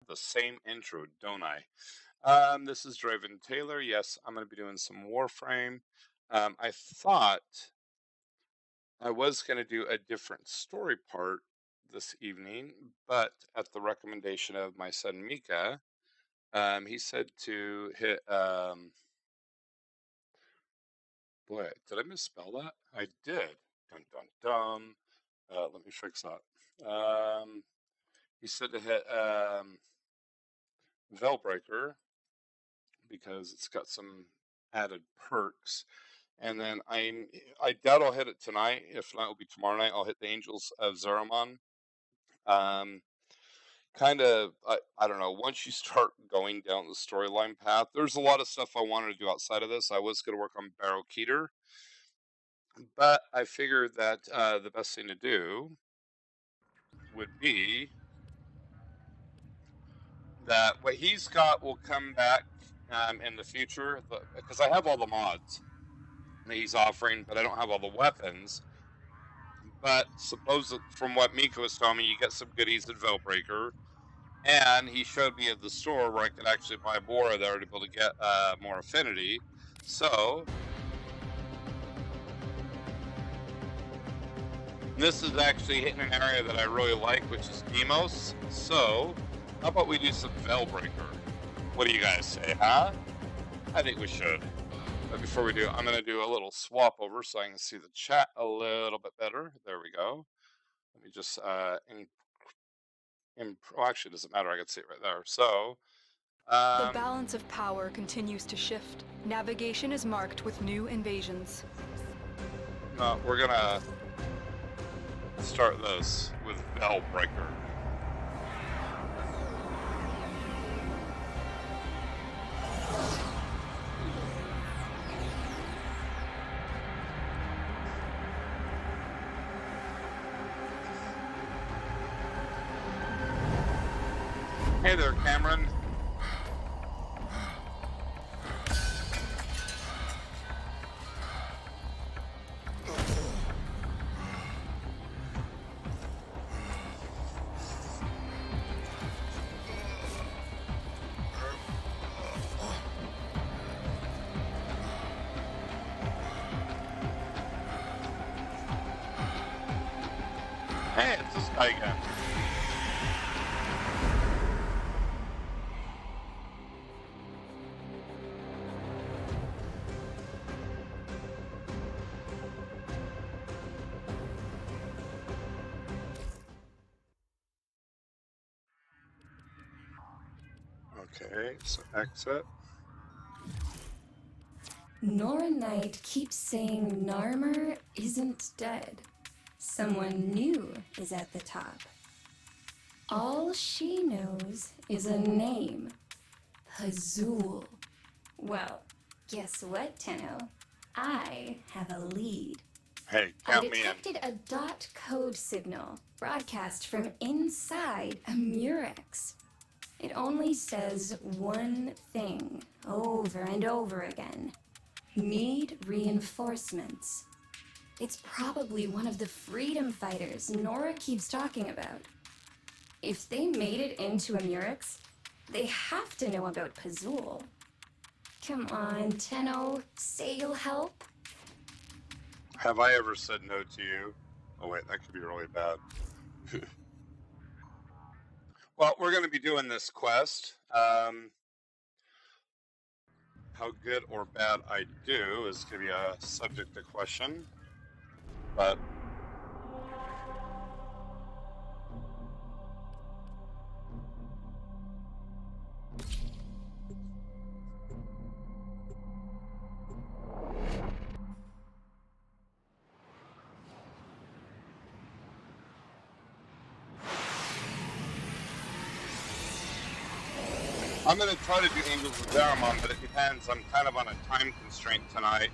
the same intro, don't I? This is DravenTaylor. Yes, I'm going to be doing some Warframe. I thought I was going to do a different story part this evening, but at the recommendation of my son Mika, he said to hit. Boy, did I misspell that? I did. Dun dun dun. Let me fix that. He said to hit Veilbreaker because it's got some added perks. And then I doubt I'll hit it tonight. If not, it'll be tomorrow night. I'll hit the Angels of Zeraman. Kind of, I don't know. Once you start going down the storyline path, there's a lot of stuff I wanted to do outside of this. I was going to work on Barrowkeeter, but I figured that the best thing to do would be that what he's got will come back in the future, because I have all the mods that he's offering, but I don't have all the weapons. But suppose that from what Mika was telling me, you get some goodies at Veilbreaker, and he showed me at the store where I could actually buy more there to be able to get more affinity. So this is actually hitting an area that I really like, which is Demos. So how about we do some Veilbreaker? What do you guys say, huh? I think we should. But before we do, I'm going to do a little swap over so I can see the chat a little bit better. There we go. Let me just, well, actually, it doesn't matter. I can see it right there. So, the balance of power continues to shift. Navigation is marked with new invasions. We're going to start this with Veilbreaker. Hey there, Cameron. Hey, it's this guy again. Okay, so exit. Nora Knight keeps saying Narmer isn't dead. Someone new is at the top. All she knows is a name. Hazul. Well, guess what, Tenno? I have a lead. Hey, count I me in. detected a dot code signal broadcast from inside a Murex. It only says one thing over and over again. Need reinforcements. It's probably one of the freedom fighters Nora keeps talking about. If they made it into a Murex, they have to know about Pazul. Come on, Tenno, say you'll help. Have I ever said no to you? Oh wait, that could be really bad. Well, we're going to be doing this quest. How good or bad I do is going to be a subject to question. But I'm going to try to do Angels of Zeraman, but it depends. I'm kind of on a time constraint tonight.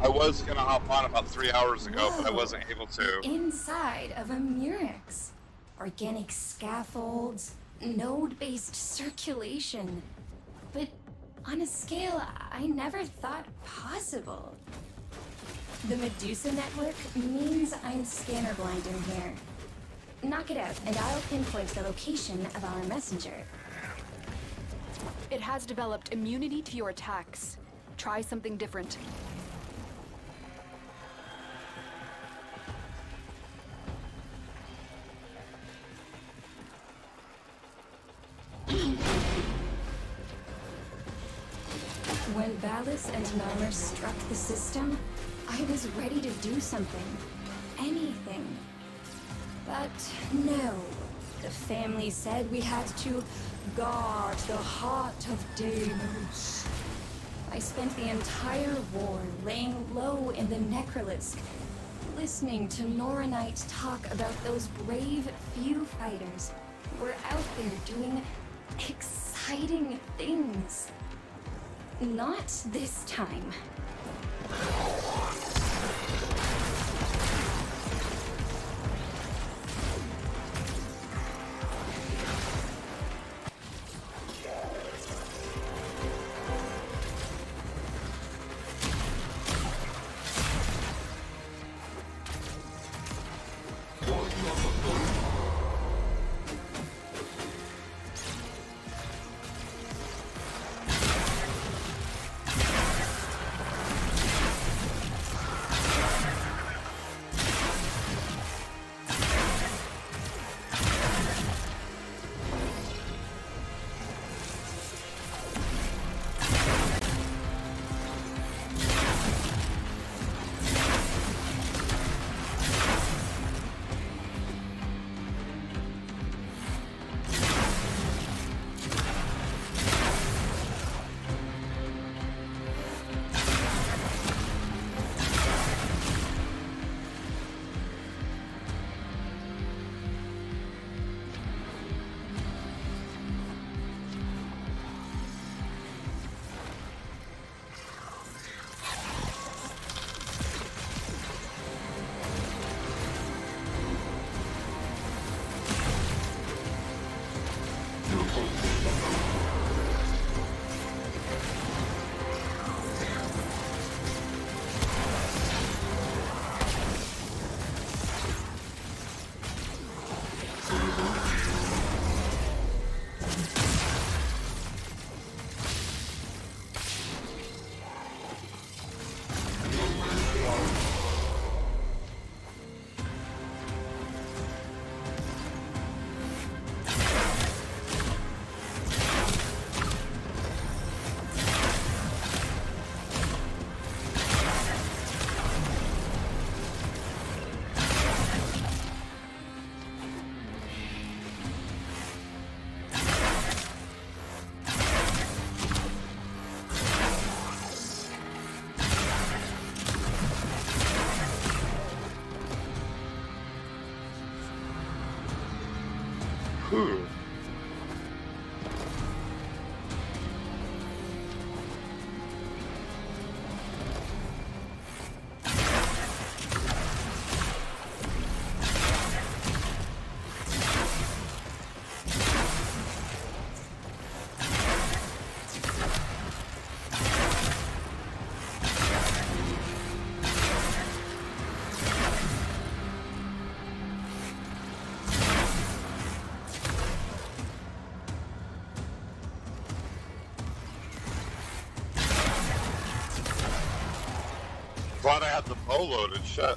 I was going to hop on about 3 hours ago, but I wasn't able to. Inside of a Murex. Organic scaffolds, node-based circulation. But on a scale I never thought possible. The Medusa network means I'm scanner blind in here. Knock it out, and I'll pinpoint the location of our messenger. It has developed immunity to your attacks. Try something different. When Valis and Narmer struck the system, I was ready to do something. Anything. But no. The family said we had to guard the heart of Deimos. I spent the entire war laying low in the Necrolisk, listening to Noranite talk about those brave few fighters who were out there doing exciting things. Not this time. Glad I had the bow loaded, shit.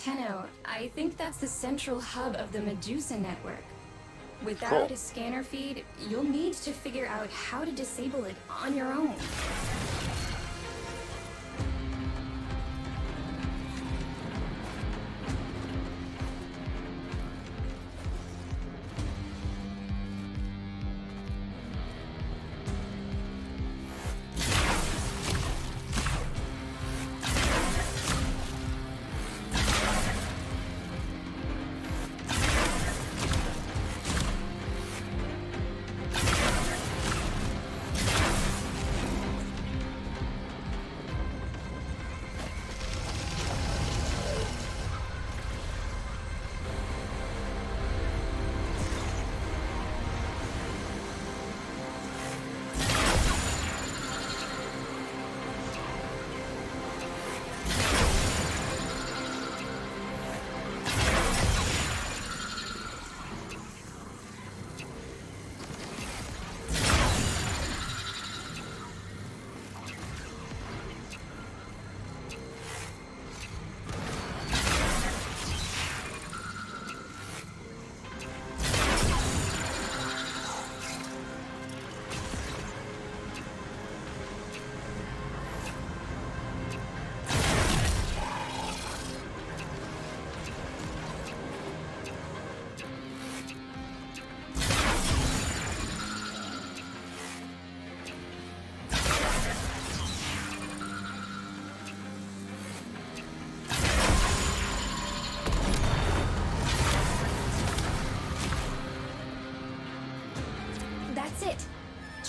Tenno, I think that's the central hub of the Medusa network. Without a scanner feed, you'll need to figure out how to disable it on your own.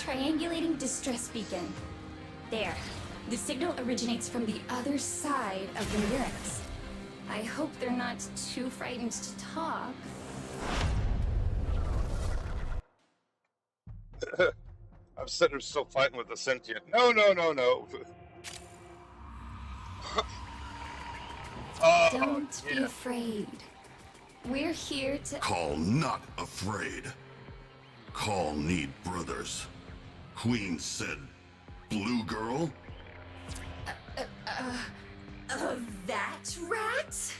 triangulating distress beacon. There. The signal originates from the other side of the Murex. I hope they're not too frightened to talk. I'm sitting there still fighting with the sentient. No, no, no, no. Oh, Don't be yeah. afraid. We're here to... Call not afraid. Call need brothers. Queen said, blue girl? That rat?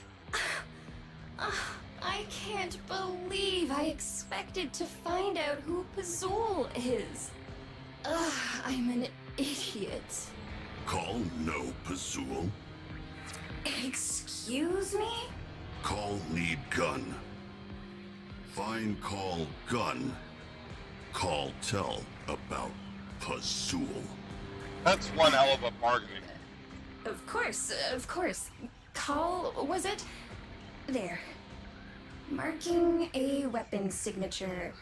I can't believe I expected to find out who Pazul is. I'm an idiot. Call no Pazul. Excuse me? Call need gun. Find call gun. Call tell about Pazul. That's one hell of a bargaining. Of course, of course. Call, was it? There. Marking a weapon signature.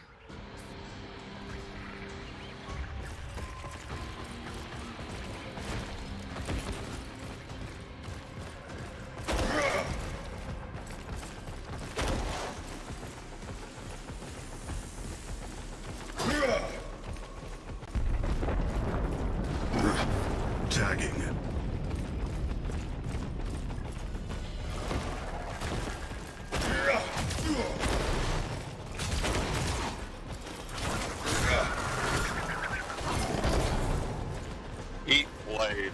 Tagging. Eat blade.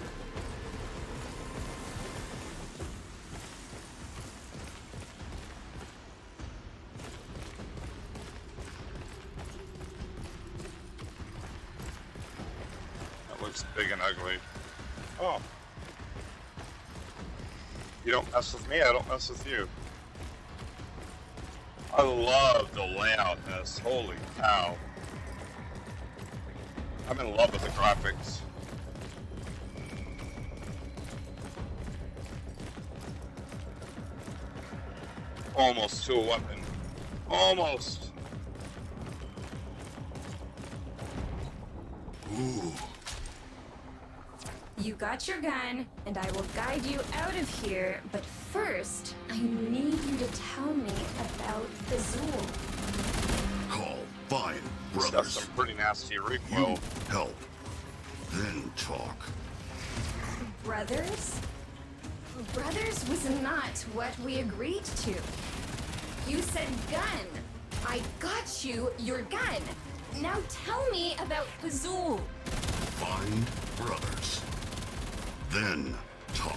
That looks big and ugly. Oh. You don't mess with me, I don't mess with you. I love the layout in this. Holy cow. I'm in love with the graphics. Almost to a weapon. Almost. Ooh. You got your gun, and I will guide you out of here, but first, I need you to tell me about Azul. Call find It's got brothers. some pretty nasty You recoil. help. Then talk. Brothers? Brothers was not what we agreed to. You said gun. I got you your gun. Now tell me about Azul. Find brothers. Then talk.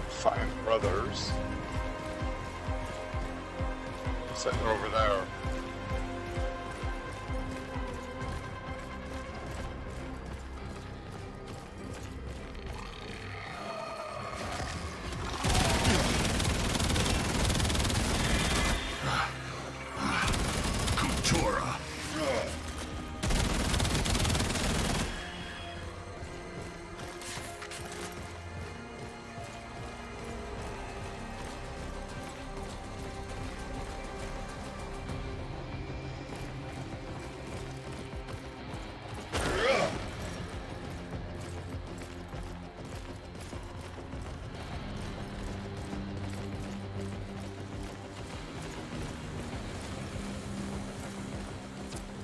Find brothers. Sitting over there. Kutora.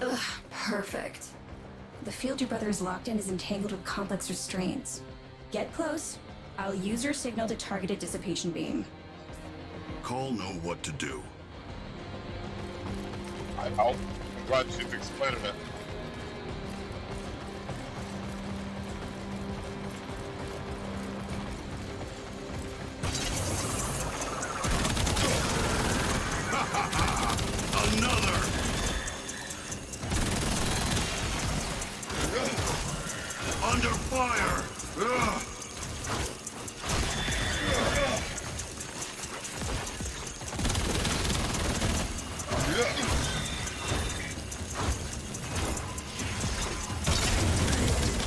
Ugh, perfect. The field your brother is locked in is entangled with complex restraints. Get close. I'll use your signal to target a dissipation beam. Call know what to do. I'm glad you've explained it. Another! Under fire!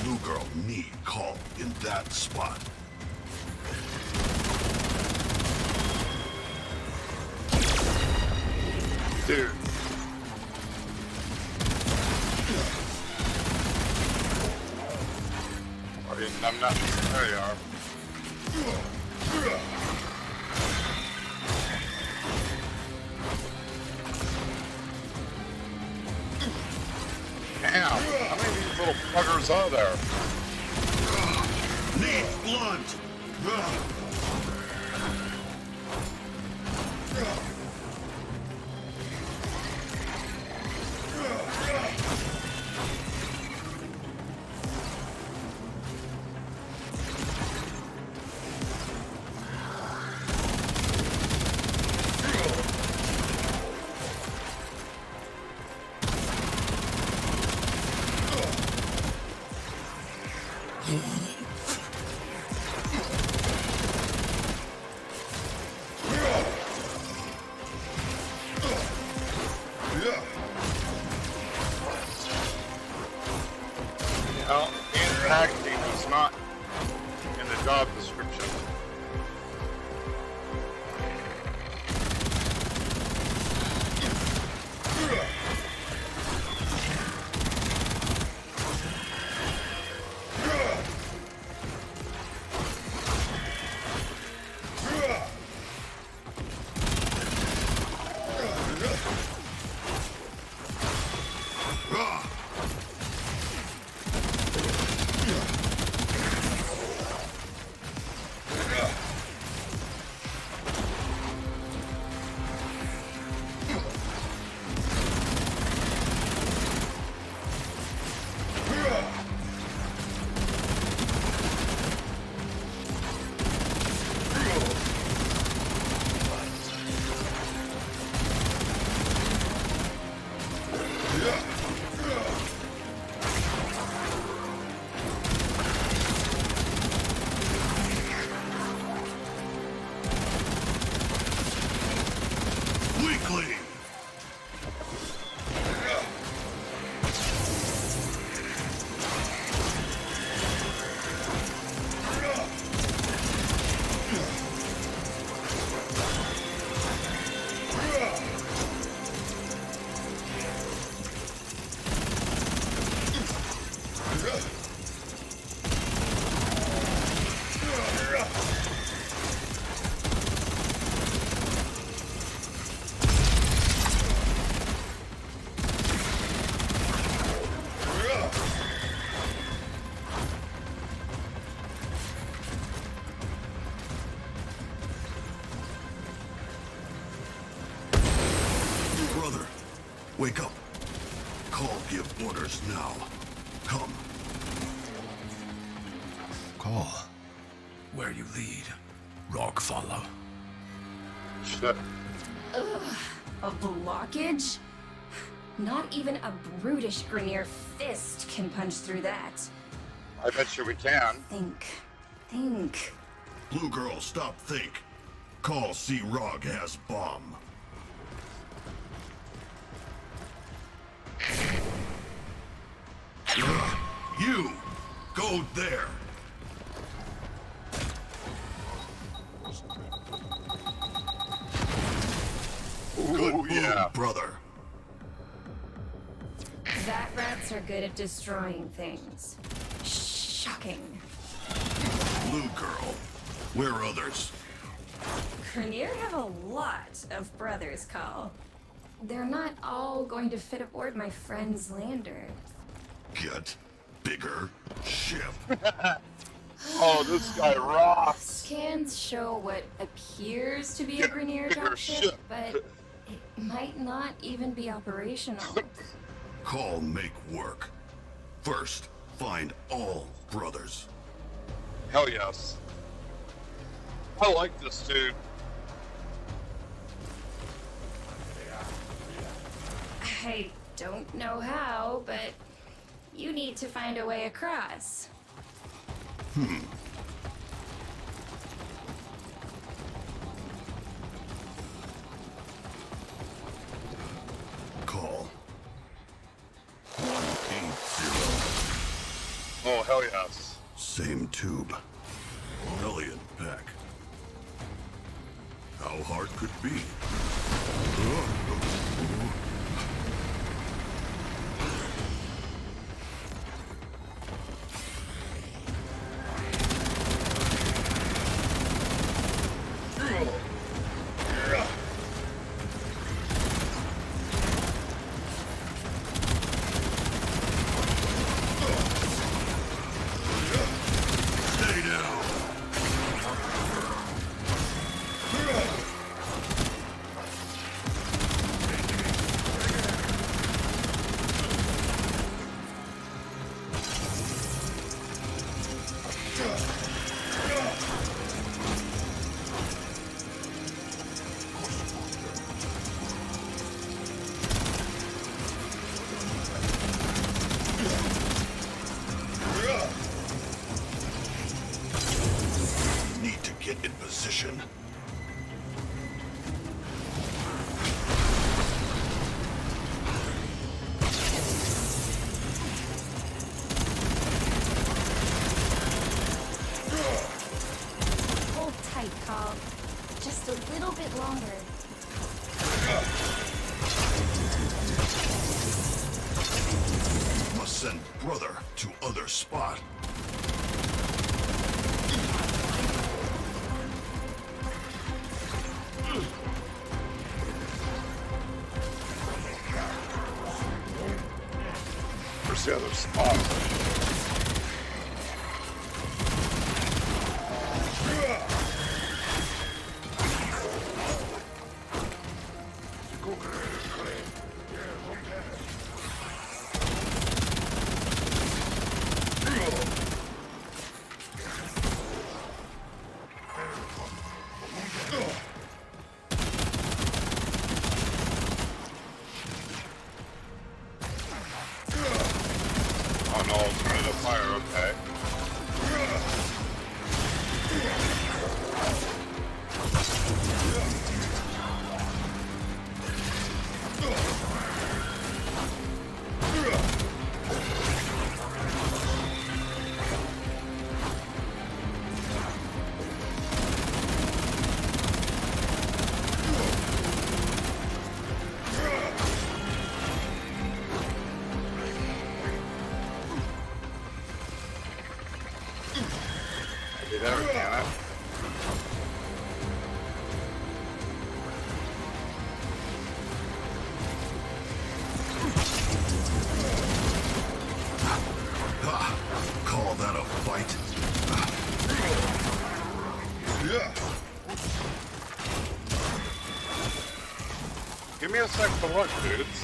Blue girl need call in that spot. Dude. I'm not. There you are. Damn, how many of these little buggers are there? Need blunt. Well, packaging is not in the job description. Weakling. Brother, wake up. Call, give orders now. Come. Call. Where you lead, Rock follow. Shit. A blockage? Not even a brutish Grineer fist can punch through that. I bet you we can. Think. Blue girl, stop think. Call, see Rog has bomb. You! Go there! Good Ooh, move, yeah. brother. Bat rats are good at destroying things. Shocking. Blue girl. Where are others? Grineer have a lot of brothers, Call. They're not all going to fit aboard my friend's lander. Get bigger ship. Oh, this guy rocks. Scans show what appears to be a Get Grineer bigger dropship, ship. but it might not even be operational. Call make work. First, find all brothers. Hell yes. I like this dude. I don't know how, but you need to find a way across. Call. 180. Oh, hell yes. Same tube. Elliot pack. How hard could be? send brother to other spot. Where's the other spot? Oh no, alternative fire, okay. Maybe there, can I? Call that a fight? Give me a sec to look, dudes.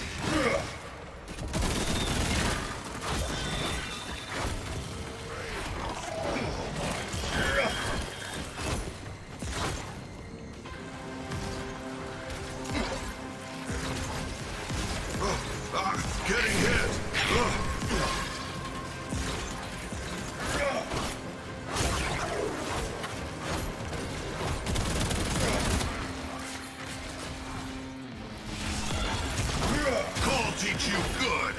Getting hit! Call teach you good!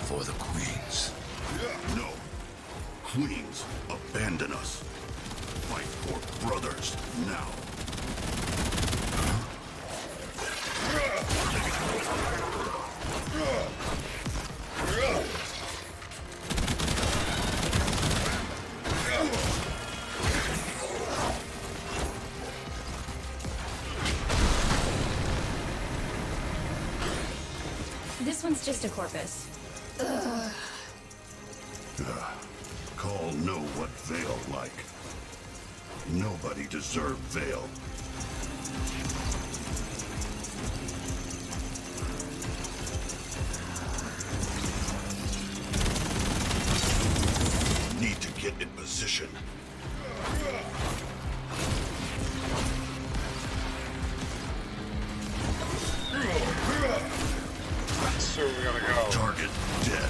For the queens. No. Queens, abandon us. Fight for brothers, now. This one's just a corpus. Call know what Veil like. Nobody deserved Veil. Need to get in position. That's where we gotta go. Target dead.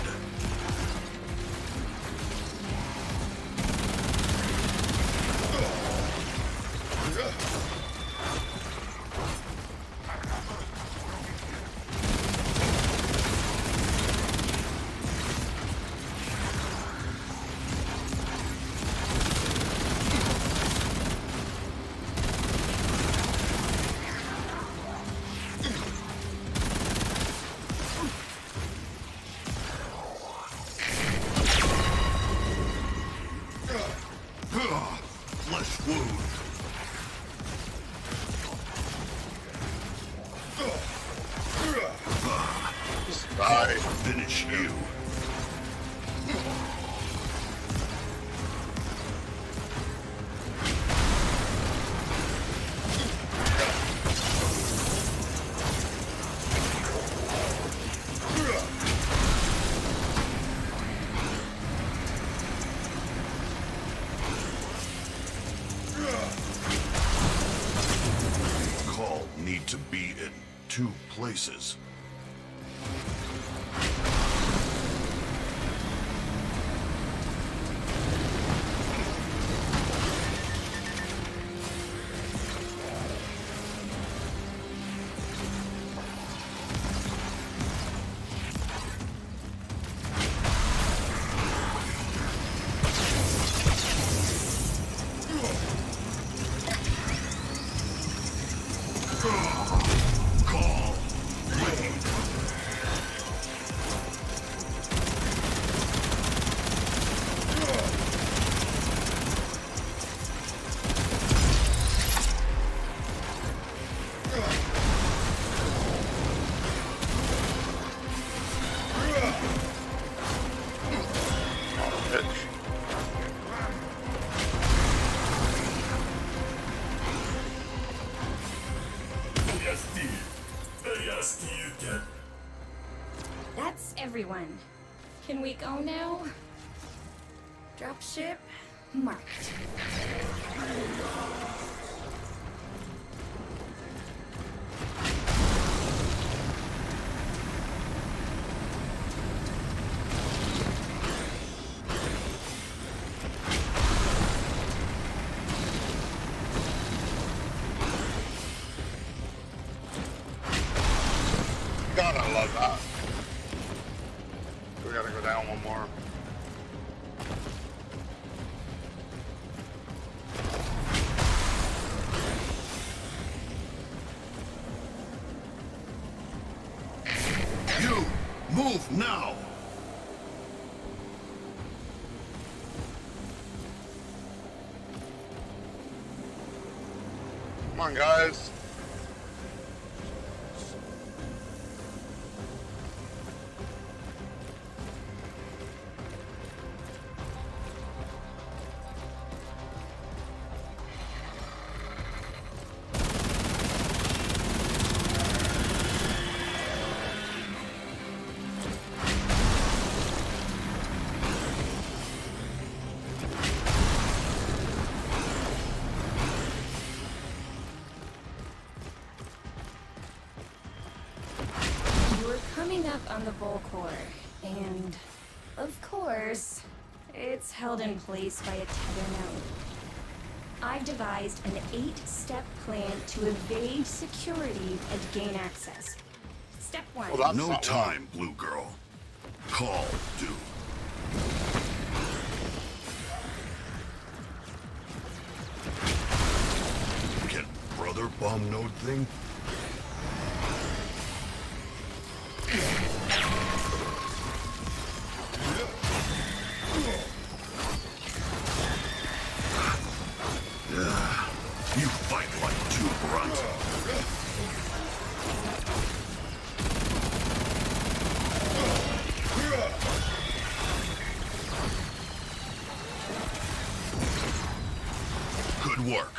places. That's everyone. Can we go now? Dropship marked. God, I love that. We gotta go down one more. You! Move now! Come on, guys. Coming up on the Bull Core, and of course, it's held in place by a tether node. I've devised an 8-step plan to evade security and gain access. Step 1. Well, that's No not time, Blue Girl. Call due. Get brother bomb node thing? You fight like two brunt. Good work.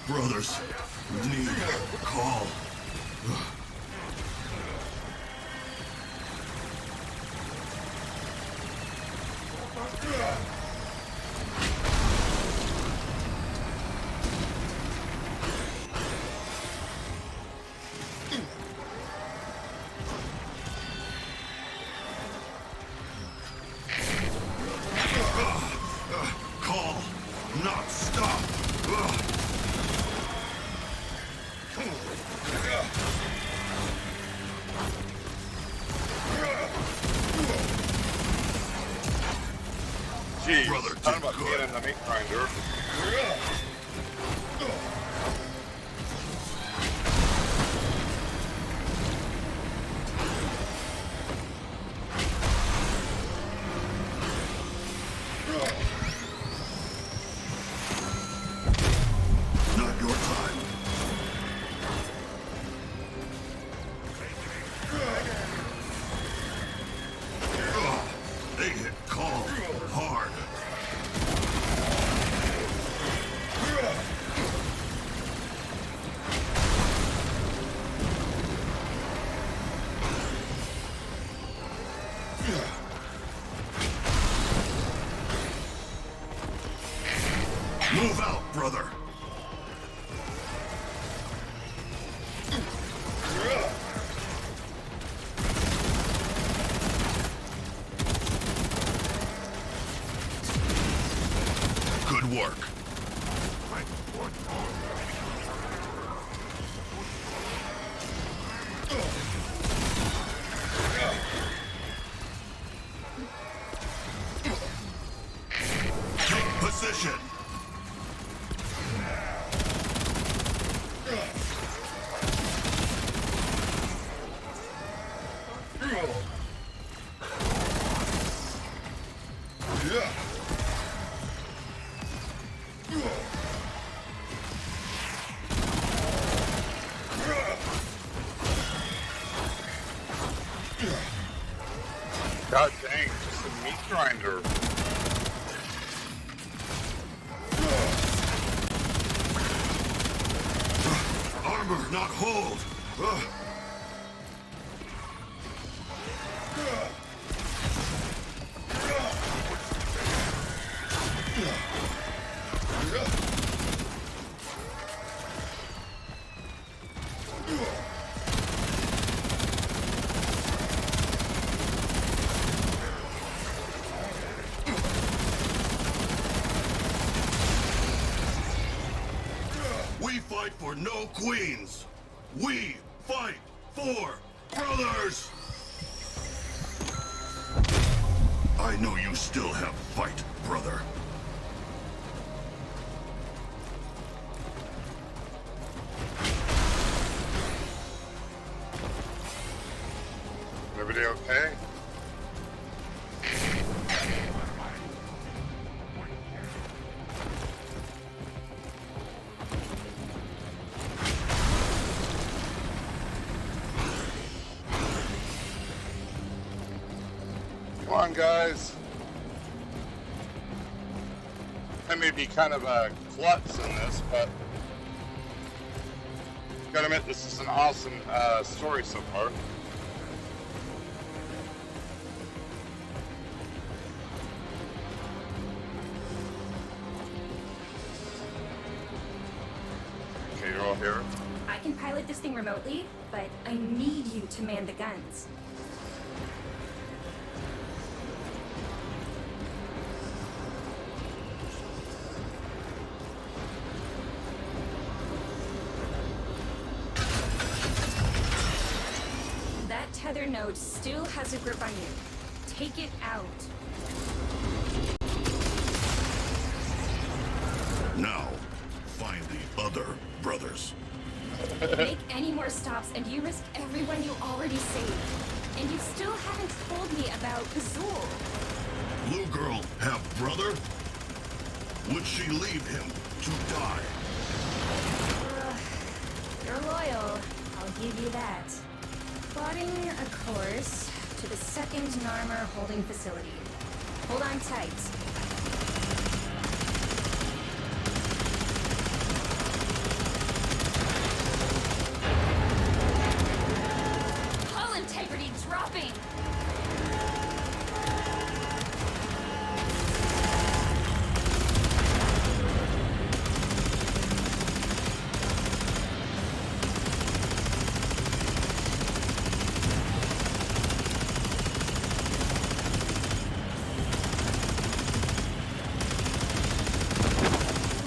Brothers, need call. Call, not stop. Jeez, Brother talk did about good. being in the meat grinder. Not your time. They hit call hard. God dang, just a meat grinder. Armor, not hold. We fight for no queens. We fight for brothers. I know you still have fight, brother. Everybody okay? Come on, guys. I may be kind of a klutz in this, but gotta admit this is an awesome story so far. Okay, you're all here. I can pilot this thing remotely, but I need you to man the guns. That tether node still has a grip on you. Take it out. Now, find the other brothers. Make any more stops and you risk everyone you already saved. And you still haven't told me about Azul. Blue girl have brother? Would she leave him to die? You're loyal. I'll give you that. Plotting a course to the second Narmer holding facility. Hold on tight. Hull integrity dropping!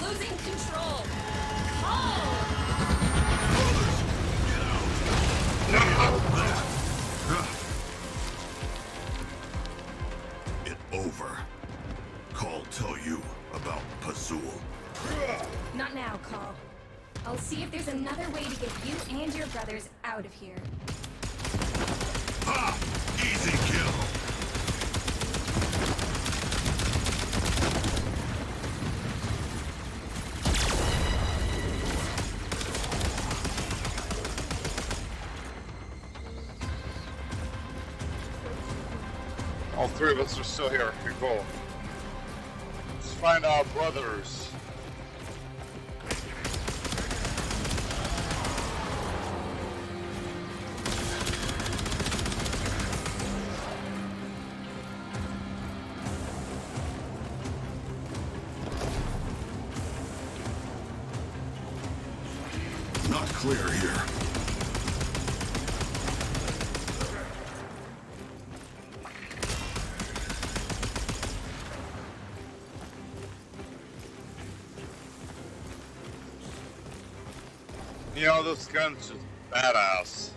Losing control! Hull! It over. Call tell you about Pazul. Not now, Call. I'll see if there's another way to get you and your brothers out of here. Ha! Easy kill. All three of us are still here. Okay, cool. Let's find our brothers. Not clear here. You know, this gun's just badass.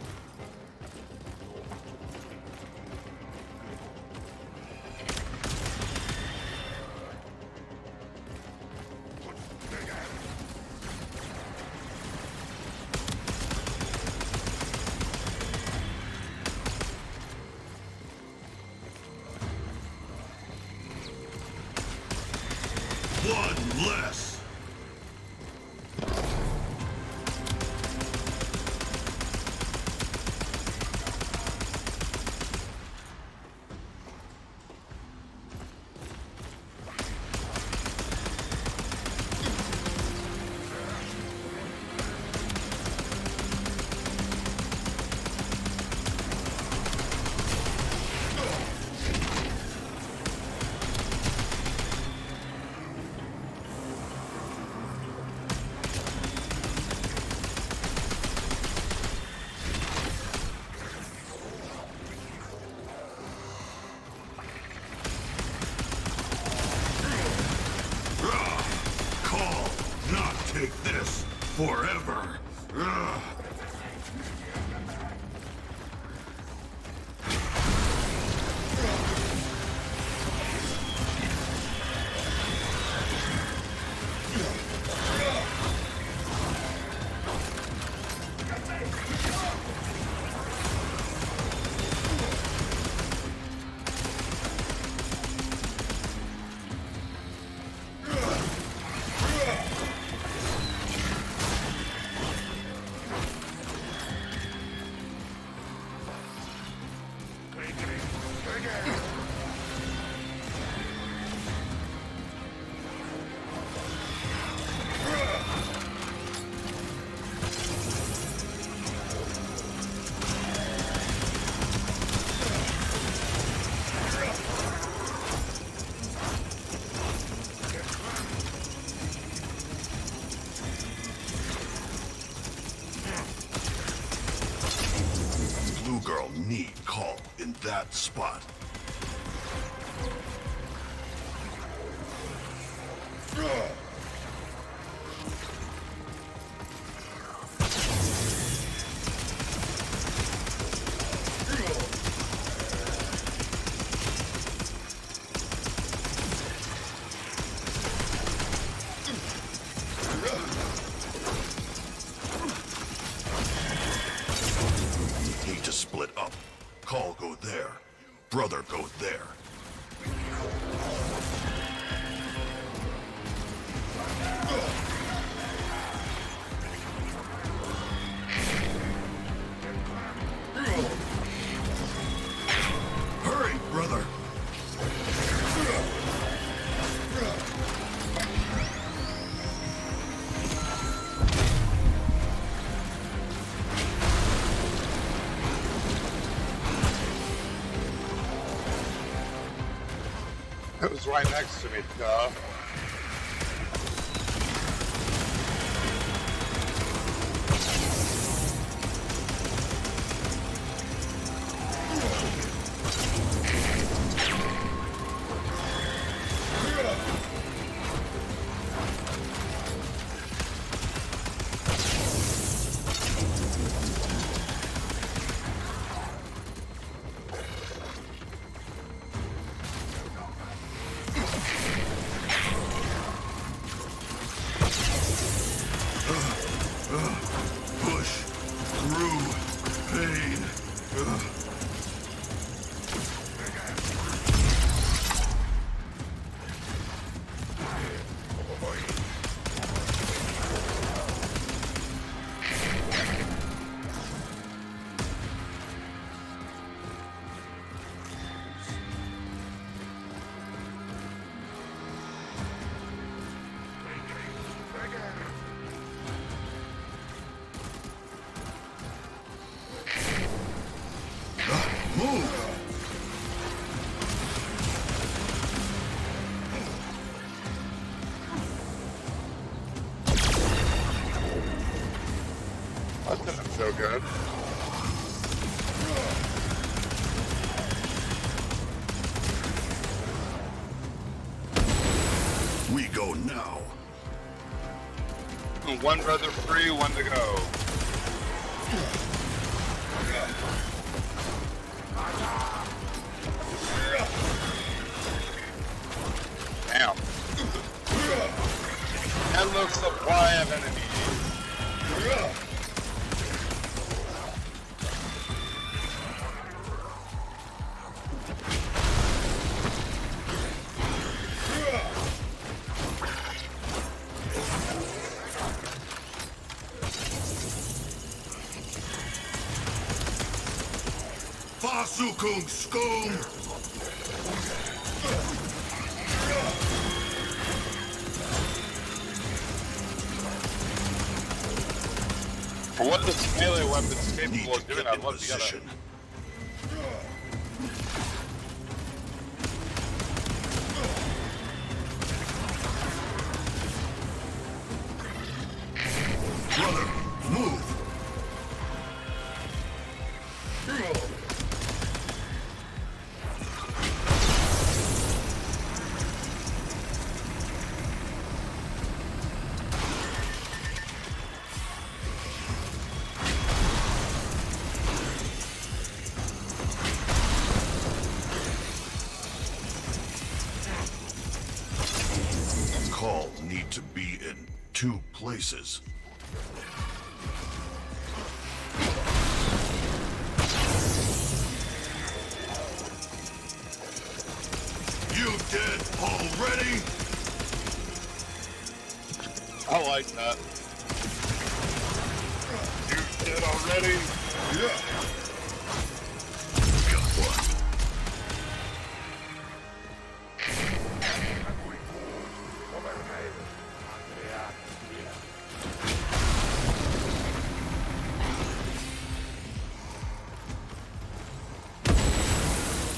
One less. forever. Ugh. Blue girl need call in that spot. Need to split up. Call go there. Brother go there. Hurry, brother. It was right next to me, duh. Push through pain. Move! That didn't feel good. We go now. One brother free, one to go. Damn. Endless supply of enemies. Fasukung Skung! For what this melee weapon's Need capable to of doing, get I'd in love to get it. position. Brother, move! choices. You dead already? I like that. You dead already? Yeah. Got one.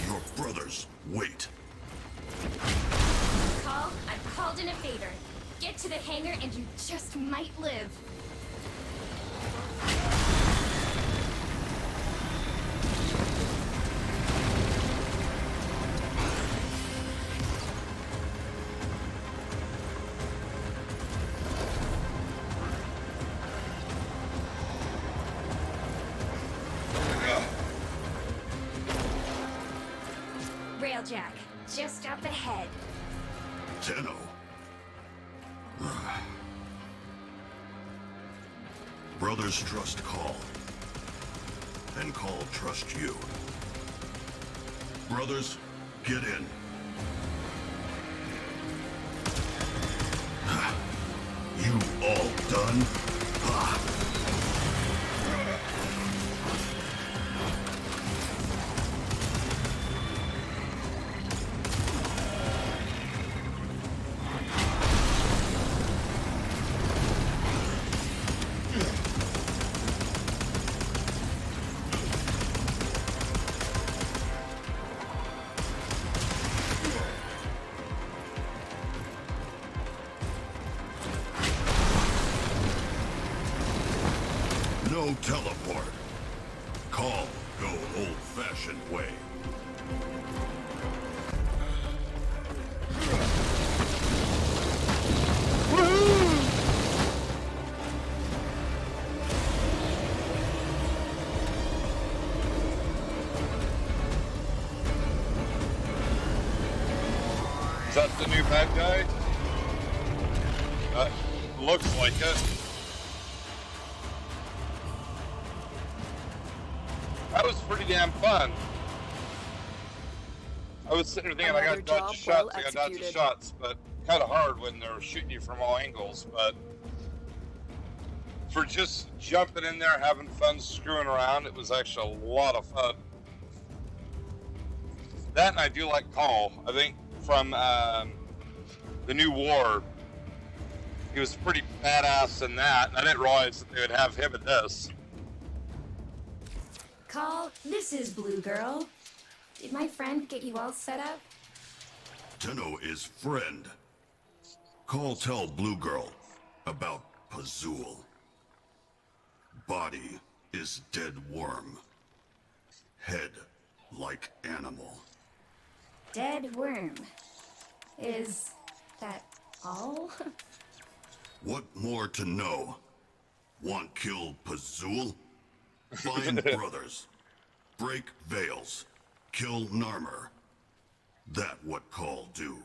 Your brothers wait. Call, I've called in a favor. Get to the hangar and you just might live. Railjack, just up ahead. Tenno. Brothers trust Call. And Call trust you. Brothers, get in. You all done? Ha! No teleport. Call, go old-fashioned way. Is that the new bad guy? Looks like it. That was pretty damn fun. I was sitting there thinking I Another got dodge job well shots, I got dodge executed. shots, but kind of hard when they're shooting you from all angles. But for just jumping in there, having fun, screwing around, it was actually a lot of fun. That and I do like Call. I think from the new War, he was pretty badass in that, and I didn't realize that they would have him in this. Call, this is Blue Girl. Did my friend get you all set up? Tenno is friend. Call tell Blue Girl about Pazul. Body is dead worm. Head like animal. Dead worm. Is that all? What more to know? Want kill Pazul? Find brothers. Break veils. Kill Narmer. That what Call do.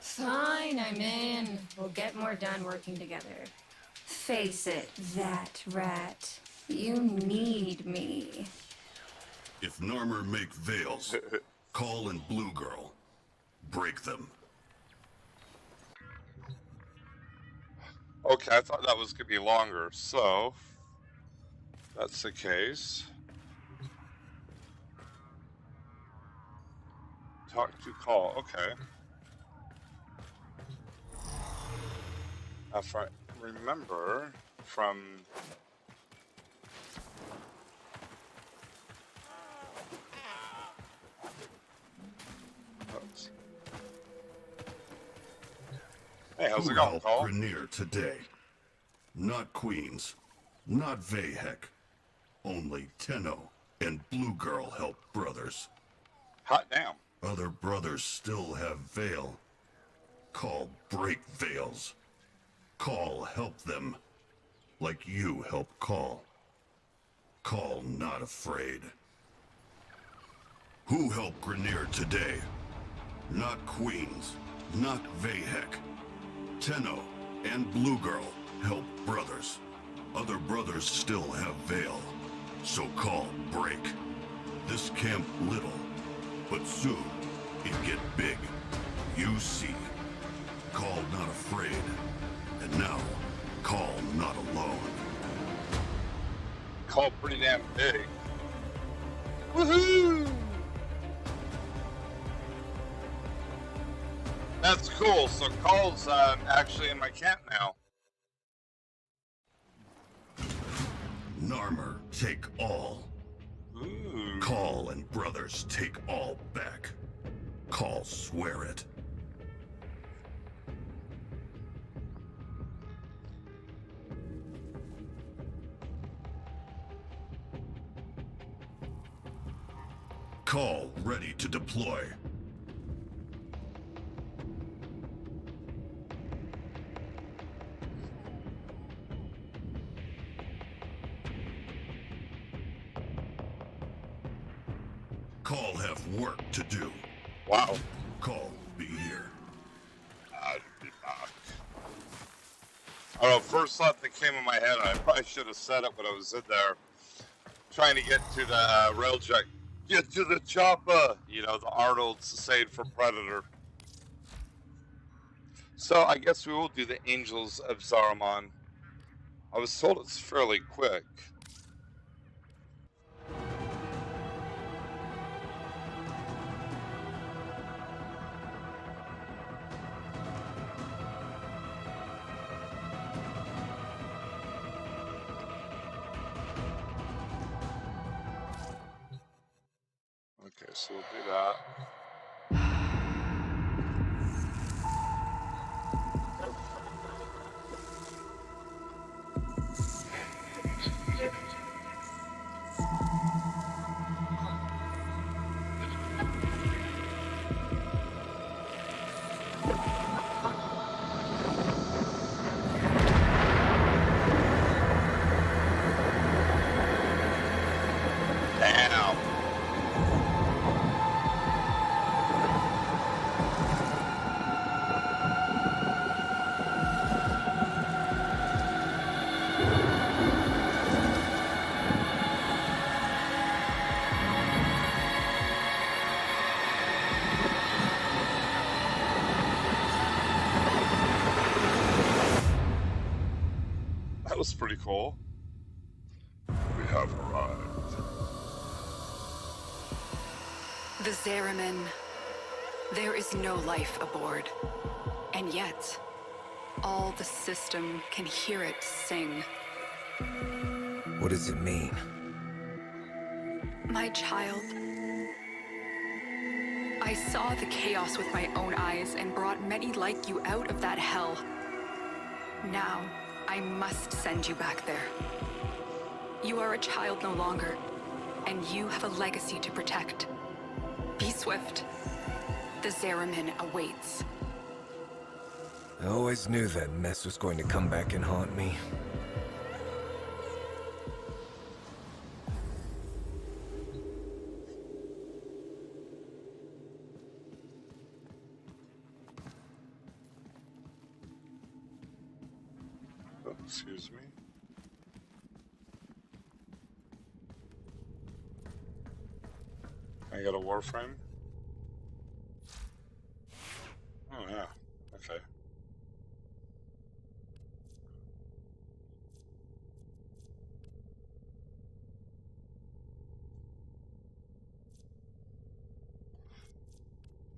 Fine, I'm in. We'll get more done working together. Face it, that rat. You need me. If Narmer make veils, Call and Blue Girl. Break them. Okay, I thought that was going to be longer, so if that's the case. Talk to Call, okay. If I remember from... Oops. Hey, how's it Who going, helped Call? Grenier today? Not Queens, not Vayhek. Only Tenno and Blue Girl help brothers. Hot damn. Other brothers still have Veil. Call break veils. Call help them. Like you help Call. Call not afraid. Who helped Grenier today? Not Queens, not Vayhek. Tenno and Blue Girl Other brothers still have Veil, so call break. This camp little, but soon it get big. You see. Call not afraid. And now, call not alone. Call pretty damn big. Woohoo! That's cool. So Call's actually in my camp now. Narmer, take all. Ooh. Call and brothers take all back. Call swear it. Call ready to deploy. Call have work to do. Wow. Call be here. I don't know, first thought that came in my head, I probably should have said it when I was in there, trying to get to the railjack. Get to the chopper! You know, the Arnold saying from Predator. So I guess we will do the Angels of Saruman. I was told it's fairly quick. Okay, so we'll do that. Damn. That was pretty cool. We have arrived. The Zariman. There is no life aboard. And yet, all the system can hear it sing. What does it mean? My child. I saw the chaos with my own eyes and brought many like you out of that hell. Now, I must send you back there. You are a child no longer, and you have a legacy to protect. Be swift. The Zariman awaits. I always knew that mess was going to come back and haunt me. Oh, excuse me. I got a Warframe? Oh yeah, okay.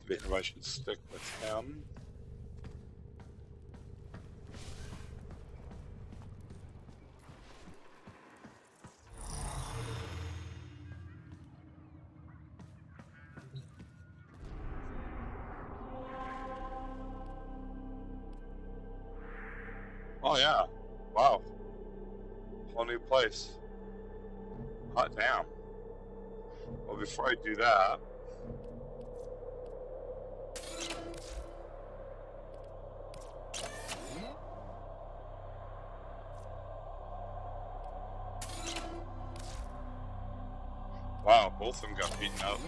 Debating if I should stick with him. Oh yeah, wow. Whole new place. Hot damn. Well, before I do that, wow, both of them got beaten up.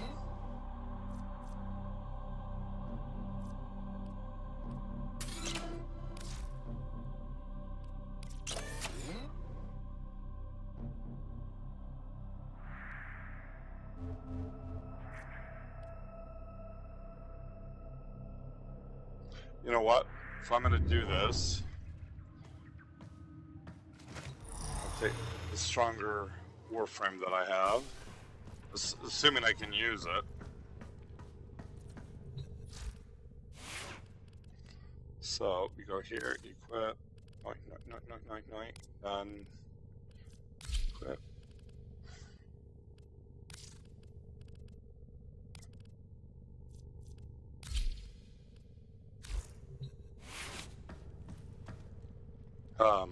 You know what? If I'm gonna do this, I'll take the stronger Warframe that I have, assuming I can use it. So we go here, equip, done, equip.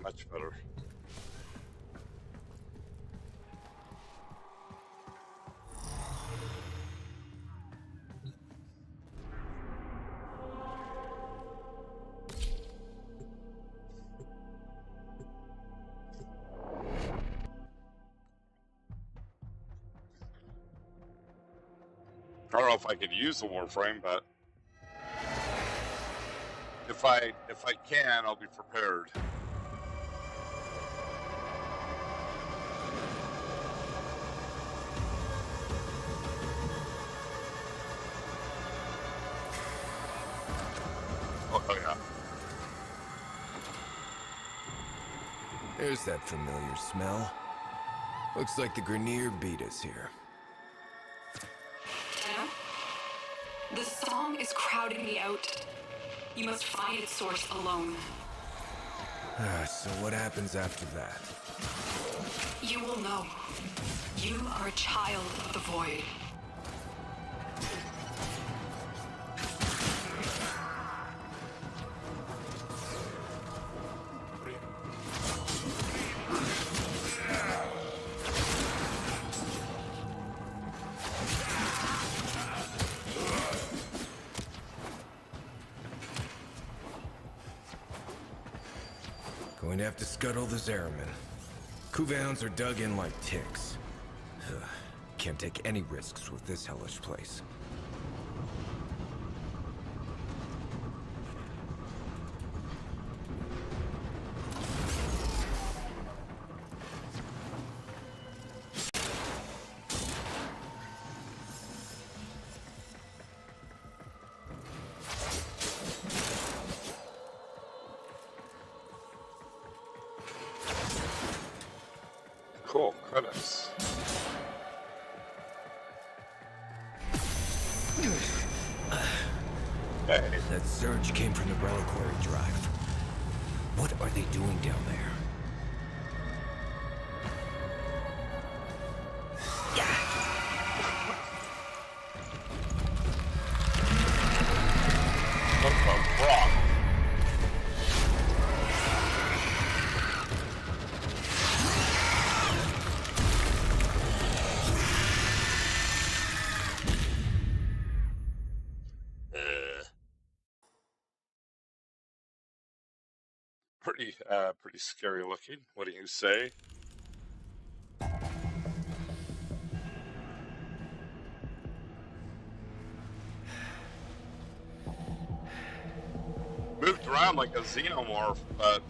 Much better. I don't know if I could use the Warframe, but if I can, I'll be prepared. Oh yeah. There's that familiar smell. Looks like the Grenier beat us here. Anna? The song is crowding me out. You must find its source alone. So what happens after that? You will know. You are a child of the void. Going to have to scuttle the Zeramin. Kuvahounds are dug in like ticks. Can't take any risks with this hellish place. Cool, credits. Hey. That surge came from the reliquary drive. What are they doing down there? What the rock? Pretty scary looking. What do you say? Moved around like a xenomorph, but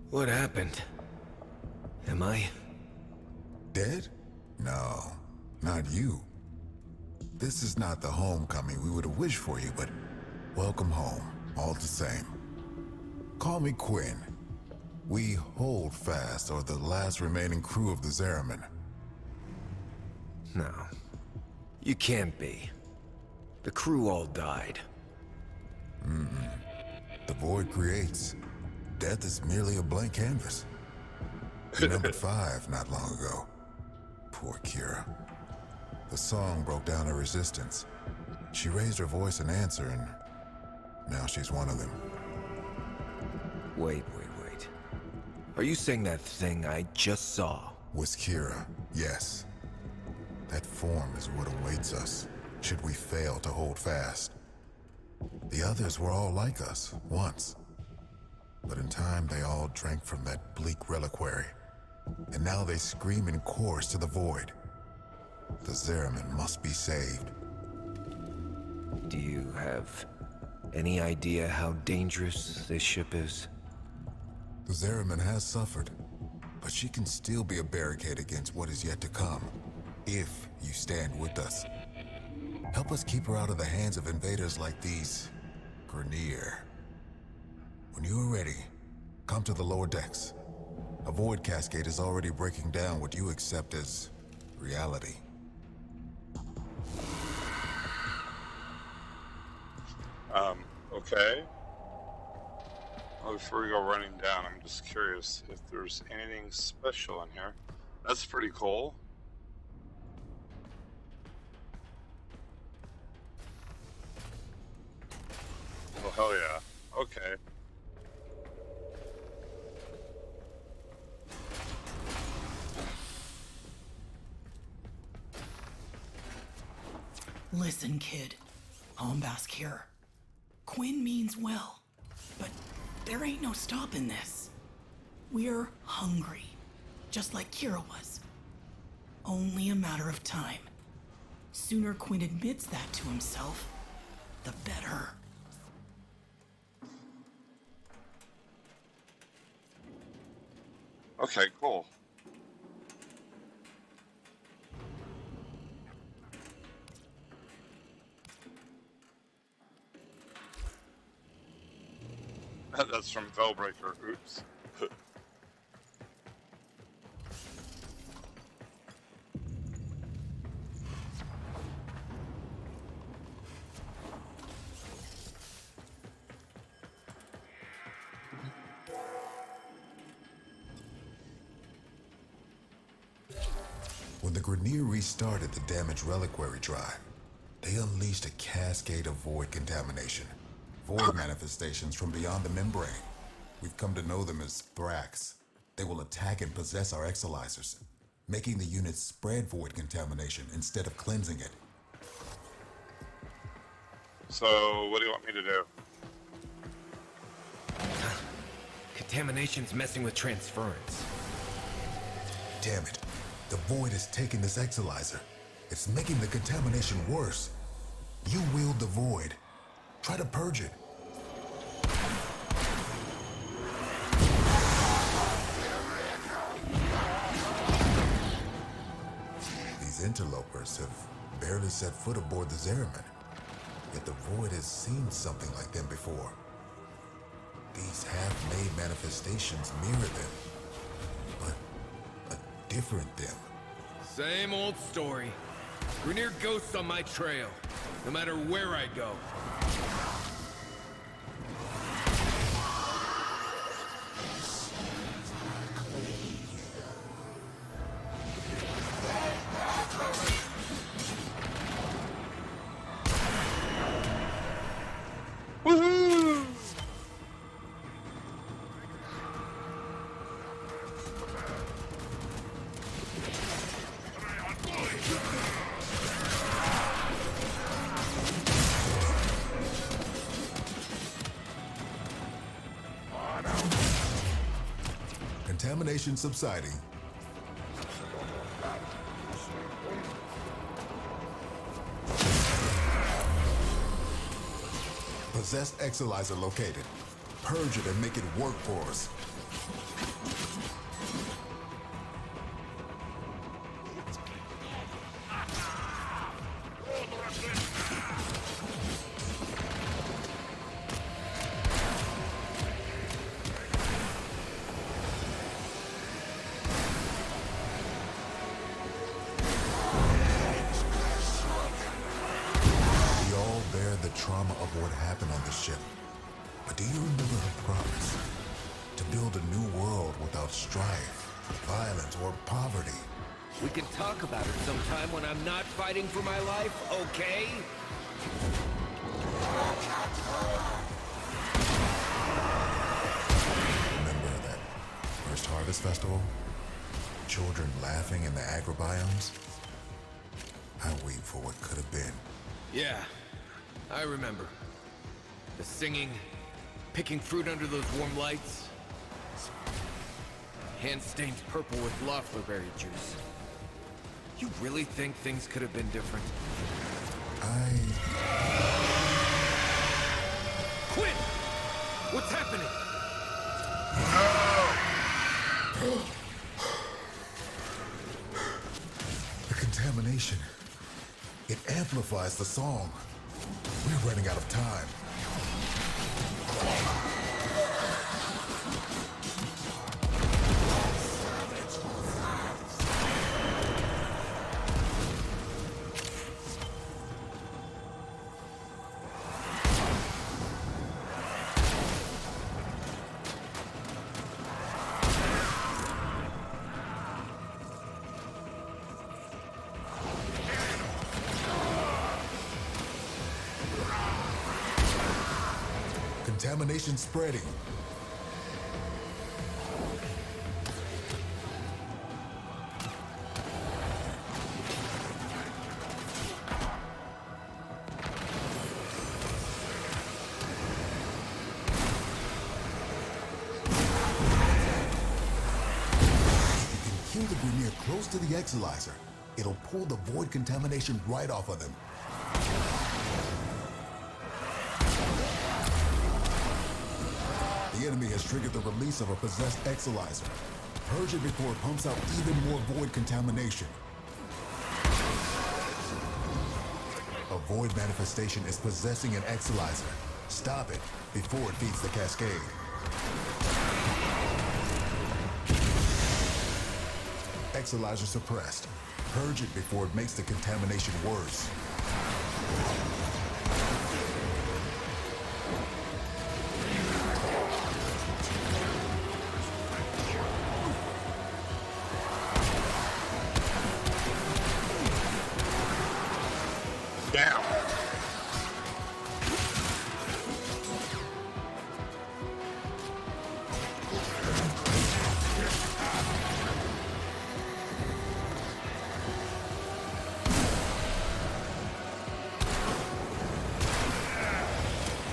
What happened? Am I? Dead? No, not you. This is not the homecoming we would have wished for you, but welcome home, all the same. Call me Quinn. We hold fast are the last remaining crew of the Zeramin. No. You can't be. The crew all died. The void creates. Death is merely a blank canvas. You numbered 5 not long ago. Poor Kira. The song broke down her resistance. She raised her voice in answer, and now she's one of them. Wait. Are you saying that thing I just saw? Was Kira, yes. That form is what awaits us, should we fail to hold fast. The others were all like us, once. But in time, they all drank from that bleak reliquary. And now they scream in chorus to the void. The Zeramin must be saved. Do you have any idea how dangerous this ship is? The Zeramin has suffered, but she can still be a barricade against what is yet to come, if you stand with us. Help us keep her out of the hands of invaders like these Grineer. When you are ready, come to the lower decks. A void cascade is already breaking down what you accept as reality. Okay. Well, before we go running down, I'm just curious if there's anything special in here. That's pretty cool. Oh, hell yeah. Okay. Listen, kid. Ombask here. Quinn means well, but there ain't no stopping this. We're hungry, just like Kira was. Only a matter of time. Sooner Quinn admits that to himself, the better. Okay, cool. That's from Veilbreaker. Oops. When the Grineer restarted the damaged reliquary drive, they unleashed a cascade of void contamination. Void manifestations from beyond the membrane. We've come to know them as Thrax. They will attack and possess our exolizers, making the units spread void contamination instead of cleansing it. So, what do you want me to do? Contamination's messing with transference. Damn it. The void is taking this exolizer. It's making the contamination worse. You wield the void. Try to purge it. These interlopers have barely set foot aboard the Zeraman. Yet the void has seen something like them before. These half-made manifestations mirror them, but a different them. Same old story. Grineer ghosts on my trail, no matter where I go. Woohoo! Contamination subsiding. Possessed exolizer located. Purge it and make it work for us. Trauma of what happened on the ship. But do you remember her promise? To build a new world without strife, violence, or poverty. We can talk about it sometime when I'm not fighting for my life, okay? Remember that first Harvest Festival? Children laughing in the agrobiomes? I weep for what could have been. Yeah. I remember. The singing, picking fruit under those warm lights. Hands stained purple with Loefflerberry juice. You really think things could have been different? Quinn! What's happening? The contamination. It amplifies the song. We're running out of time. Contamination spreading. You can kill the Grineer close to the Exilizer. It'll pull the void contamination right off of them. The enemy has triggered the release of a possessed Exilizer. Purge it before it pumps out even more void contamination. A void manifestation is possessing an Exilizer. Stop it before it feeds the cascade. Exilizer suppressed. Purge it before it makes the contamination worse. Down.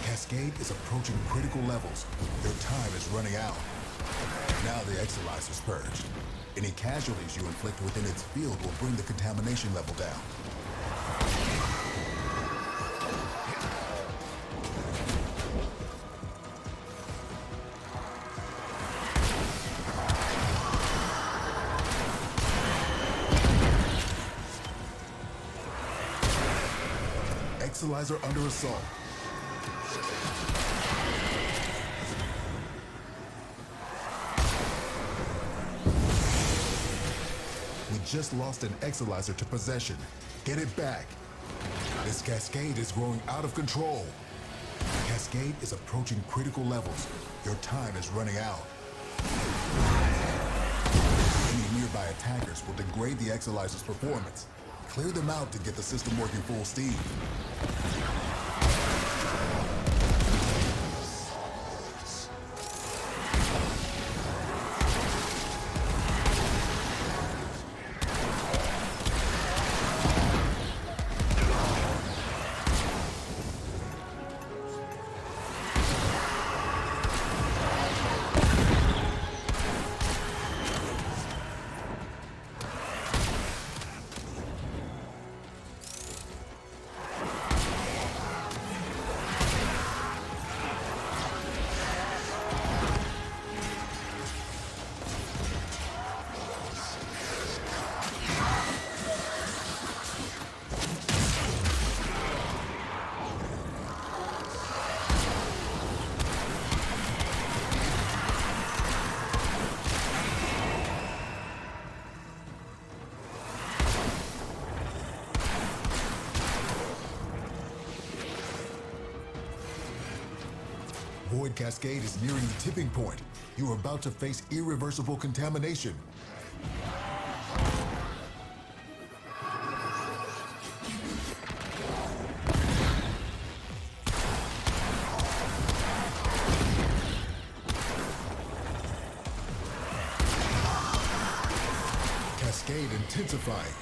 Cascade is approaching critical levels. Their time is running out. Now the Exilizer's purged. Any casualties you inflict within its field will bring the contamination level down. Exilizer under assault. We just lost an Exilizer to possession. Get it back. This Cascade is growing out of control. Cascade is approaching critical levels. Your time is running out. Any nearby attackers will degrade the Exilizer's performance. Clear them out to get the system working full steam. Void Cascade is nearing the tipping point. You are about to face irreversible contamination. Cascade intensifying.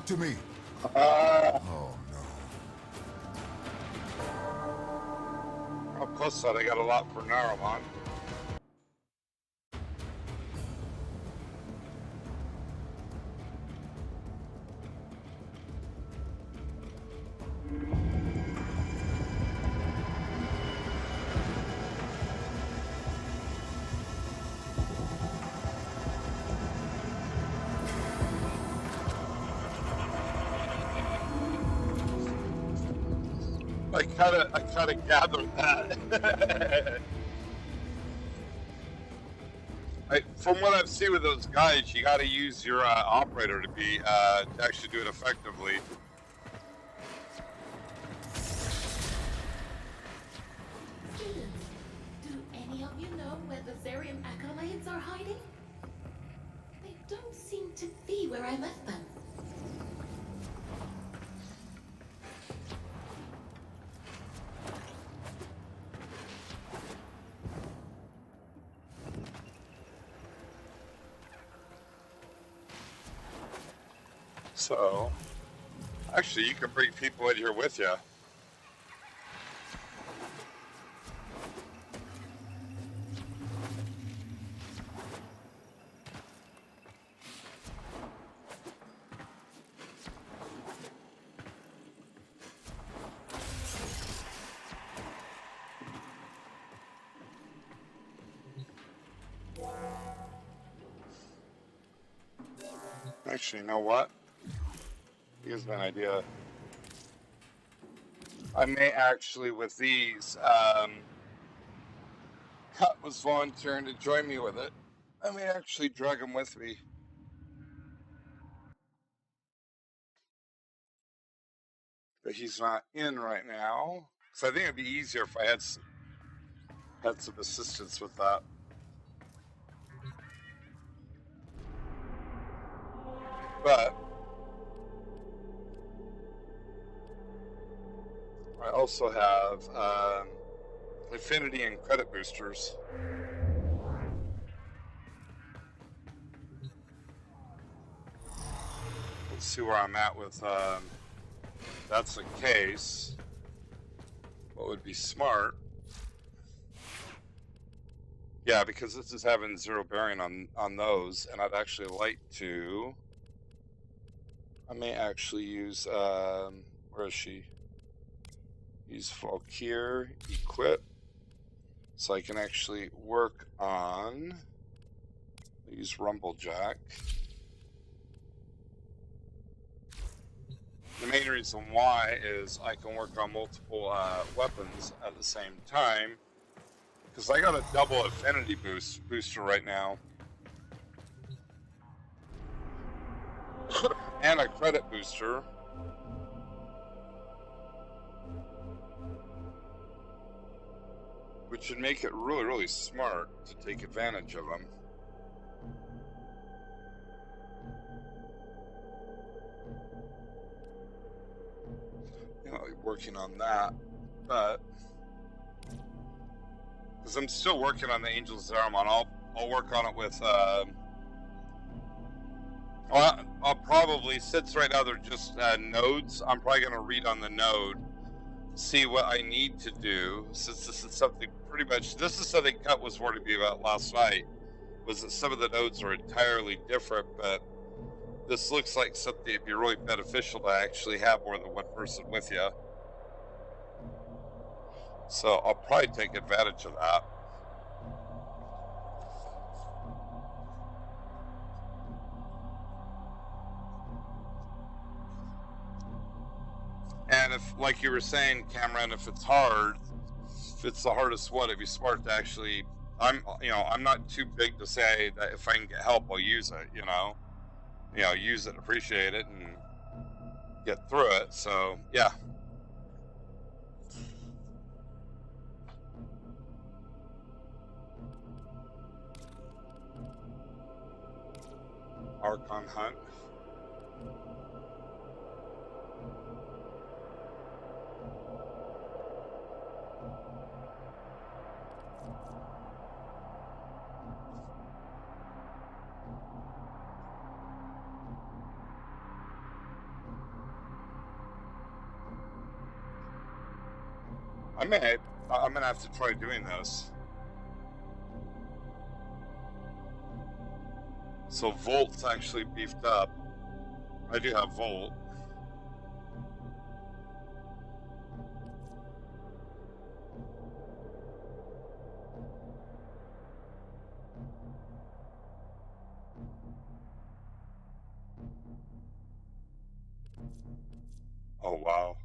to me. Uh, Oh no. oh, plus that I got a lot for Naramon. I kind of gathered that. From what I've seen with those guys, you got to use your operator to be to actually do it effectively. Students, do any of you know where the Zarian acolytes are hiding? They don't seem to be where I left them. So, actually, you can bring people in here with you. Actually, you know what? Here's an idea. I may actually, with these, Cut was volunteering to join me with it. I may actually drag him with me. But he's not in right now. So I think it'd be easier if I had some assistance with that. But I also have affinity and credit boosters. Let's see where I'm at with if that's the case. What would be smart? Yeah, because this is having 0 bearing on those, and I'd actually like to. I may actually use where is she? Use Valkyr equip, so I can actually work on. Use Rumblejack. The main reason why is I can work on multiple weapons at the same time, because I got a double affinity booster right now, and a credit booster. Which would make it really, really smart to take advantage of them. You know, working on that, but because I'm still working on the Angels Zaramon, I'll work on it with. I'll probably, since right now they're just nodes, I'm probably going to read on the node, see what I need to do, since this is something pretty much, this is something Cut was warning me about last night, was that some of the nodes are entirely different, but this looks like something that'd be really beneficial to actually have more than one person with you. So I'll probably take advantage of that. And if, like you were saying, Cameron, if it's hard, if it's the hardest one, it'd be smart to actually, I'm not too big to say that if I can get help, I'll use it, use it, appreciate it, and get through it. So, yeah. Archon Hunt. I'm gonna have to try doing this. So Volt's actually beefed up. I do have Volt. Oh, wow.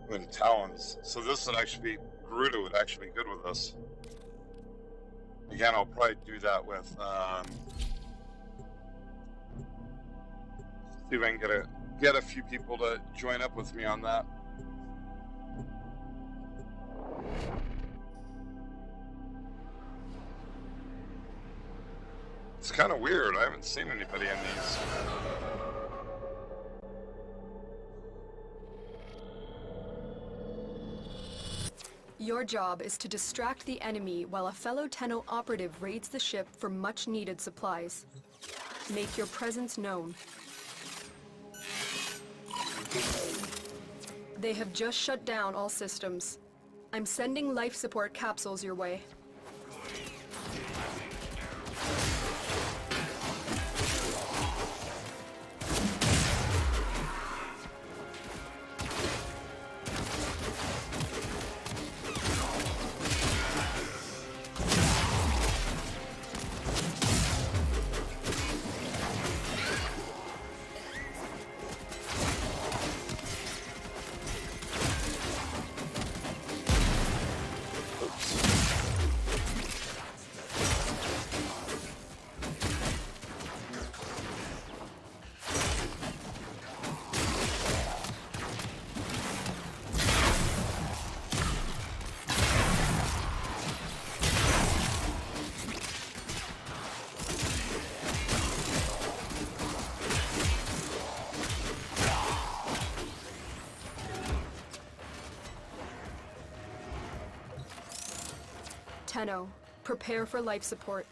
And Talons. So this would actually be, Gerudo would actually be good with us. Again, I'll probably do that with, see if I can get a few people to join up with me on that. It's kind of weird. I haven't seen anybody in these. Your job is to distract the enemy while a fellow Tenno operative raids the ship for much-needed supplies. Make your presence known. They have just shut down all systems. I'm sending life support capsules your way. Tenno, prepare for life support.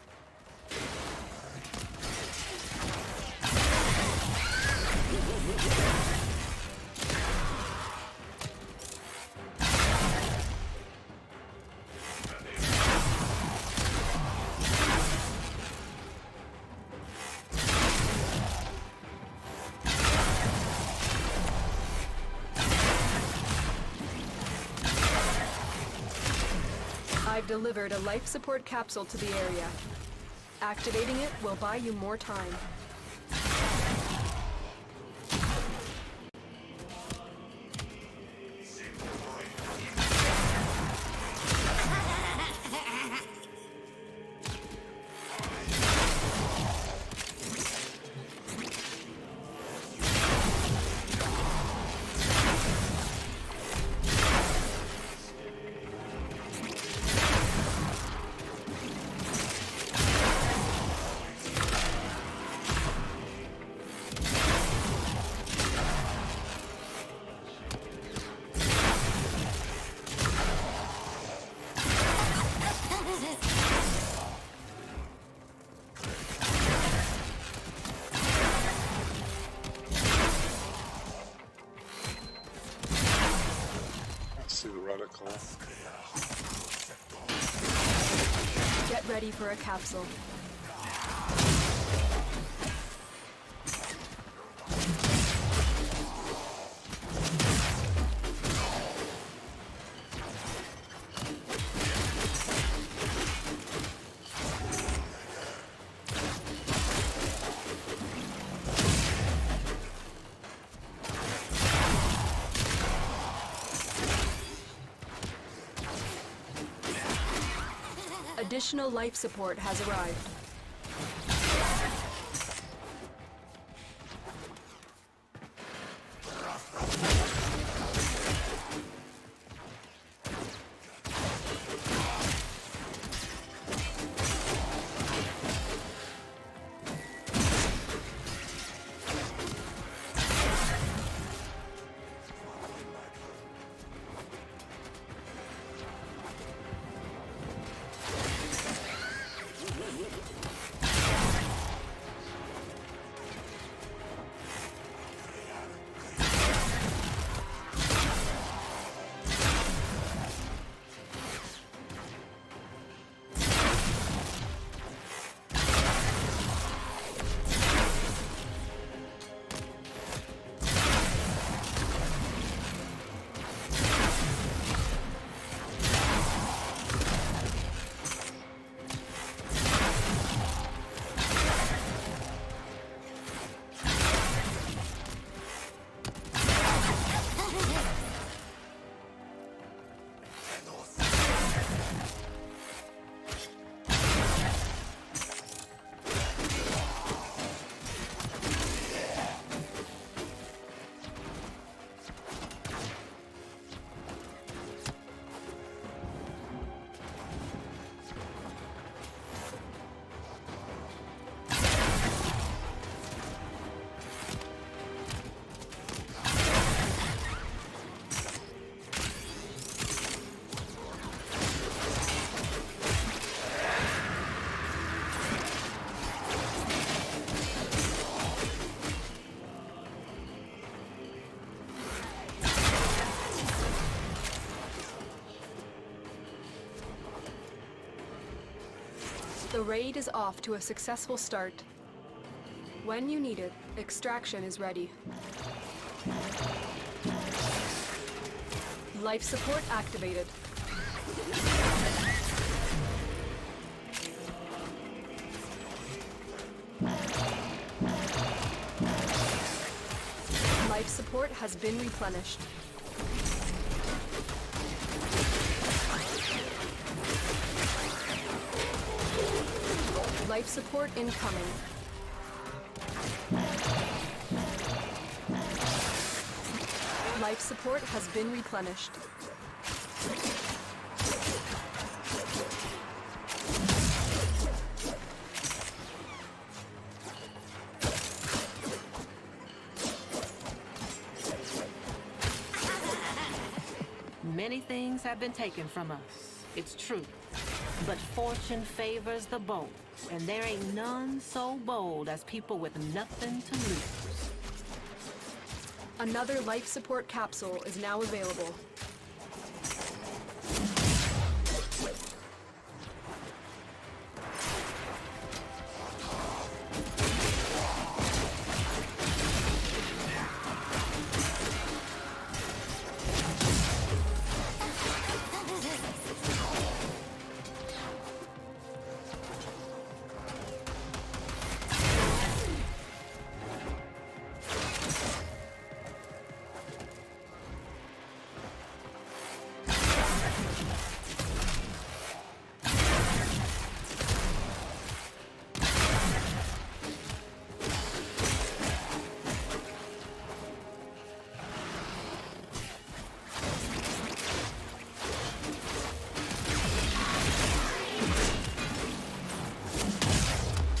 I've delivered a life support capsule to the area. Activating it will buy you more time. Get ready for a capsule. Additional life support has arrived. The raid is off to a successful start. When you need it, extraction is ready. Life support activated. Life support has been replenished. Life support incoming. Life support has been replenished. Many things have been taken from us, it's true. But fortune favors the bold, and there ain't none so bold as people with nothing to lose. Another life support capsule is now available.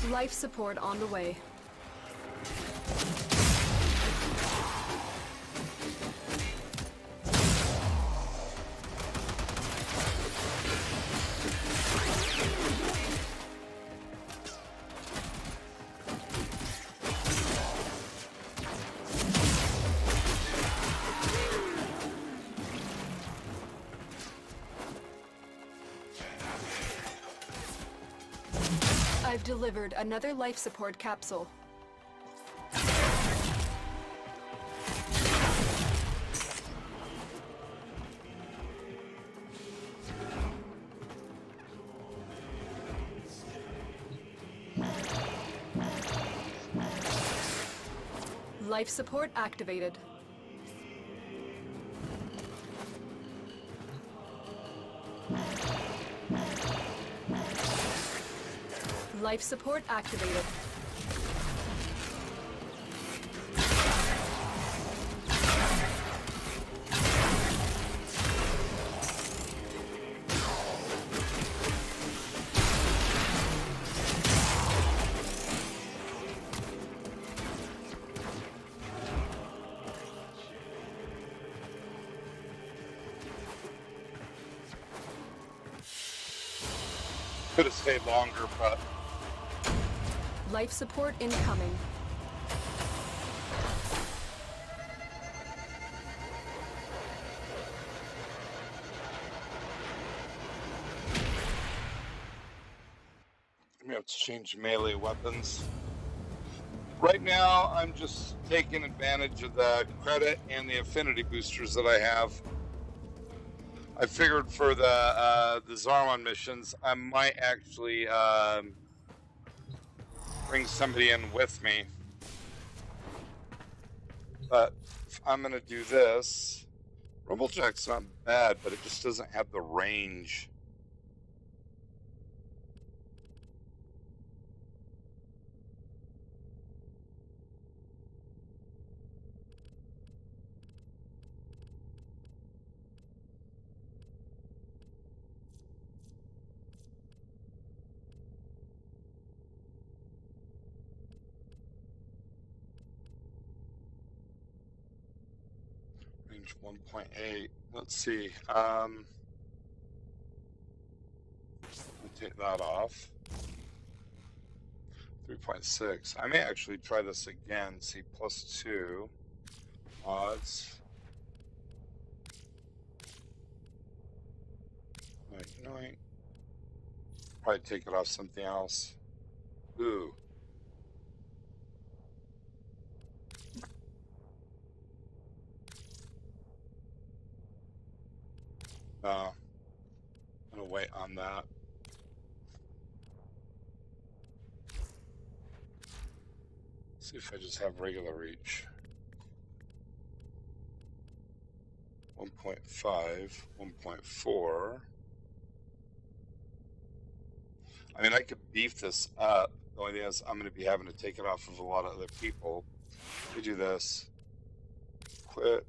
Life support on the way. I've delivered another life support capsule. Life support activated. Life support activated. Could have stayed longer, but Life support incoming. we have to change melee weapons. Right now, I'm just taking advantage of the credit and the affinity boosters that I have. I figured for the Zarwan missions, I might actually bring somebody in with me. But if I'm gonna do this, Rumblejack's not bad, but it just doesn't have the range. Range 1.8. Let's see. I'll take that off. 3.6. I may actually try this again. See, +2 odds. Night. Probably take it off something else. Ooh. I'm gonna wait on that. See if I just have regular reach. 1.5, 1.4. I mean, I could beef this up. The only thing is I'm going to be having to take it off of a lot of other people. We do this. Quit.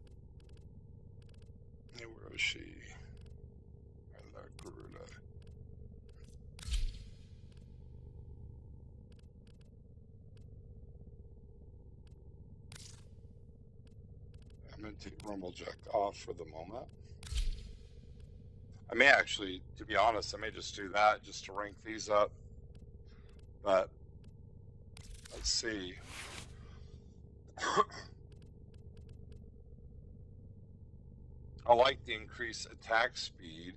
Hey, where is she? Garuda. I'm going to take Rumblejack off for the moment. I may actually, to be honest, I may just do that just to rank these up. But let's see. I like the increased attack speed.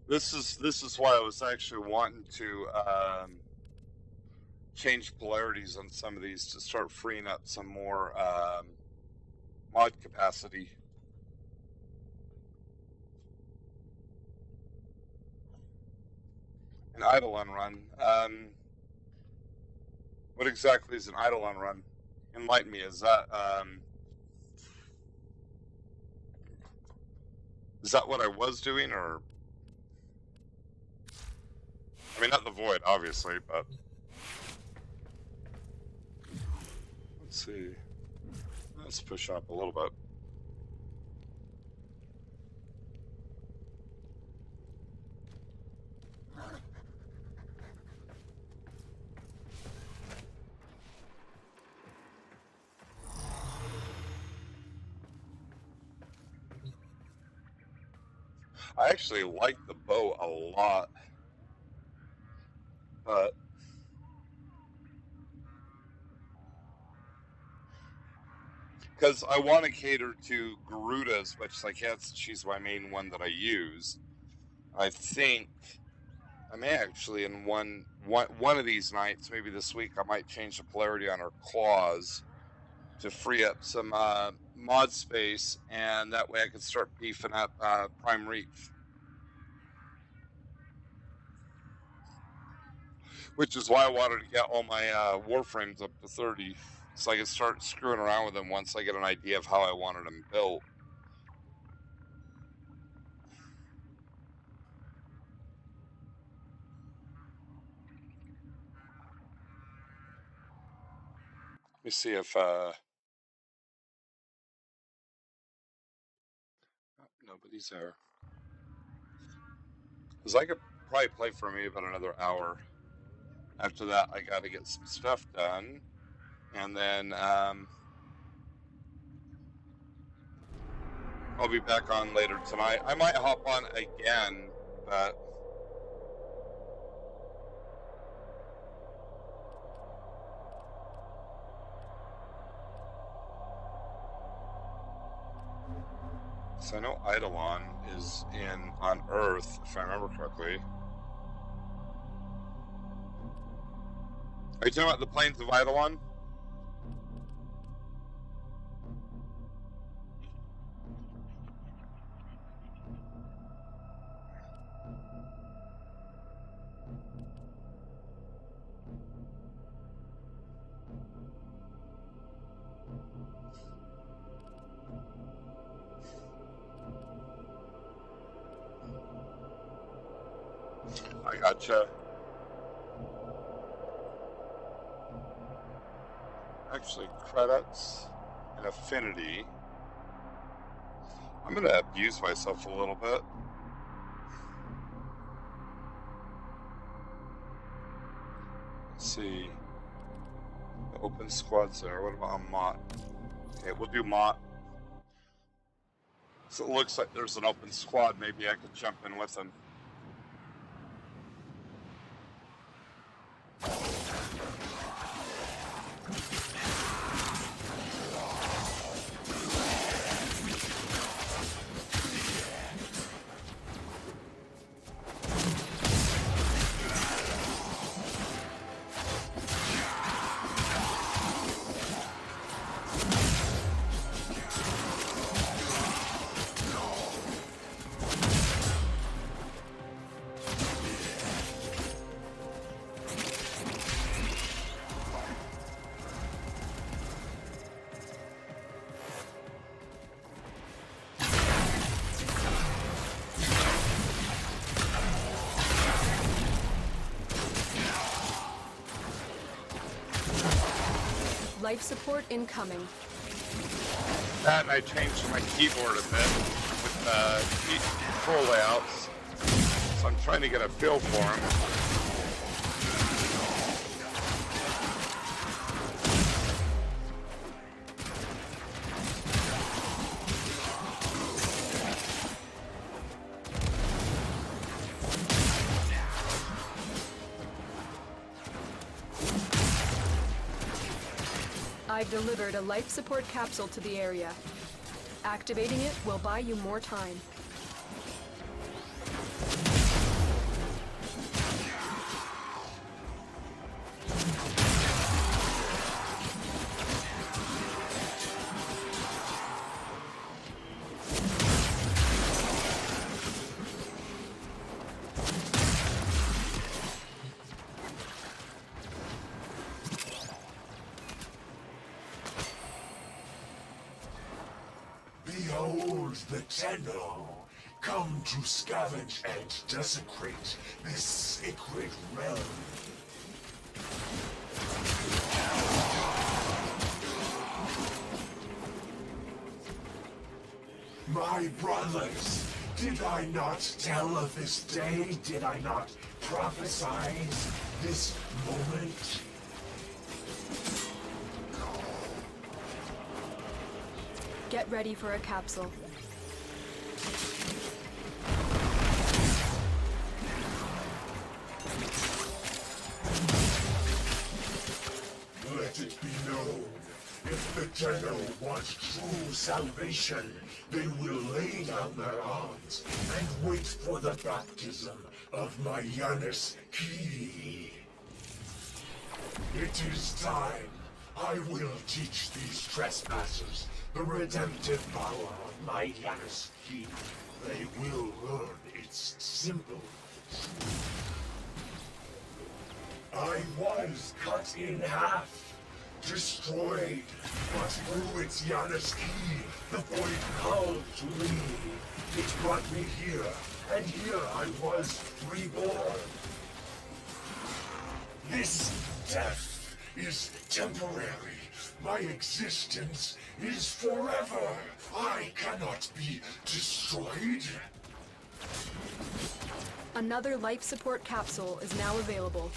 This is why I was actually wanting to change polarities on some of these to start freeing up some more mod capacity. An Eidolon run. What exactly is an Eidolon run? Enlighten me. Is that what I was doing, or? I mean, not the void, obviously, but let's see. Let's push up a little bit. I actually like the bow a lot, but because I want to cater to Garuda as much as I can, since she's my main one that I use. I think I may actually, in one of these nights, maybe this week, I might change the polarity on her claws to free up some mod space, and that way I can start beefing up Prime Reef. Which is why I wanted to get all my Warframes up to 30, so I can start screwing around with them once I get an idea of how I wanted them built. Let me see if nobody's there. Because I could probably play for me about another hour. After that, I got to get some stuff done. And then I'll be back on later tonight. I might hop on again, but... So I know Eidolon is on Earth, if I remember correctly. Are you talking about the plains of Eidolon? I gotcha. Actually, credits and affinity. I'm going to abuse myself a little bit. Let's see. The open squads there. What about a Mott? Okay, we'll do Mott. So it looks like there's an open squad. Maybe I could jump in with them. Life support incoming. That and I changed my keyboard a bit with control layouts. So I'm trying to get a feel for them. I've delivered a life support capsule to the area. Activating it will buy you more time. Behold the Tenno, come to scavenge and desecrate this sacred realm. My brothers, did I not tell of this day? Did I not prophesize this moment? Get ready for a capsule. Let it be known, If the General wants true salvation, they will lay down their arms and wait for the baptism of my Janus key. It is time. I will teach these trespassers the redemptive power of my Janus key. They will learn its simple truth. I was cut in half, destroyed, but through its Janus key, the void called to me. It brought me here, and here I was reborn. This death is temporary. My existence is forever. I cannot be destroyed. Another life support capsule is now available.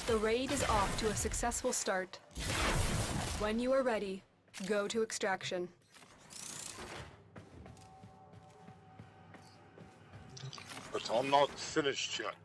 The raid is off to a successful start. When you are ready, go to extraction. But I'm not finished yet.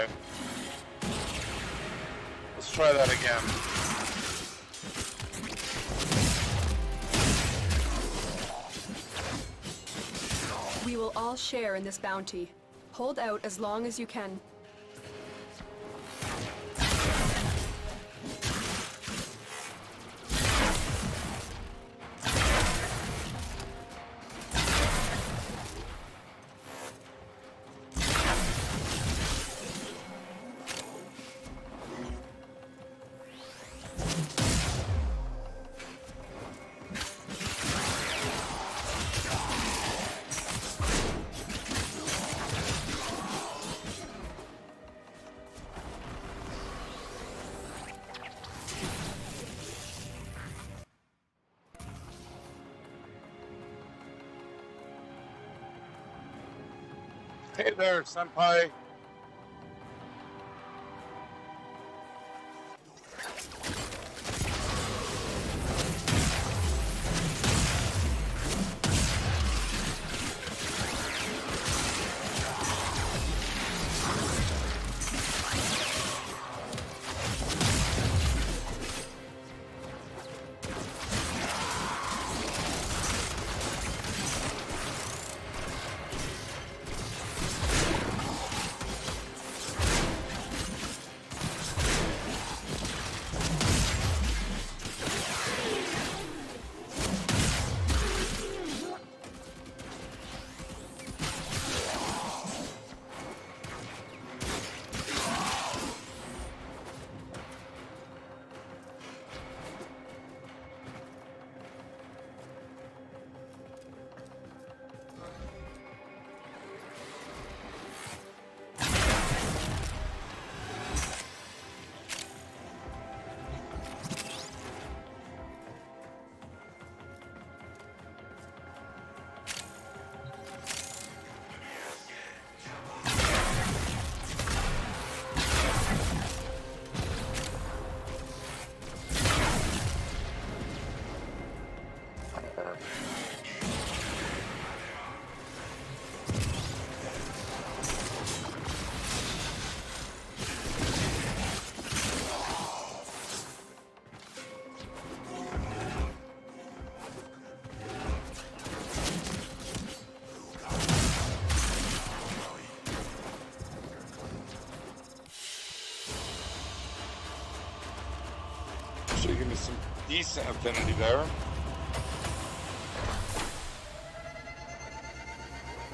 Okay. Let's try that again. We will all share in this bounty. Hold out as long as you can. Hey there, senpai. Should give me some decent affinity there.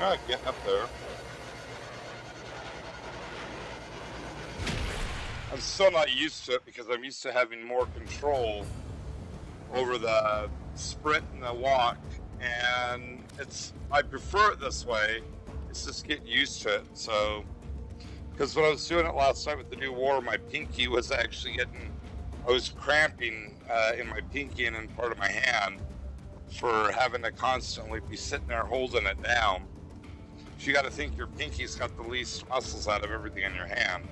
Alright, getting up there. I'm still not used to it because I'm used to having more control over the sprint and the walk, and I prefer it this way. It's just getting used to it. So, because when I was doing it last night with the new war, my pinky was actually I was cramping in my pinky and in part of my hand for having to constantly be sitting there holding it down. So you got to think your pinky's got the least muscles out of everything in your hand.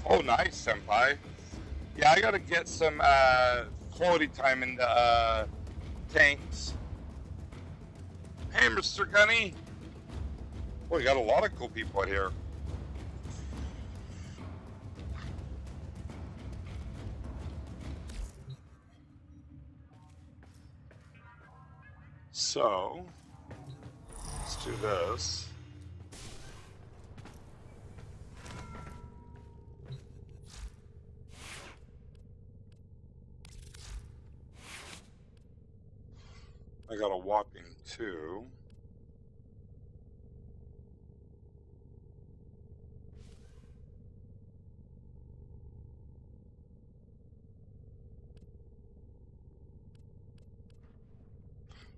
Oh, nice, senpai. Yeah, I got to get some quality time into tanks. Hey, Mr. Gunny. Boy, you got a lot of cool people out here. So, let's do this. I got a whopping 2.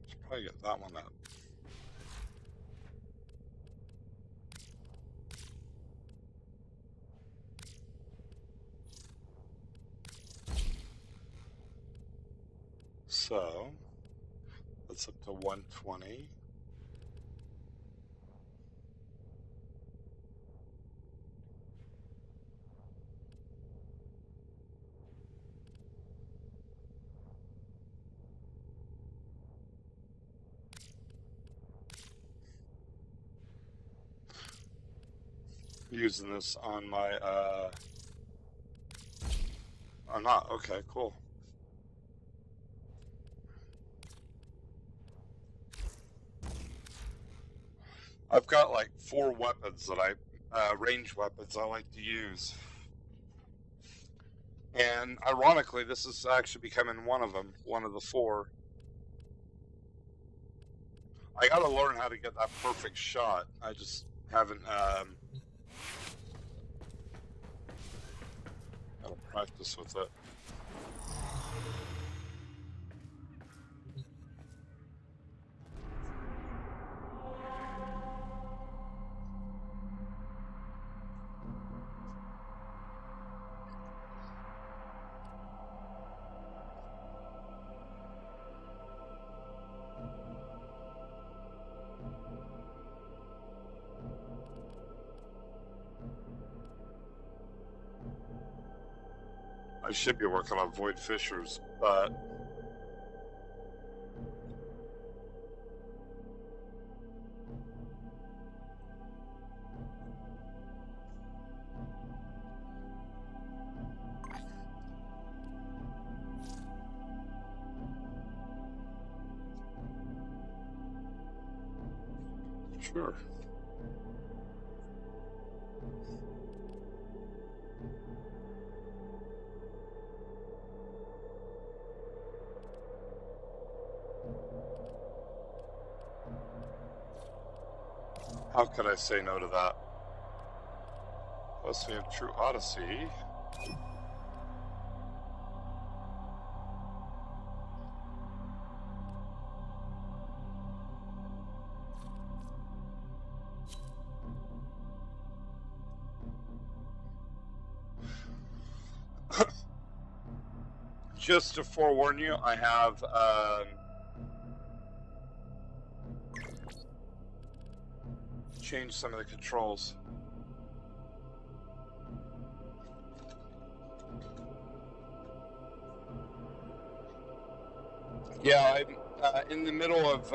Should probably get that one up. So, that's up to 120. using this on my, I'm not. Okay, cool. I've got like 4 weapons that range weapons I like to use. And ironically, this is actually becoming one of them, one of the 4. I gotta learn how to get that perfect shot. I just haven't, gotta practice with it. I should be working on Void Fissures, but sure. How could I say no to that? Plus we have True Odyssey. Just to forewarn you, I have changed some of the controls. Yeah, I'm in the middle of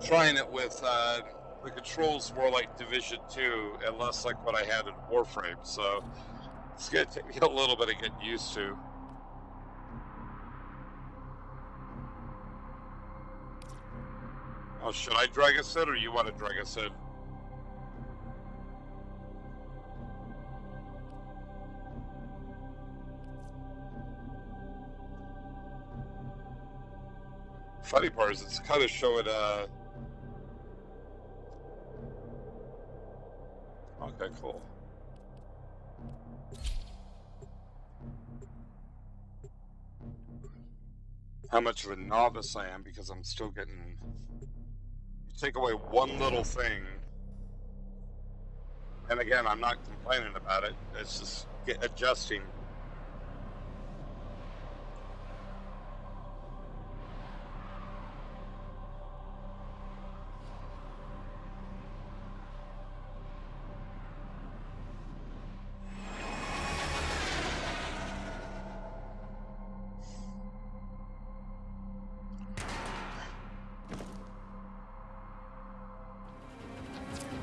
trying it with the controls more like Division 2 and less like what I had in Warframe, so it's going to take me a little bit of getting used to. Oh, should I drag us in, or you want to drag us in? Funny part is it's kind of showing, okay, cool. How much of a novice I am, because I'm still getting... Take away one little thing, and again, I'm not complaining about it. It's just adjusting.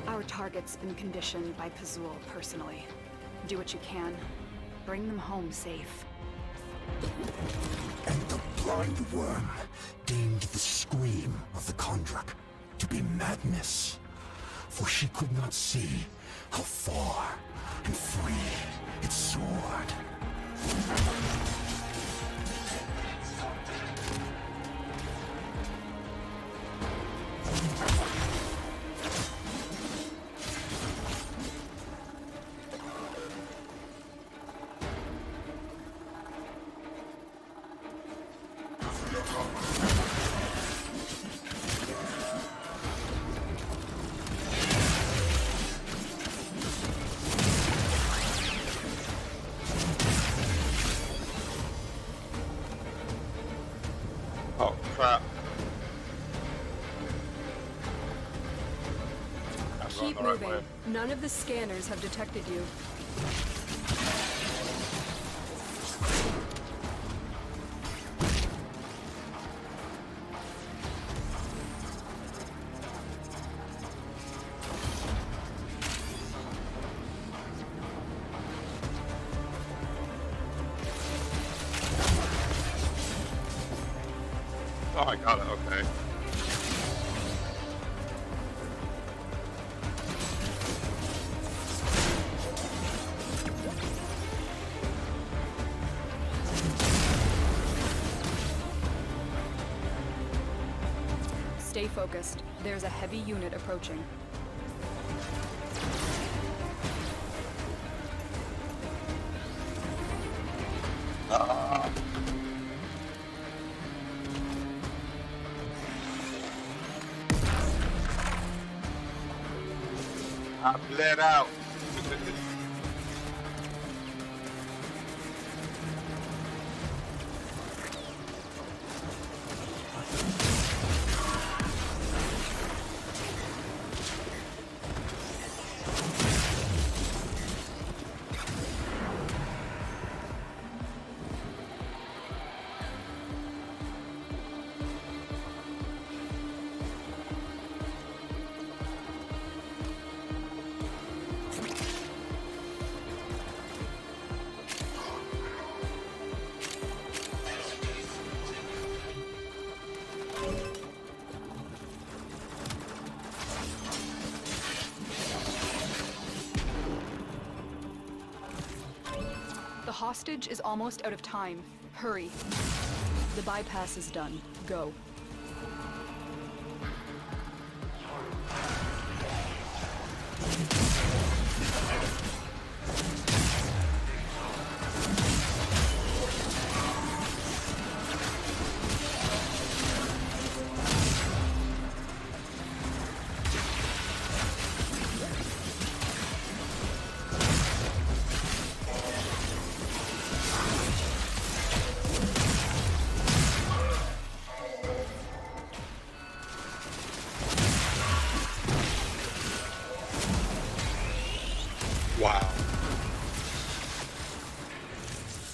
Our target's been conditioned by Pazul personally. Do what you can. Bring them home safe. And the blind worm deemed the scream of the Kondrak to be madness, for she could not see how far and free it soared. Oh, crap. Keep moving. None of the scanners have detected you. Oh, I got it. Okay. Stay focused. There's a heavy unit approaching. I bled out. The hostage is almost out of time. Hurry. The bypass is done. Go. Wow.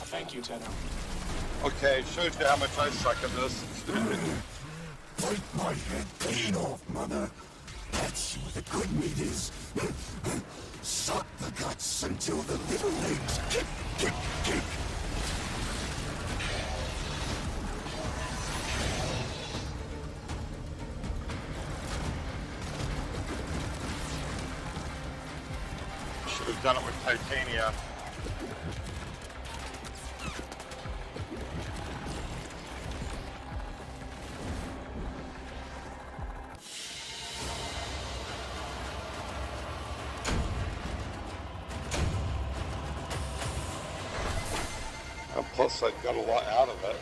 Thank you, Tenno. Okay, shows you how much I suck at this. Take my head clean off, mother. That's where the good meat is. Suck the guts until the little legs kick, kick, kick. Should have done it with Titania. Plus, I got a lot out of it.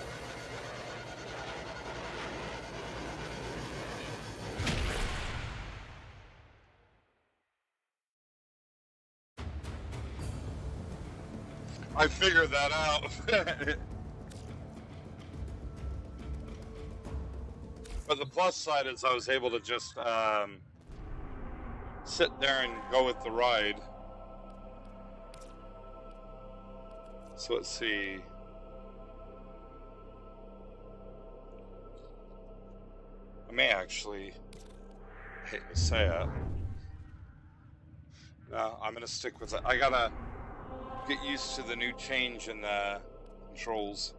I figured that out. But the plus side is I was able to just sit there and go with the ride. So let's see. I may actually, I hate to say it. No, I'm gonna stick with it. I gotta get used to the new change in the controls.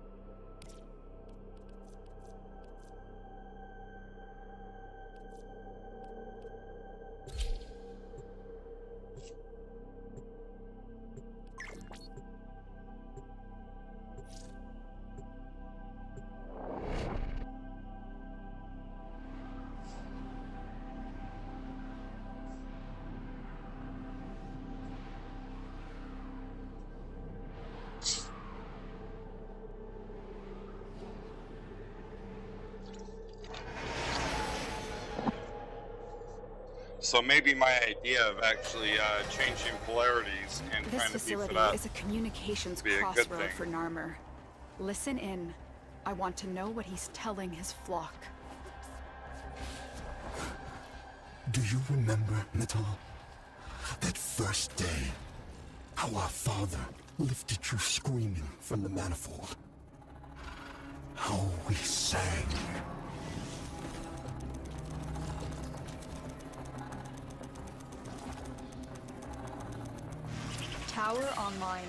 So maybe my idea of actually changing polarities and This trying to beef facility it up is a communications be a good crossroad thing. for Narmer. Listen in. I want to know what he's telling his flock. Do you remember, Natal? That first day, how our father lifted you screaming from the manifold. How we sang. Tower online.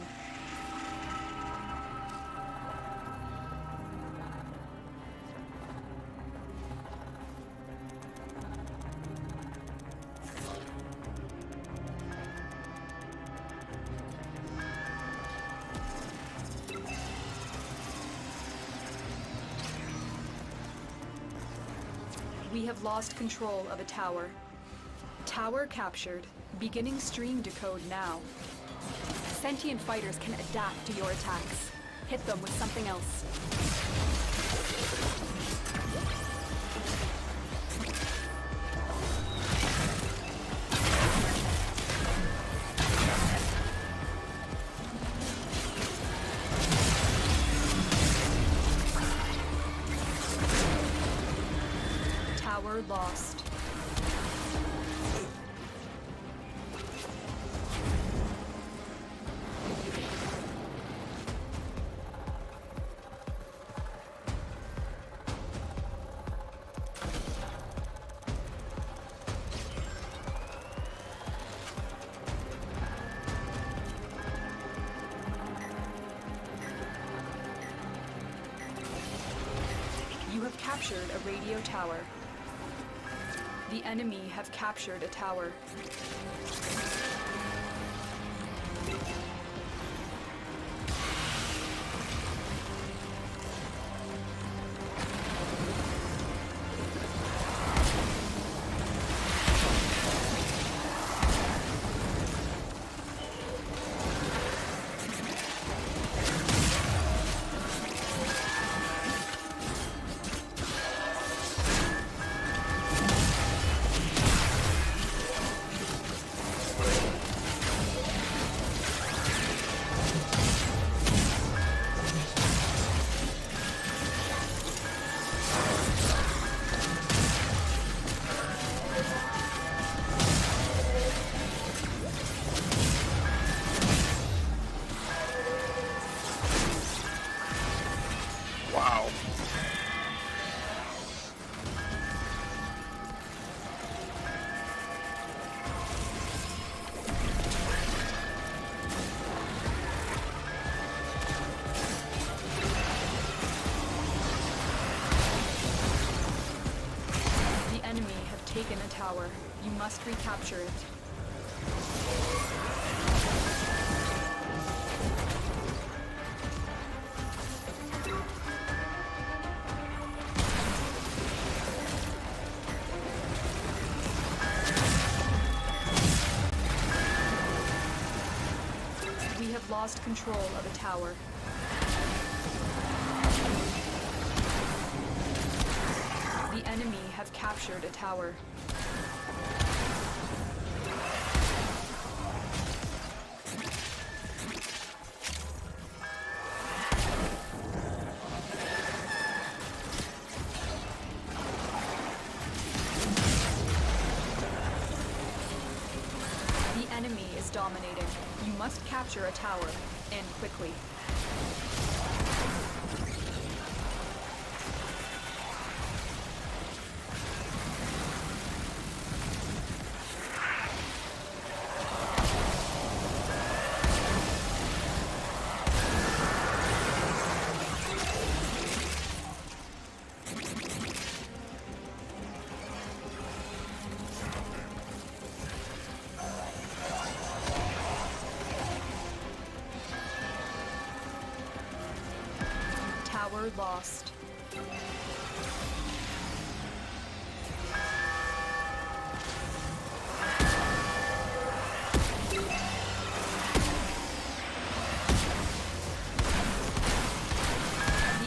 We have lost control of a tower. Tower captured. Beginning stream decode now. Sentient fighters can adapt to your attacks. Hit them with something else. Tower lost. You have captured a radio tower. The enemy have captured a tower. Wow. The enemy have taken a tower. You must recapture it. We have lost control of a tower. The enemy have captured a tower. The enemy is dominating. You must capture a tower, and quickly. Tower lost. The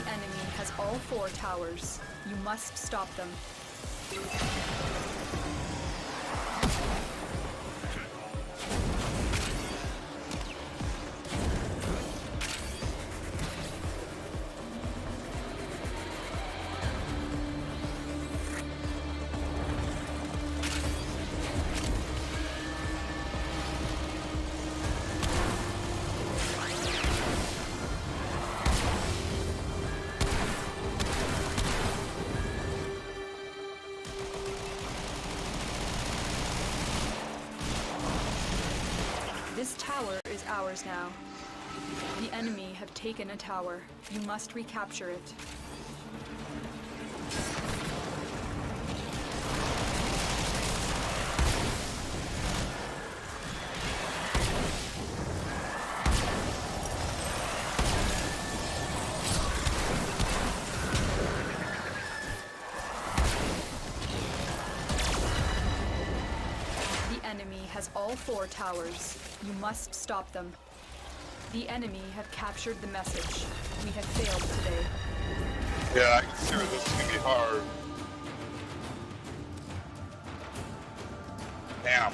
enemy has all 4 towers. You must stop them. This tower is ours now. The enemy have taken a tower. You must recapture it. has all 4 towers. You must stop them. The enemy have captured the message. We have failed today. Yeah, I can see where this is gonna be hard. Damn.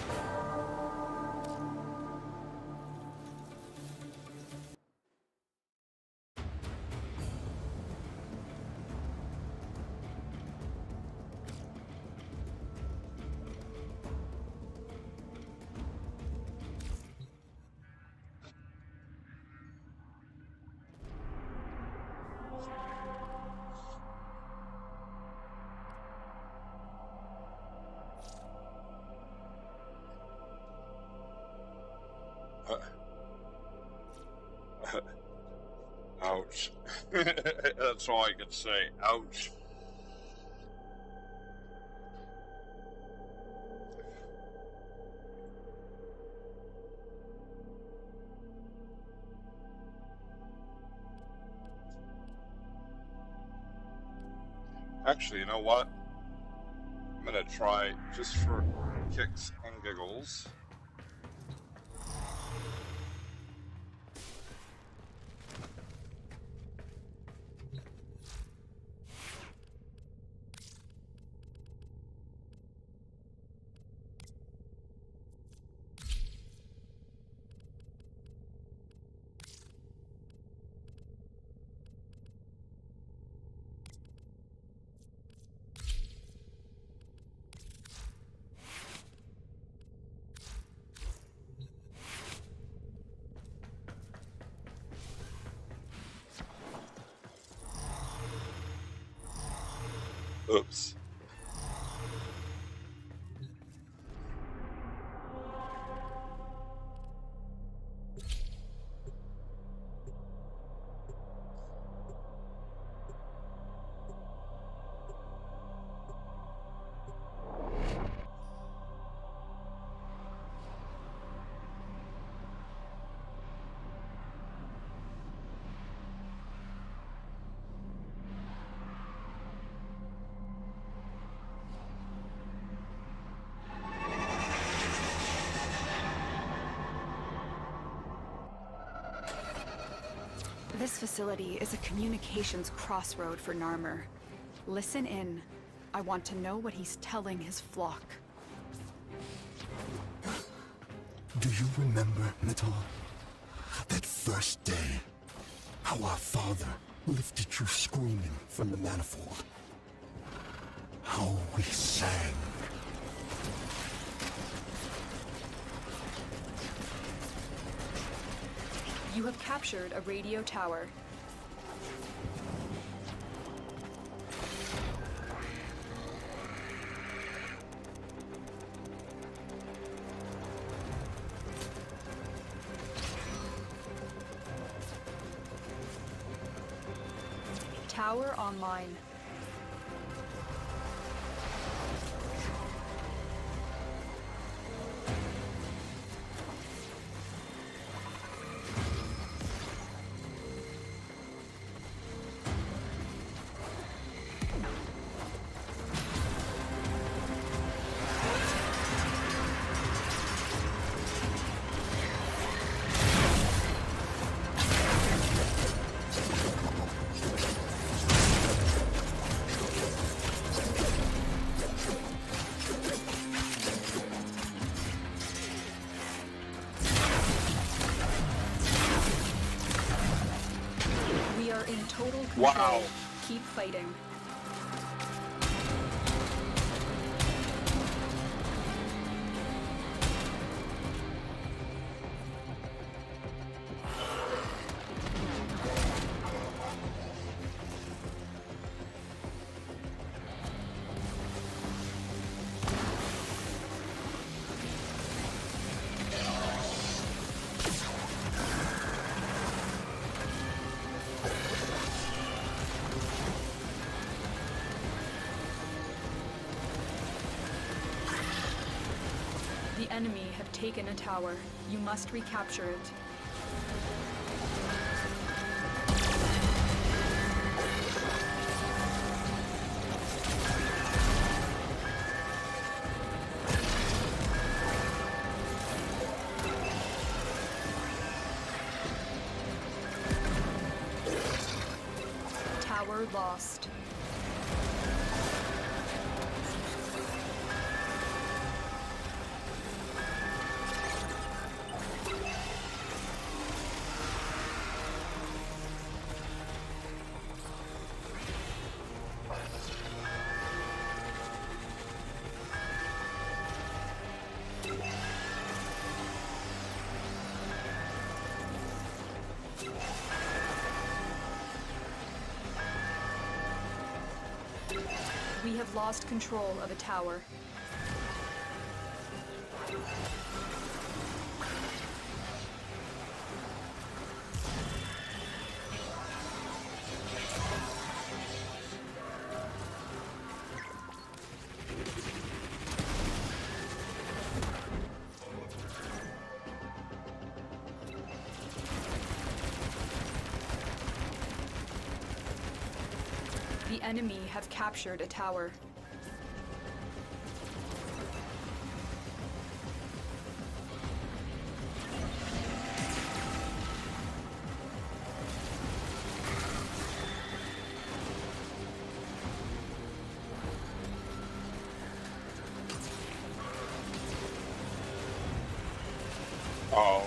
Ouch. That's all I can say. Ouch. Actually, you know what? I'm gonna try just for kicks and giggles. Oops. This facility is a communications crossroad for Narmer. Listen in. I want to know what he's telling his flock. Do you remember, Natal? That first day, how our father lifted you screaming from the manifold? How we sang. You have captured a radio tower. Tower online. Total control. Wow. Keep fighting. The enemy have taken a tower. You must recapture it. Tower lost. We have lost control of a tower. The enemy have captured a tower. Oh.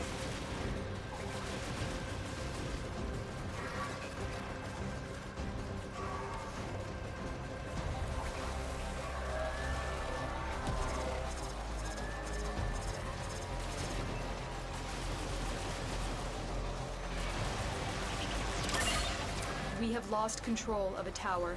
We have lost control of a tower.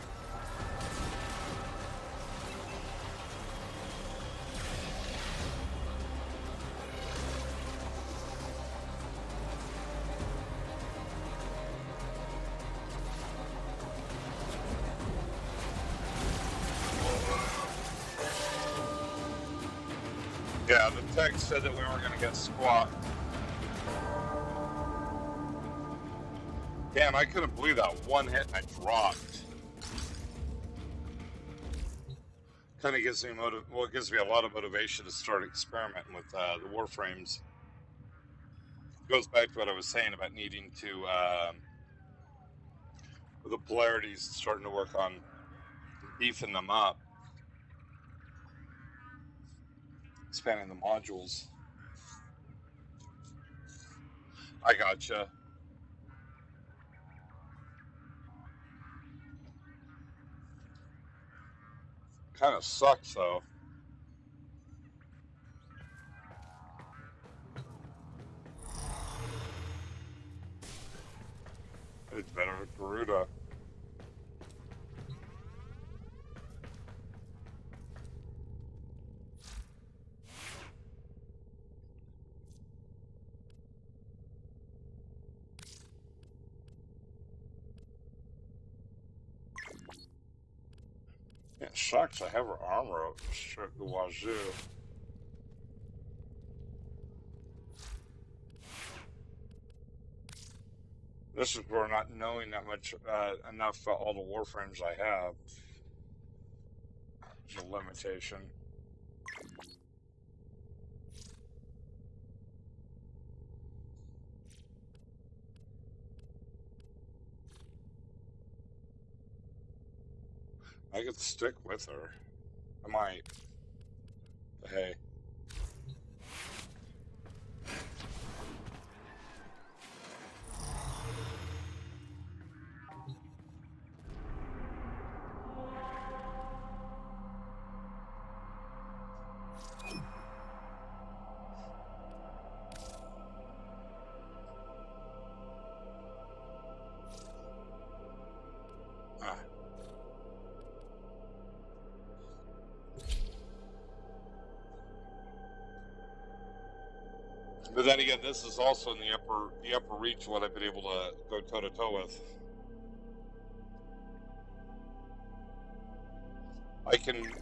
Yeah, the text said that we weren't going to get squat. Damn, I couldn't believe that one hit and I dropped. Kind of gives me it gives me a lot of motivation to start experimenting with the Warframes. Goes back to what I was saying about needing to the polarities, starting to work on beefing them up, expanding the modules. I gotcha. Kind of sucks though. It's better with Garuda. Yeah, it sucks. I have her armor up straight the wazoo. This is where not knowing that much enough about all the Warframes I have is a limitation. I could stick with her. I might. But hey. But then again, this is also in the upper reach what I've been able to go toe to toe with. I can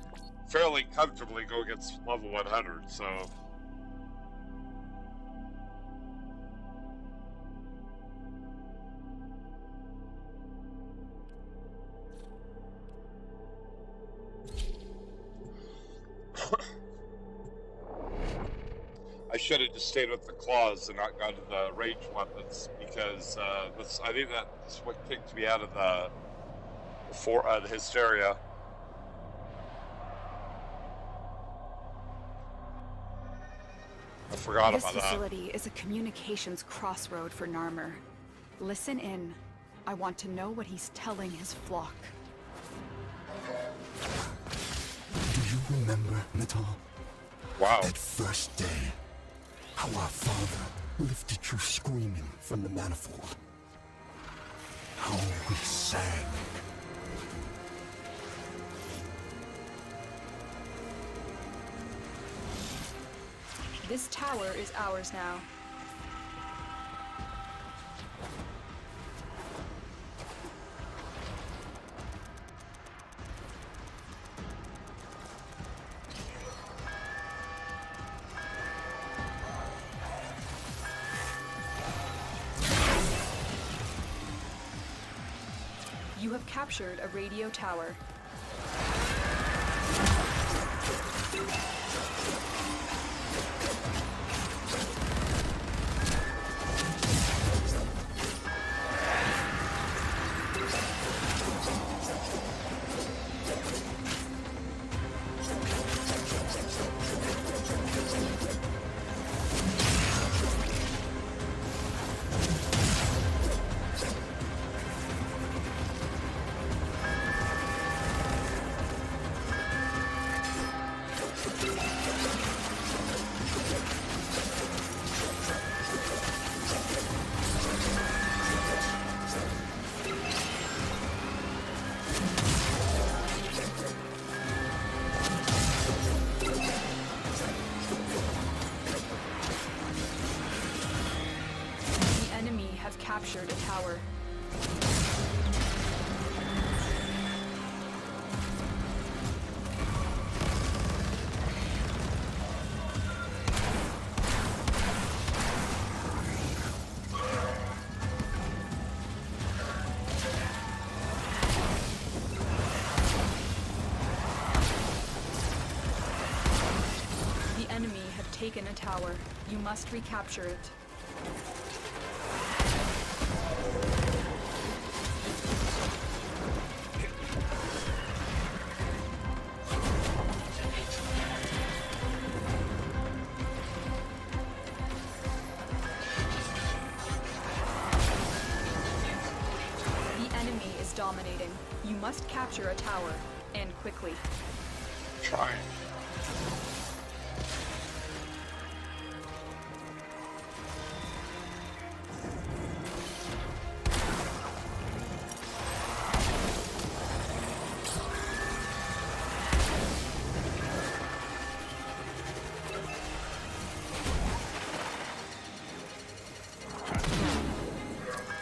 fairly comfortably go against level 100, so. I should have just stayed with the claws and not gone to the range weapons because I think that's what kicked me out of for the hysteria. I forgot This about that. facility is a communications crossroad for Narmer. Listen in. I want to know what he's telling his flock. Do you remember, Natal? Wow. That first day, how our father lifted you screaming from the manifold. How we sang. This tower is ours now. You have captured a radio tower. Captured a tower. The enemy have taken a tower. You must recapture it. Dominating. You must capture a tower, and quickly. Trying.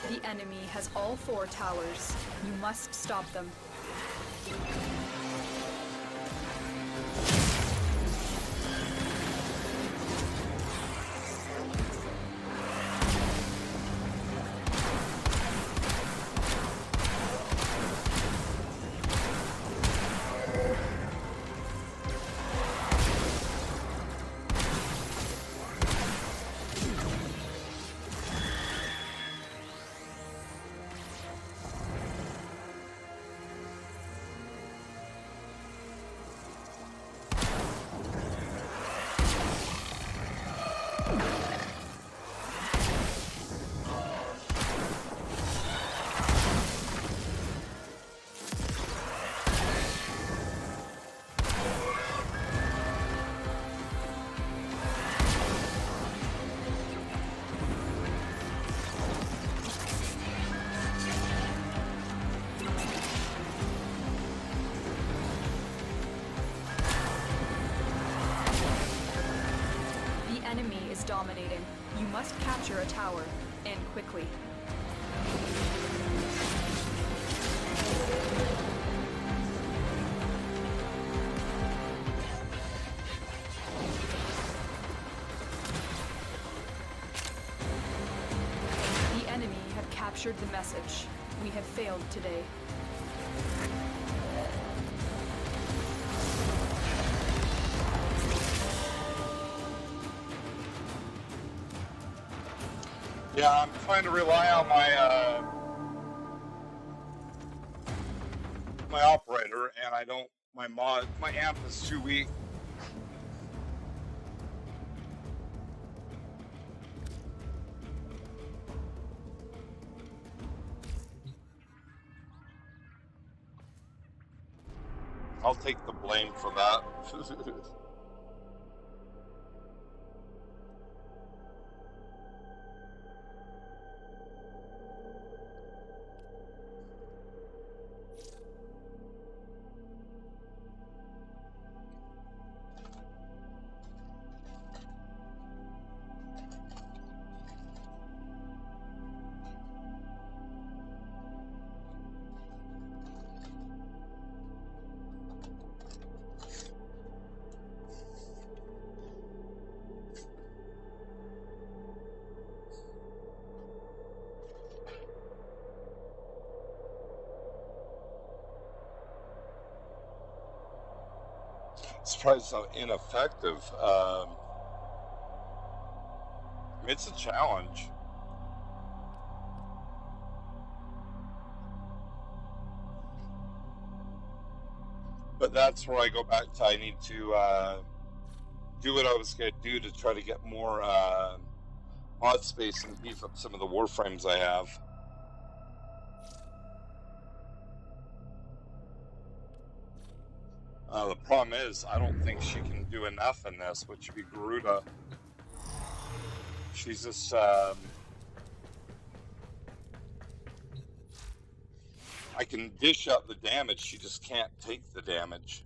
The enemy has all 4 towers. You must stop them. Dominating. You must capture a tower, and quickly. The enemy have captured the message. We have failed today. Yeah, I'm trying to rely on my my operator, and I don't. My amp is too weak. I'll take the blame for that. Surprised how ineffective. It's a challenge. But that's where I go back to. I need to do what I was going to do to try to get more mod space and beef up some of the Warframes I have. The problem is, I don't think she can do enough in this, which would be Garuda. She's just, I can dish out the damage, she just can't take the damage.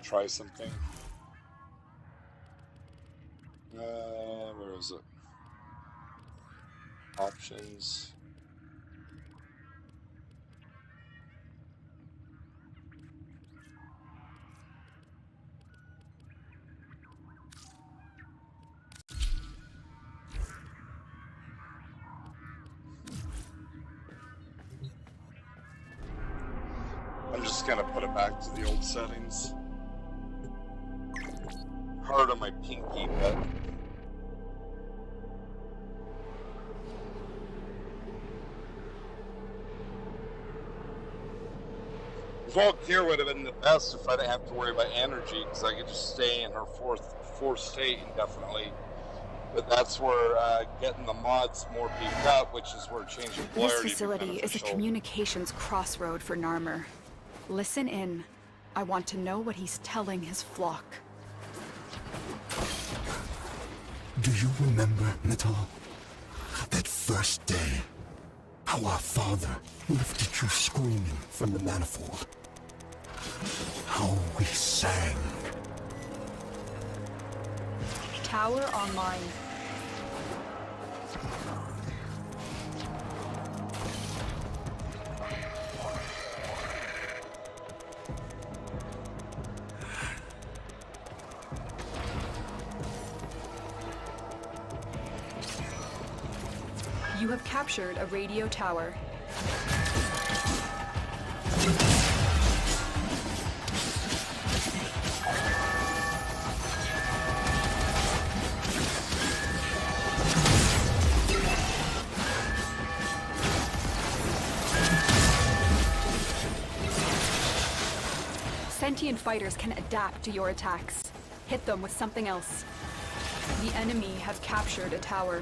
Try something. Where is it? Options. I'm just gonna put it back to the old settings. Hard on my pinky, but Volunteer would have been the best if I didn't have to worry about energy, because I could just stay in her fourth state indefinitely. But that's where getting the mods more beefed up, which is where changing polarity. This facility is a communications crossroad for Narmer. Listen in. I want to know what he's telling his flock. Do you remember, Natal? That first day, how our father lifted you screaming from the manifold. How we sang. Tower online. You have captured a radio tower. Sentient fighters can adapt to your attacks. Hit them with something else. The enemy have captured a tower.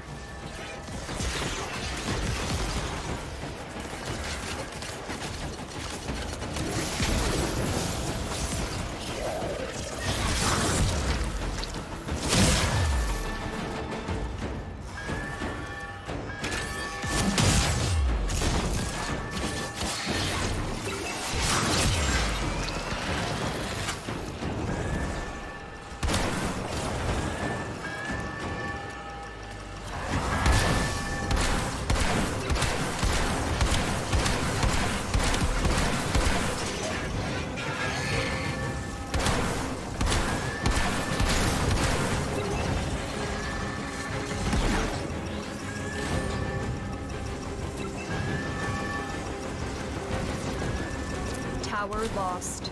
Tower lost.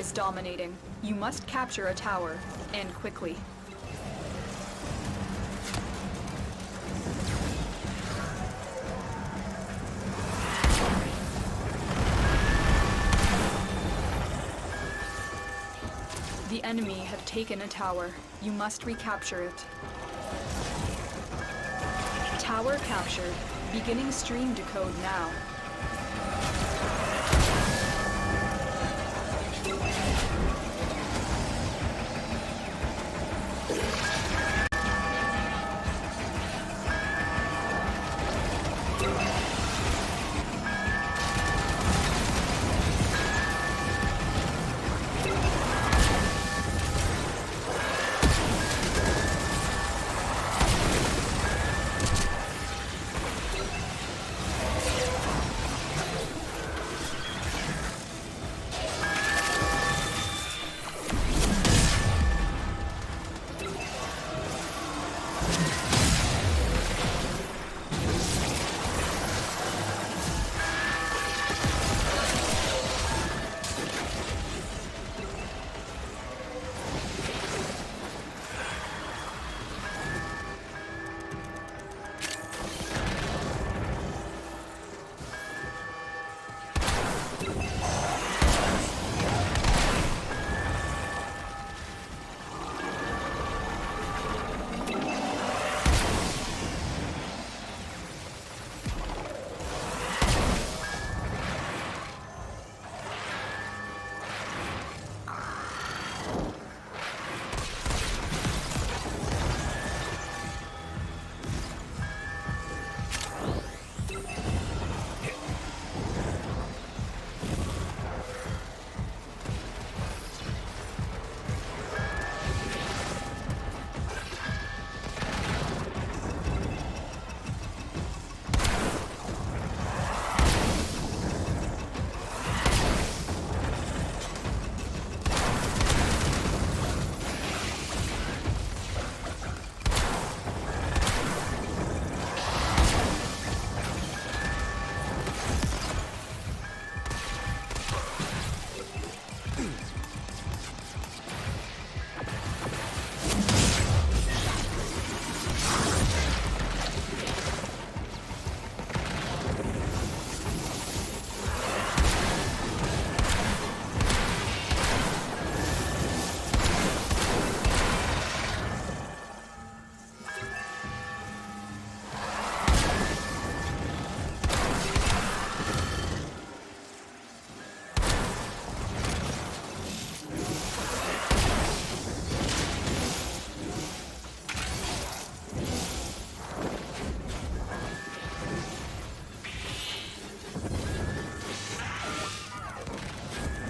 is dominating. You must capture a tower, and quickly. The enemy have taken a tower. You must recapture it. Tower captured. Beginning stream decode now.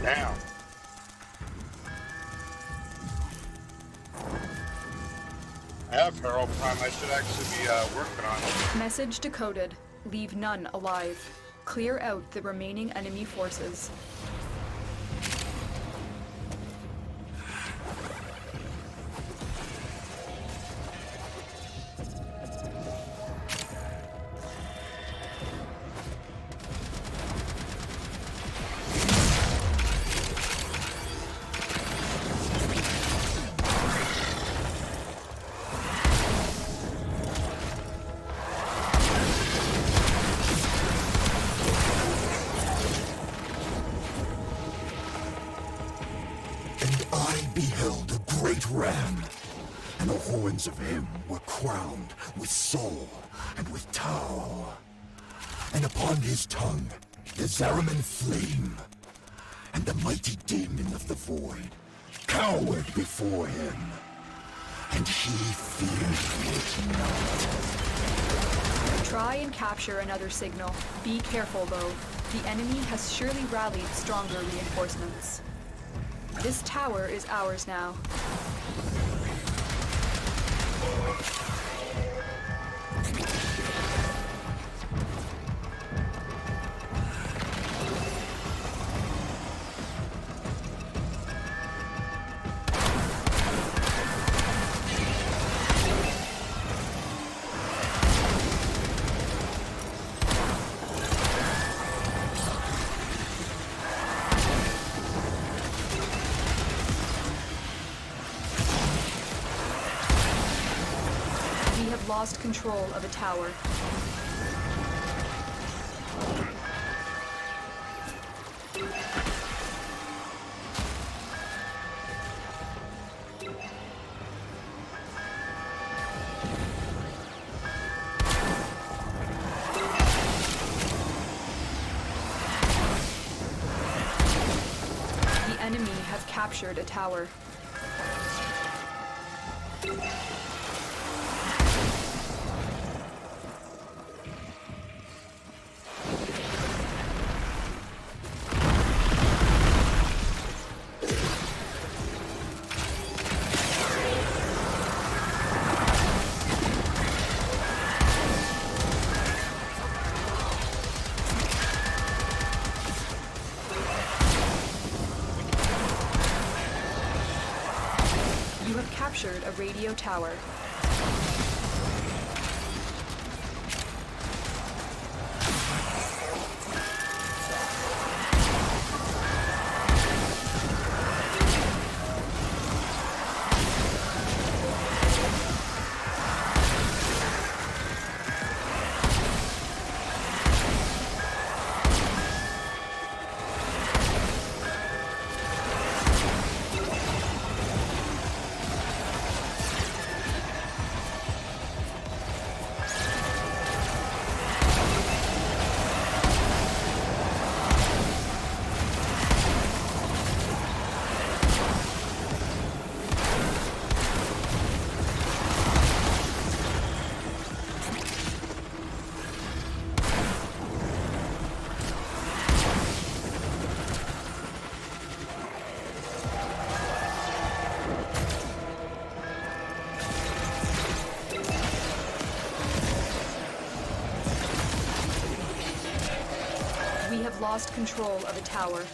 Damn. I have Herald Prime. I should actually be working on it. Message decoded. Leave none alive. Clear out the remaining enemy forces. Beheld a great ram, and the horns of him were crowned with soul and with Tau. And upon his tongue the Zariman flame, and the mighty demon of the void cowered before him, and he feared it not. Try and capture another signal. Be careful though. The enemy has surely rallied stronger reinforcements. This tower is ours now. lost control of a tower. The enemy has captured a tower. You have captured a radio tower. We have lost control of a tower.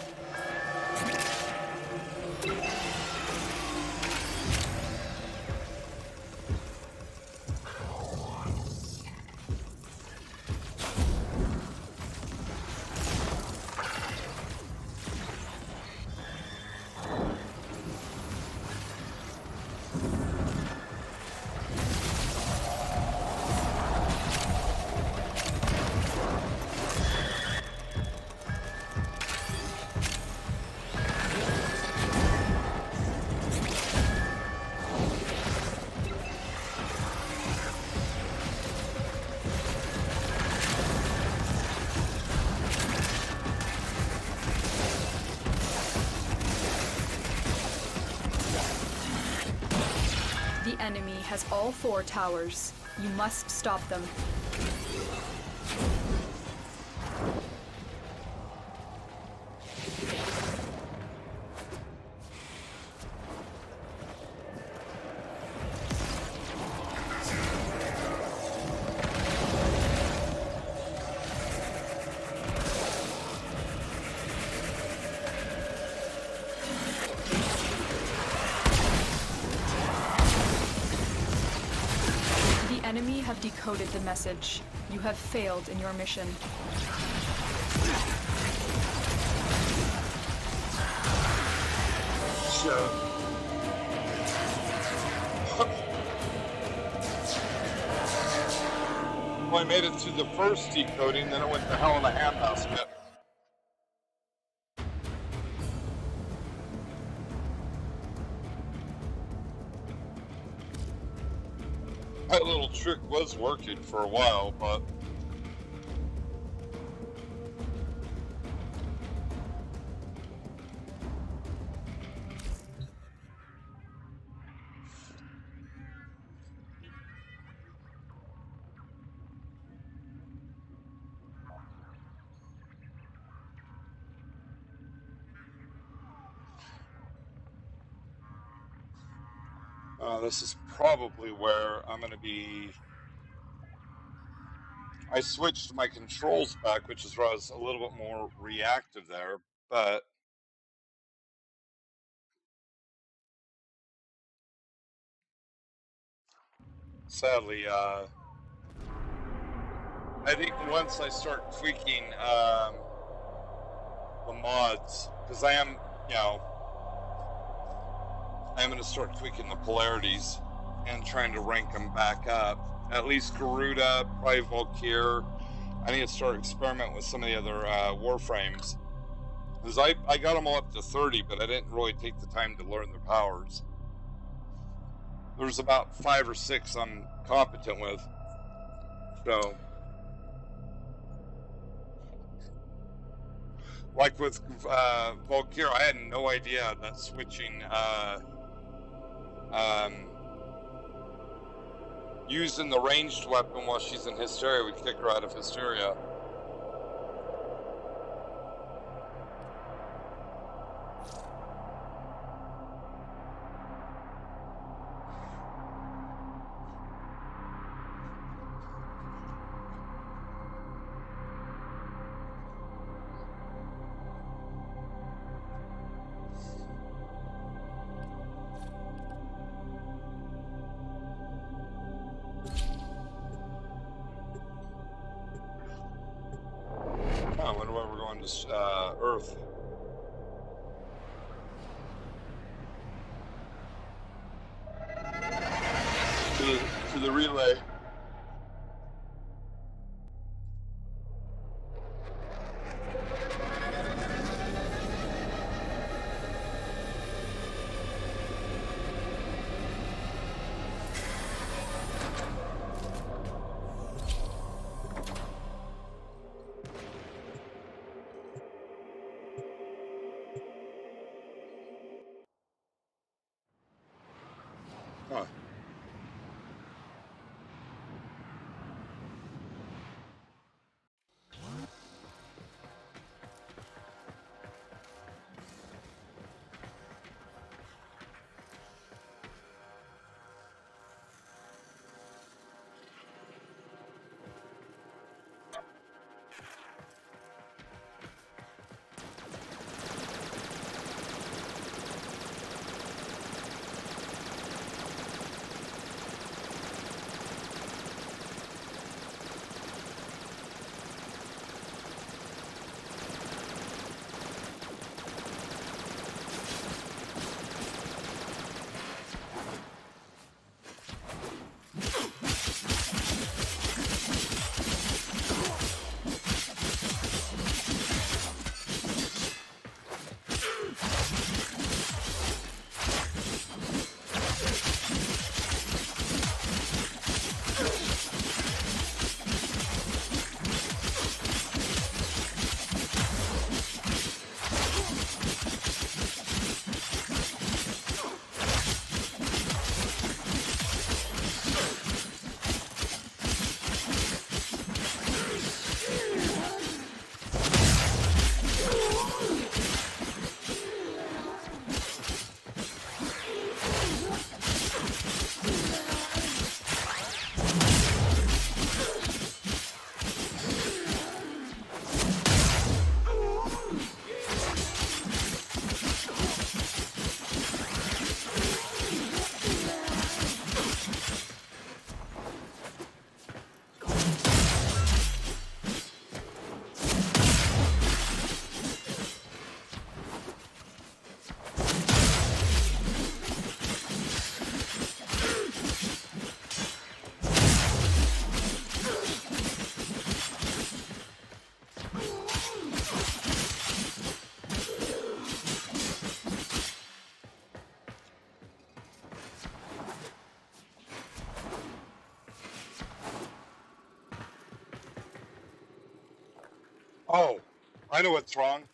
The enemy has all 4 towers. You must stop them. The enemy have decoded the message. You have failed in your mission. Sure. Well, I made it to the first decoding, then it went to hell in a handbasket. That little trick was working for a while, but this is probably where I'm going to be. I switched my controls back, which is where I was a little bit more reactive there, but sadly, I think once I start tweaking the mods, because I am, I'm going to start tweaking the polarities and trying to rank them back up. At least Garuda, probably Valkyr. I need to start experimenting with some of the other Warframes. Because I got them all up to 30, but I didn't really take the time to learn their powers. There's about 5 or 6 I'm competent with. So, like with Valkyr, I had no idea that switching using the ranged weapon while she's in Hysteria would kick her out of Hysteria. I wonder why we're going to Earth. To the relay. Huh. Oh, I know what's wrong.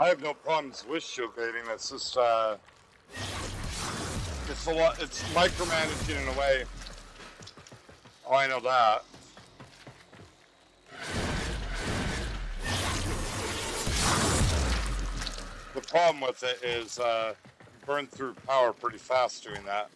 I have no problems with shield baiting. It's just it's a lot. It's micromanaging in a way. Oh, I know that. The problem with it is you burn through power pretty fast doing that.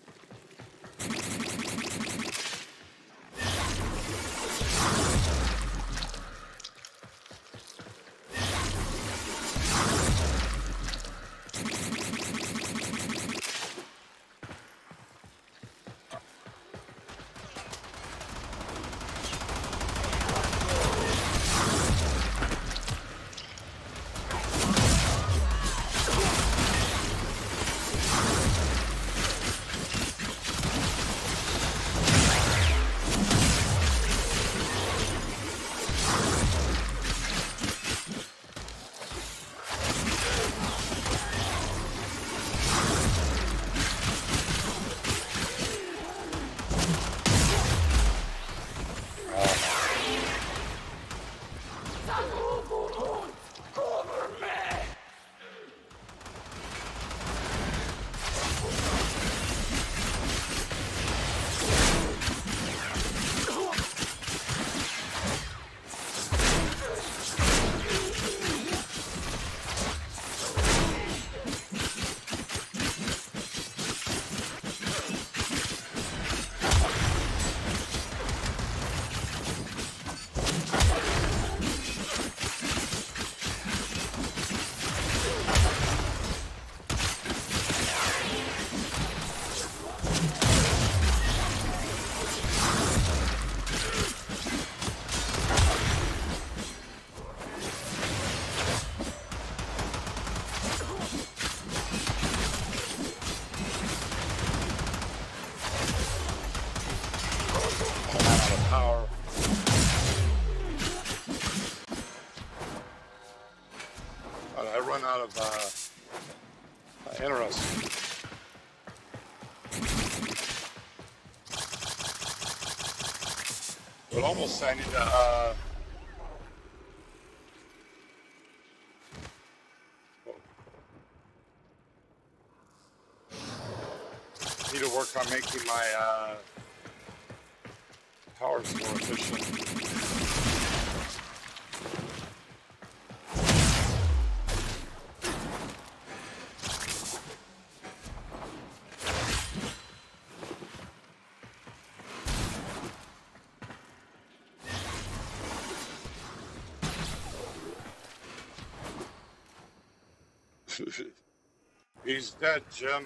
Interesting. But almost I need to need to work on making my powers more efficient. He's dead, Jim.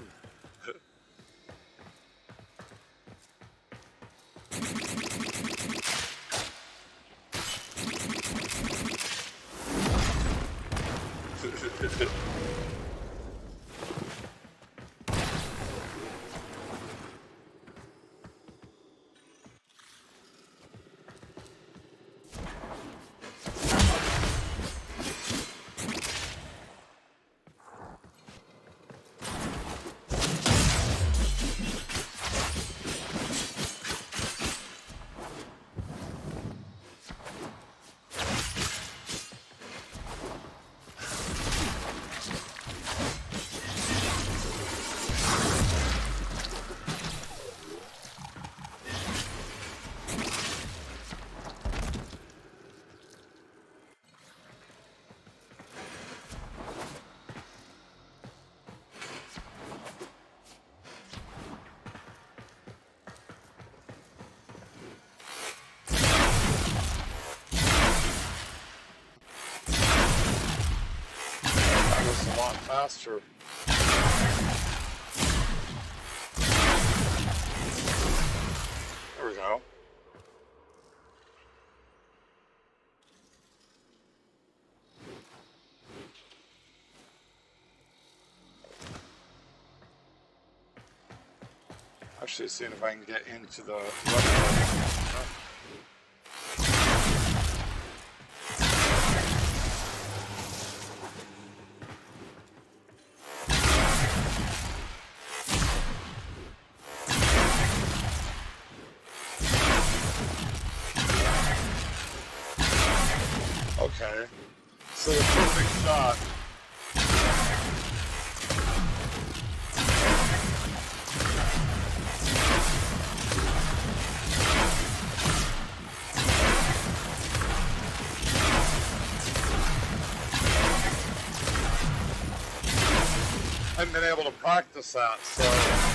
A lot faster. There we go. Actually, seeing if I can get into the Okay, so the perfect shot haven't been able to practice that, so.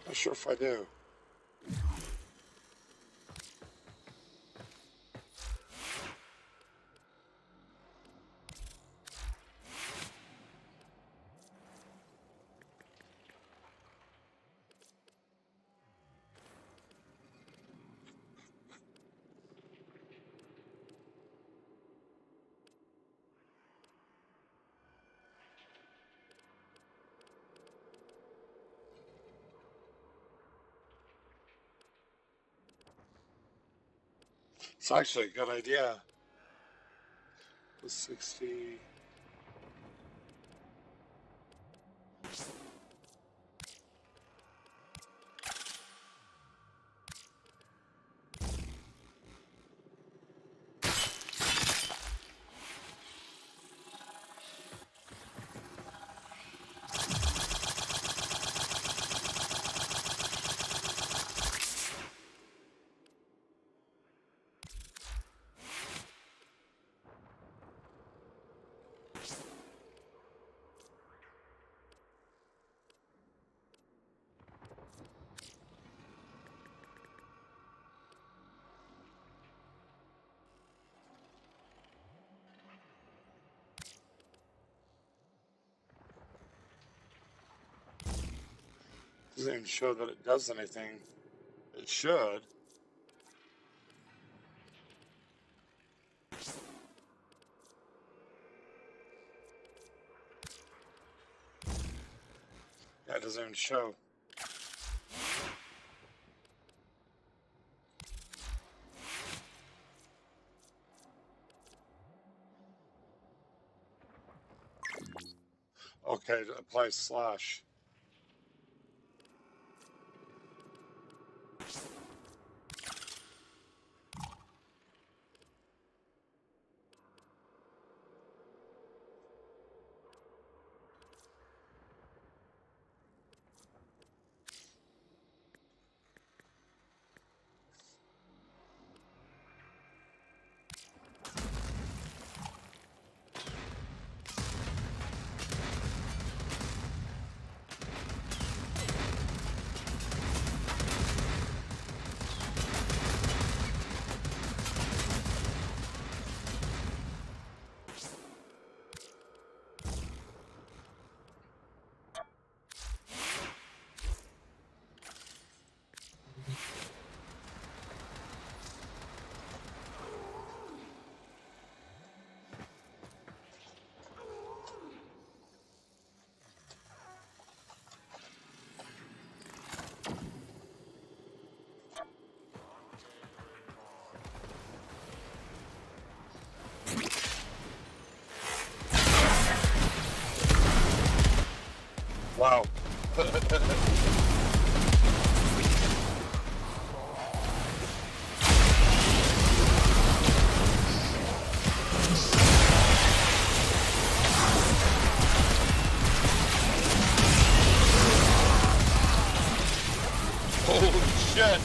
Not sure if I do. It's actually a good idea. The 60. Doesn't even show that it does anything. It should. Yeah, it doesn't even show. Okay, apply slash. Wow. Holy shit!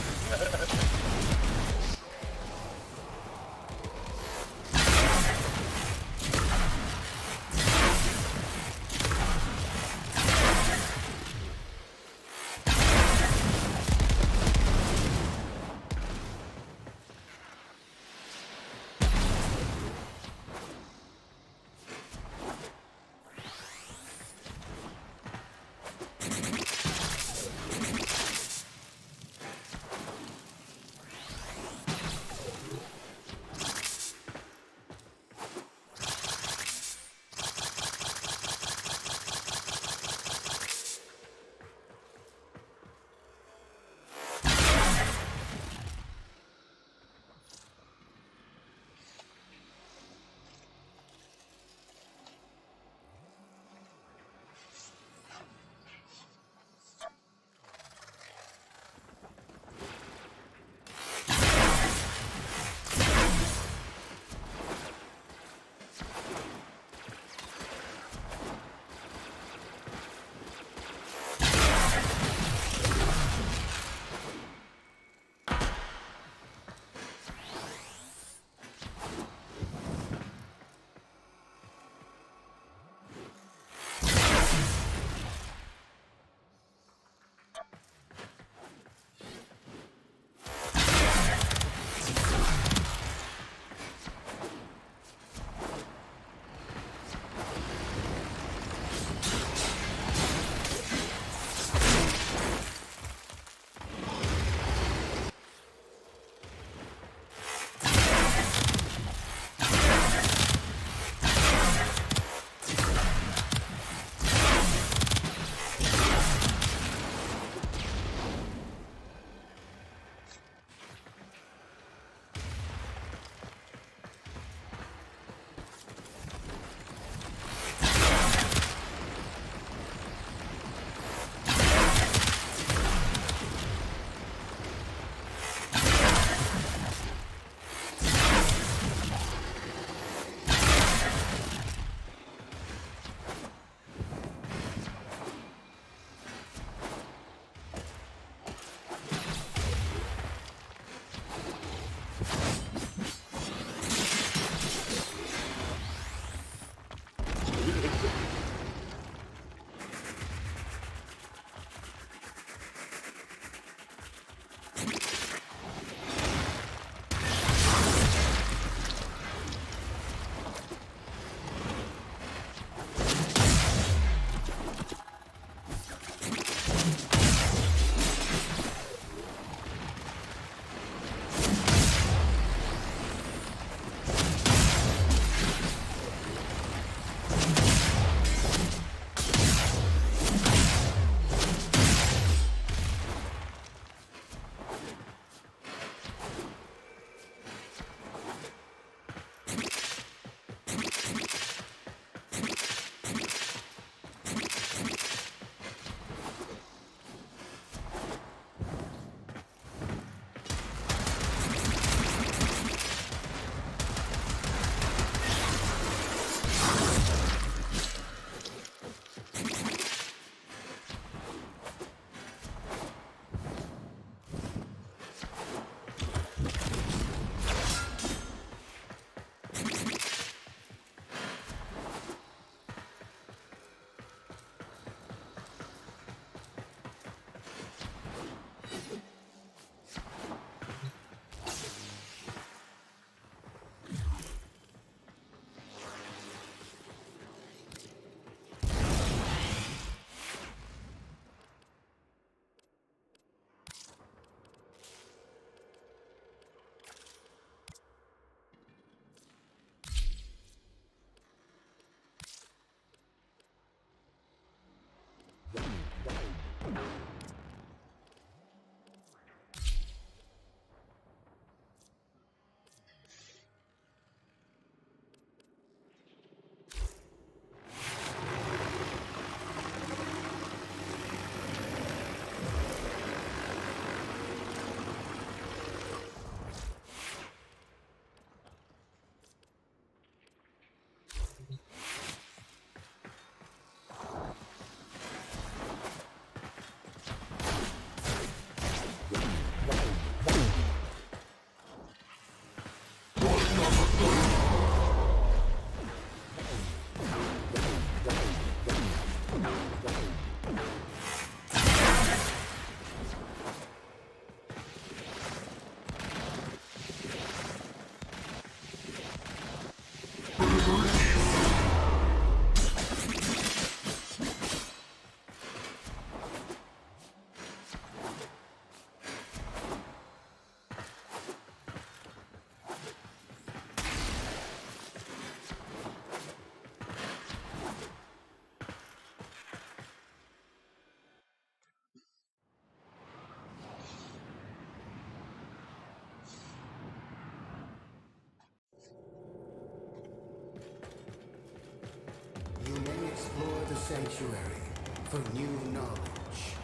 You may explore the sanctuary for new knowledge.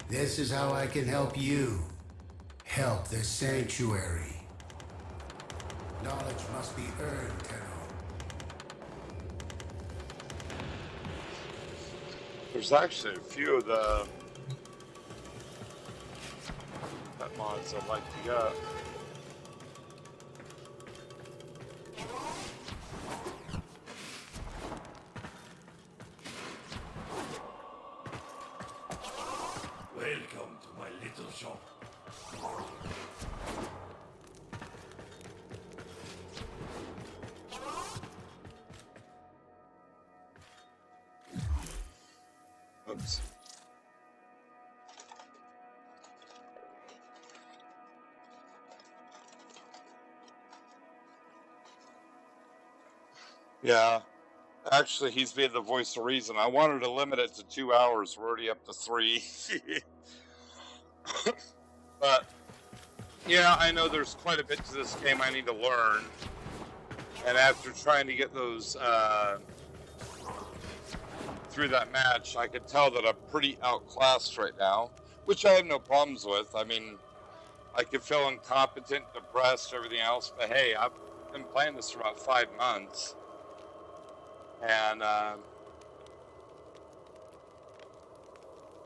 This is how I can help you. Help the sanctuary. Knowledge must be earned, Tenno. There's actually a few of the pet mods I'd like to get. Welcome to my little shop. Oops. Yeah. Actually, he's being the voice of reason. I wanted to limit it to 2 hours. We're already up to 3. But, yeah, I know there's quite a bit to this game I need to learn. And after trying to get those through that match, I could tell that I'm pretty outclassed right now, which I have no problems with. I mean, I could feel incompetent, depressed, everything else, but hey, I've been playing this for about 5 months. And I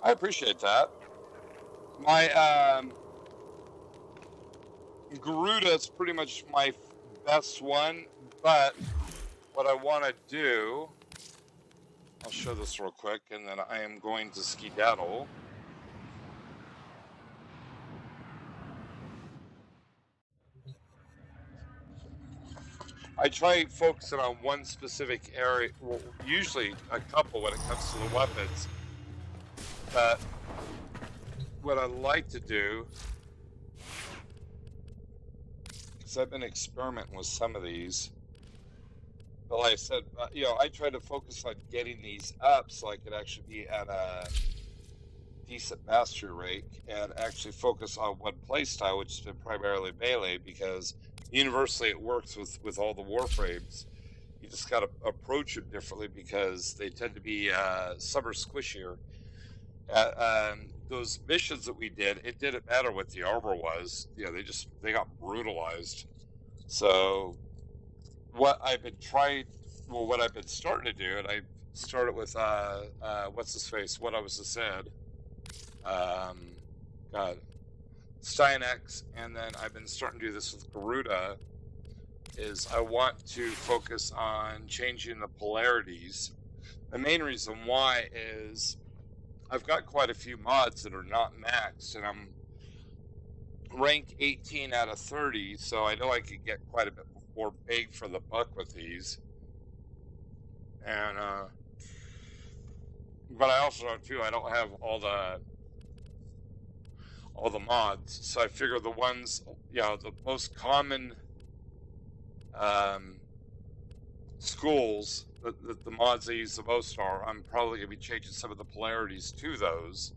appreciate that. My Garuda is pretty much my best one, but what I want to do, I'll show this real quick, and then I am going to skedaddle. I try focusing on one specific area, well, usually a couple when it comes to the weapons, but what I like to do, because I've been experimenting with some of these, but like I said, you know, I try to focus on getting these up so I could actually be at a decent mastery rate and actually focus on one playstyle, which has been primarily melee, because universally it works with all the Warframes. You just got to approach them differently because they tend to be some are squishier. Those missions that we did, it didn't matter what the armor was. You know, they got brutalized. So what I've been starting to do, and I started with what's his face? What I was just said. God, Steinex, and then I've been starting to do this with Garuda, is I want to focus on changing the polarities. The main reason why is I've got quite a few mods that are not maxed, and I'm rank 18 out of 30, so I know I could get quite a bit more bang for the buck with these. And but I also know too, I don't have all the mods, so I figure the ones, you know, the most common schools that the mods I use the most are, I'm probably gonna be changing some of the polarities to those,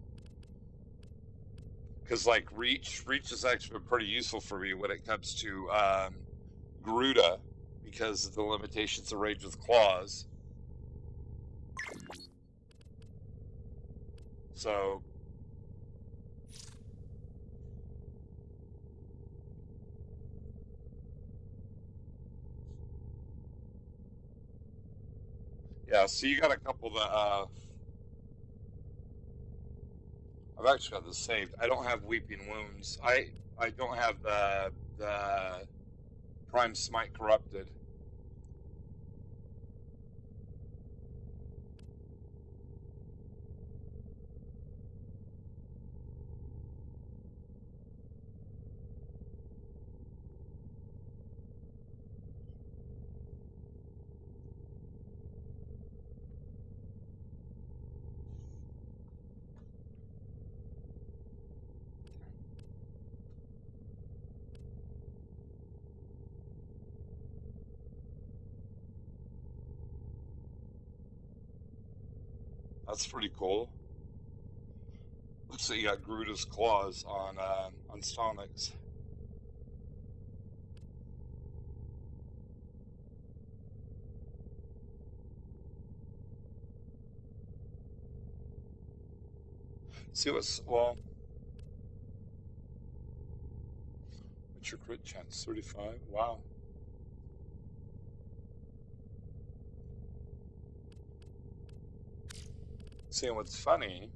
because like reach has actually been pretty useful for me when it comes to Garuda, because of the limitations of range with claws. So yeah, so you got a couple that I've actually got this saved. I don't have Weeping Wounds. I don't have the Prime Smite Corrupted. That's pretty cool. Looks like you got Gruda's Claws on Stonix. See what's, well, what's your crit chance? 35? Wow. See, what's funny,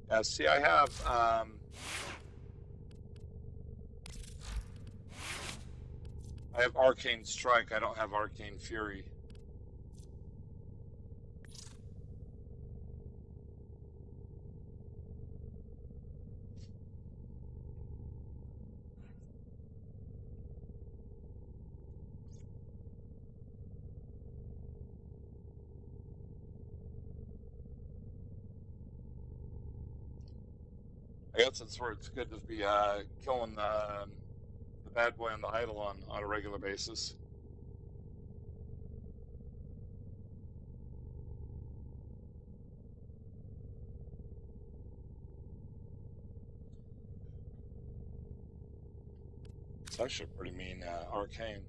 yeah, see, I have Arcane Strike. I don't have Arcane Fury. I guess that's where it's good to be killing the bad boy on the idol on a regular basis. It's actually a pretty mean arcane.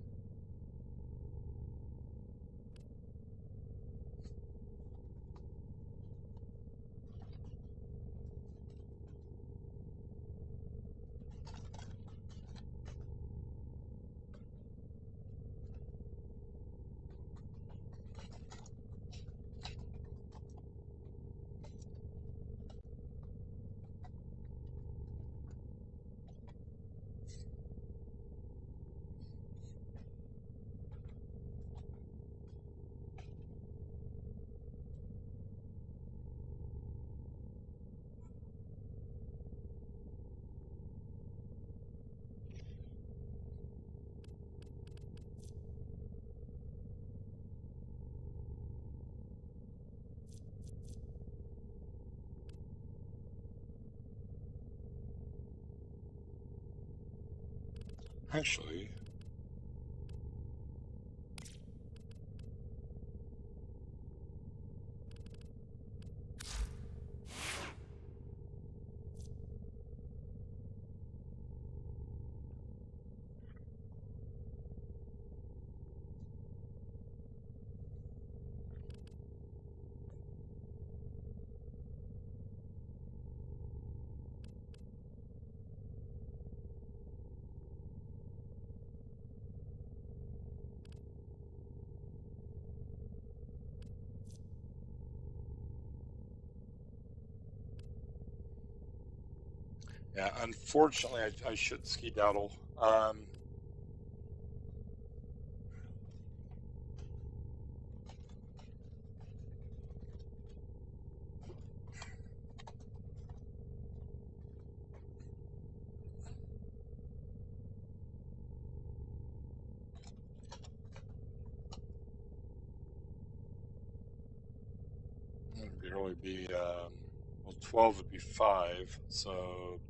Actually, yeah, unfortunately, I should skedaddle. It'd barely be, well, 12 would be 5, so.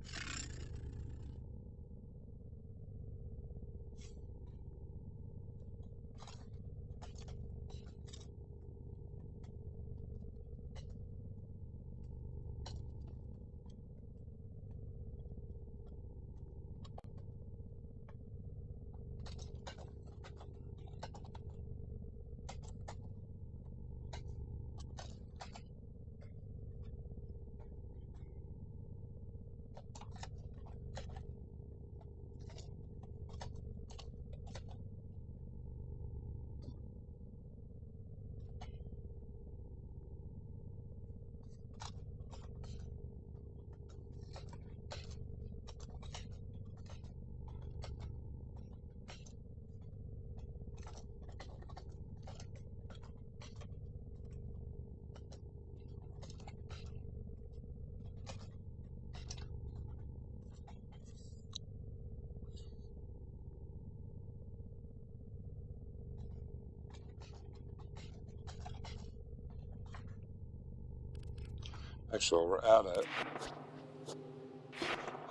Actually, while we're at it,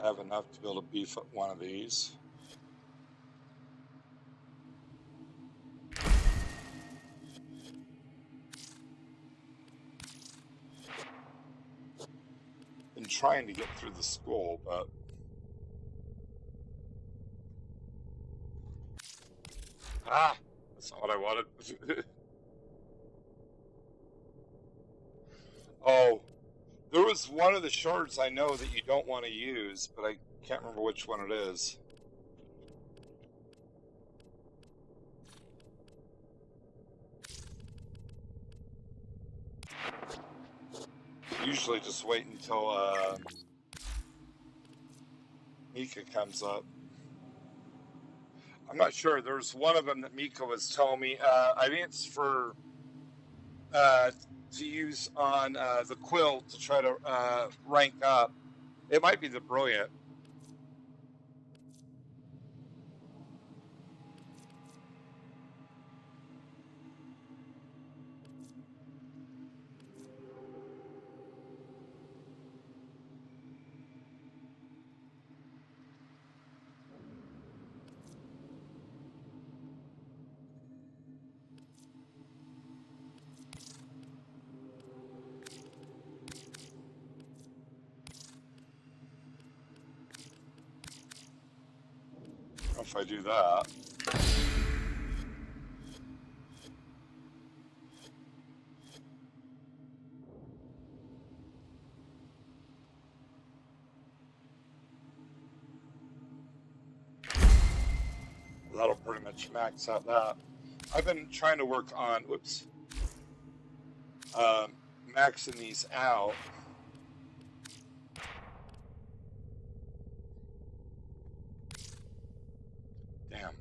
I have enough to be able to beef up one of these. Been trying to get through the school, but that's not what I wanted. Oh, there was one of the shards I know that you don't want to use, but I can't remember which one it is. Usually just wait until Mika comes up. I'm not sure. There's one of them that Mika was telling me. I think it's for to use on the quill to try to rank up. It might be the brilliant. If I do that, that'll pretty much max out that. I've been trying to work on, maxing these out. Damn.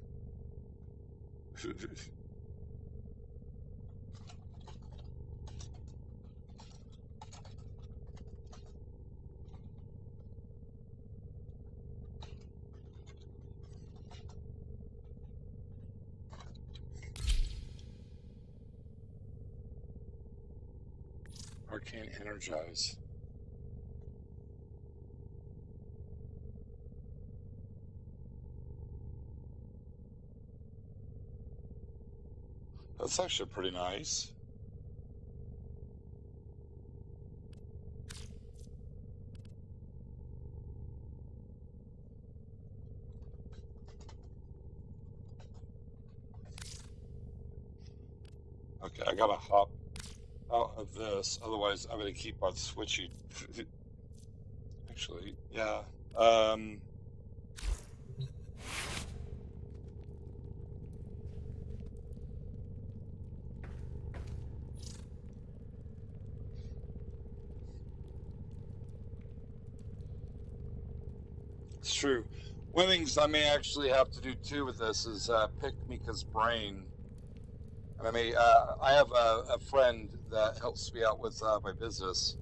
Arcane Energize. That's actually pretty nice. Okay, I gotta hop out of this, otherwise I'm gonna keep on switching. Actually, yeah. It's true. One of the things I may actually have to do too with this is pick Mika's brain. And I have a friend that helps me out with my business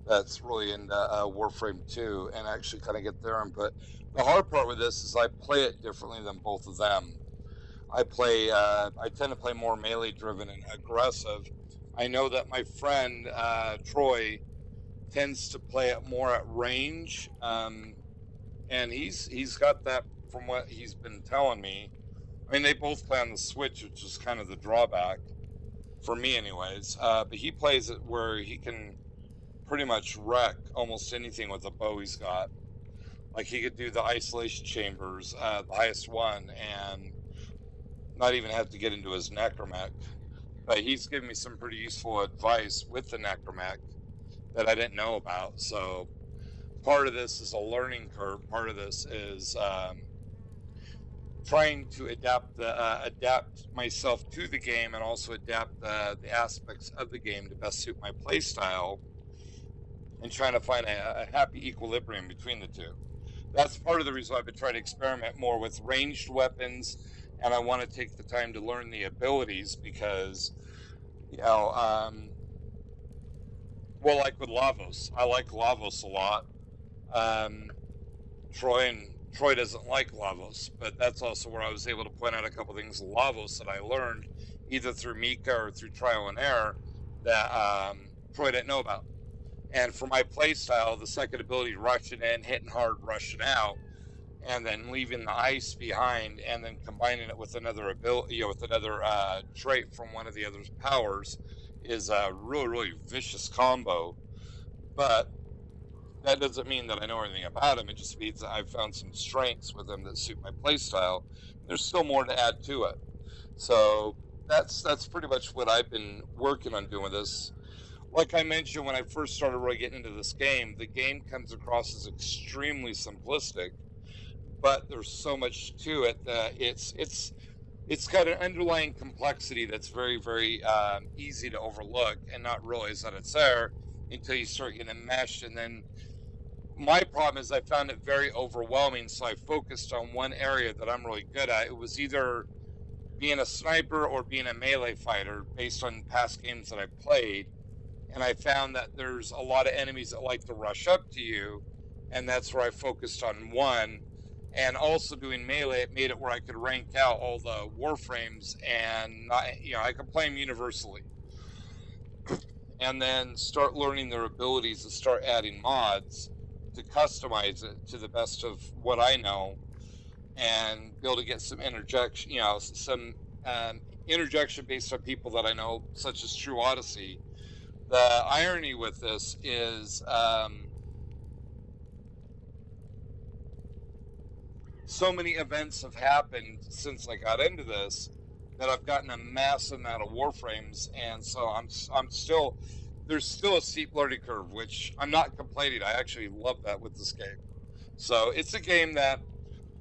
that's really into Warframe 2 and actually kind of get their input. The hard part with this is I play it differently than both of them. I tend to play more melee driven and aggressive. I know that my friend Troy tends to play it more at range, and he's got that from what he's been telling me. I mean, they both play on the Switch, which is kind of the drawback for me anyways, but he plays it where he can pretty much wreck almost anything with the bow he's got. Like, he could do the isolation chambers, the highest one, and not even have to get into his necromech. But he's given me some pretty useful advice with the necromech that I didn't know about. So part of this is a learning curve. Part of this is trying to adapt myself to the game and also adapt the aspects of the game to best suit my play style, and trying to find a happy equilibrium between the two. That's part of the reason I've been trying to experiment more with ranged weapons, and I want to take the time to learn the abilities because, well, like with Lavos, I like Lavos a lot. Troy doesn't like Lavos, but that's also where I was able to point out a couple things Lavos that I learned either through Mika or through trial and error that Troy didn't know about. And for my playstyle, the second ability, rushing in, hitting hard, rushing out, and then leaving the ice behind, and then combining it with another ability, with another trait from one of the other powers, is a really, really vicious combo. But that doesn't mean that I know everything about him. It just means that I've found some strengths with him that suit my playstyle. There's still more to add to it. So that's pretty much what I've been working on doing with this. Like I mentioned, when I first started really getting into this game, the game comes across as extremely simplistic, but there's so much to it that it's got an underlying complexity that's very, very easy to overlook and not realize that it's there until you start getting enmeshed. And then my problem is I found it very overwhelming, so I focused on one area that I'm really good at. It was either being a sniper or being a melee fighter based on past games that I played. And I found that there's a lot of enemies that like to rush up to you, and that's where I focused on one. And also doing melee, it made it where I could rank out all the Warframes, and I could play them universally. And then start learning their abilities and start adding mods to customize it to the best of what I know, and be able to get some interjection, interjection based on people that I know, such as True Odyssey. The irony with this is so many events have happened since I got into this that I've gotten a massive amount of Warframes, and so there's still a steep learning curve, which I'm not complaining. I actually love that with this game. So it's a game that,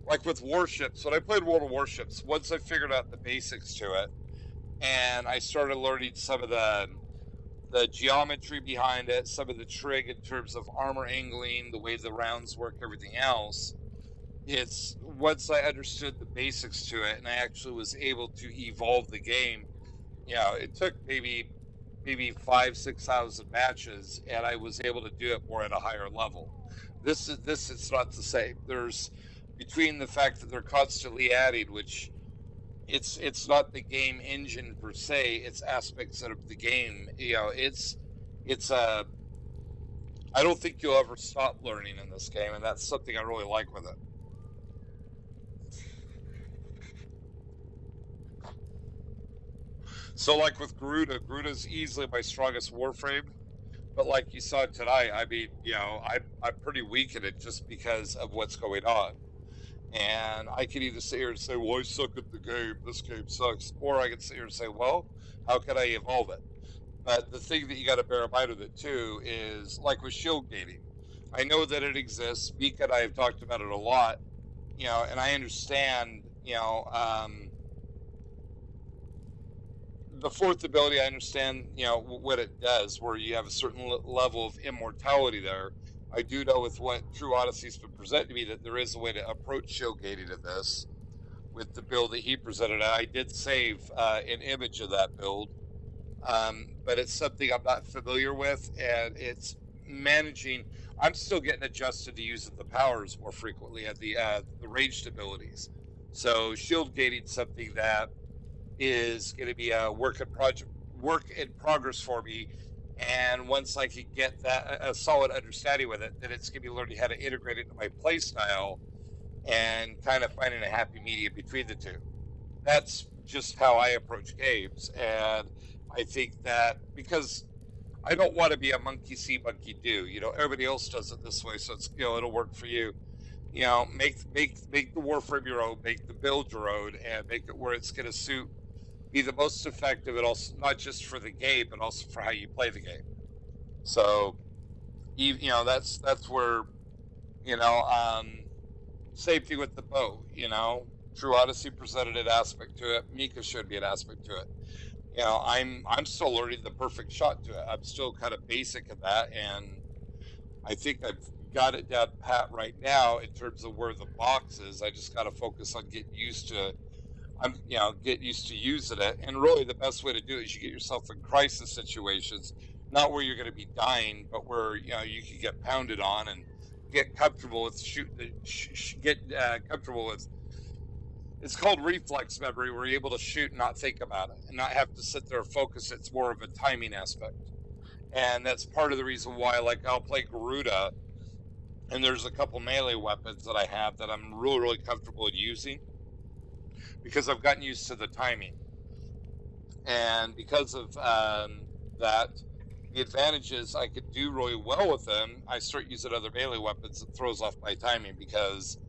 like with Warships, when I played World of Warships, once I figured out the basics to it, and I started learning some of the geometry behind it, some of the trig in terms of armor angling, the way the rounds work, everything else, it's once I understood the basics to it and I actually was able to evolve the game, it took maybe 5,000-6,000 matches, and I was able to do it more at a higher level. This is not the same. There's, between the fact that they're constantly adding, which it's not the game engine per se, it's aspects of the game. I don't think you'll ever stop learning in this game, and that's something I really like with it. So like with Garuda's easily my strongest Warframe, but like you saw tonight, I mean, I'm pretty weak in it just because of what's going on. And I can either sit here and say, well, I suck at the game, this game sucks, or I can sit here and say, well, how can I evolve it? But the thing that you got to bear in mind with it too is, like with shield gating, I know that it exists. Mika and I have talked about it a lot, and I understand, the fourth ability, I understand, what it does, where you have a certain level of immortality there. I do know with what True Odyssey's been presented to me that there is a way to approach shield gating to this with the build that he presented. I did save an image of that build, but it's something I'm not familiar with, and it's managing. I'm still getting adjusted to using the powers more frequently and the ranged abilities. So shield gating something that is going to be a work in progress for me. And once I can get a solid understanding with it, then it's going to be learning how to integrate it into my play style and kind of finding a happy medium between the two. That's just how I approach games. And I think that because I don't want to be a monkey see, monkey do, everybody else does it this way. So it's, it'll work for you. Make the Warframe your own, make the build your own, and make it where it's going to be the most effective, and also not just for the game, but also for how you play the game. So, that's where, same thing with the bow. True Odyssey presented an aspect to it. Mika showed me an aspect to it. I'm still learning the perfect shot to it. I'm still kind of basic at that, and I think I've got it down pat right now in terms of where the box is. I just got to focus on getting used to using it. And really the best way to do it is you get yourself in crisis situations, not where you're going to be dying, but where, you can get pounded on and get comfortable with comfortable with, it's called reflex memory, where you're able to shoot and not think about it and not have to sit there and focus. It's more of a timing aspect. And that's part of the reason why, like, I'll play Garuda, and there's a couple melee weapons that I have that I'm really, really comfortable using because I've gotten used to the timing. And because of that, the advantage is I could do really well with them. I start using other melee weapons, it throws off my timing because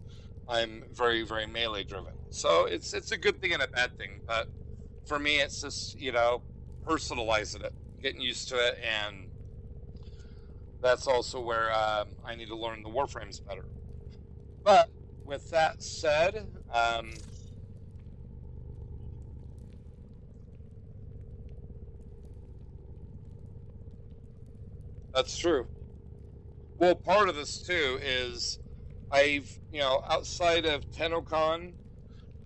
I'm very, very melee driven. So it's a good thing and a bad thing. But for me, it's just, you know, personalizing it, getting used to it, and that's also where I need to learn the Warframes better. But with that said, that's true. Well, part of this too is I've, you know, outside of TennoCon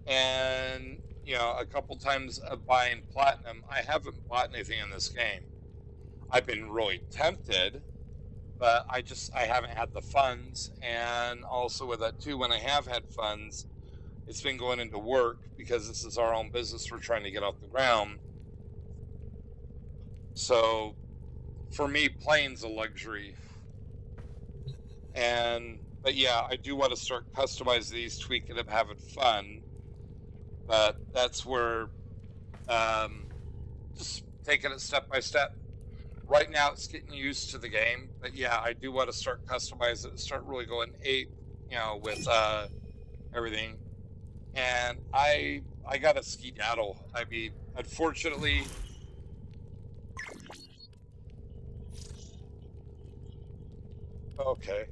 and, you know, a couple times of buying platinum, I haven't bought anything in this game. I've been really tempted, but I haven't had the funds. And also with that too, when I have had funds, it's been going into work because this is our own business we're trying to get off the ground. So for me, playing's a luxury. But yeah, I do want to start customizing these, tweaking them, having fun. But that's where just taking it step by step. Right now, it's getting used to the game. But yeah, I do want to start customizing it, start really going you know, with everything. And I got to skedaddle. I mean, unfortunately, okay.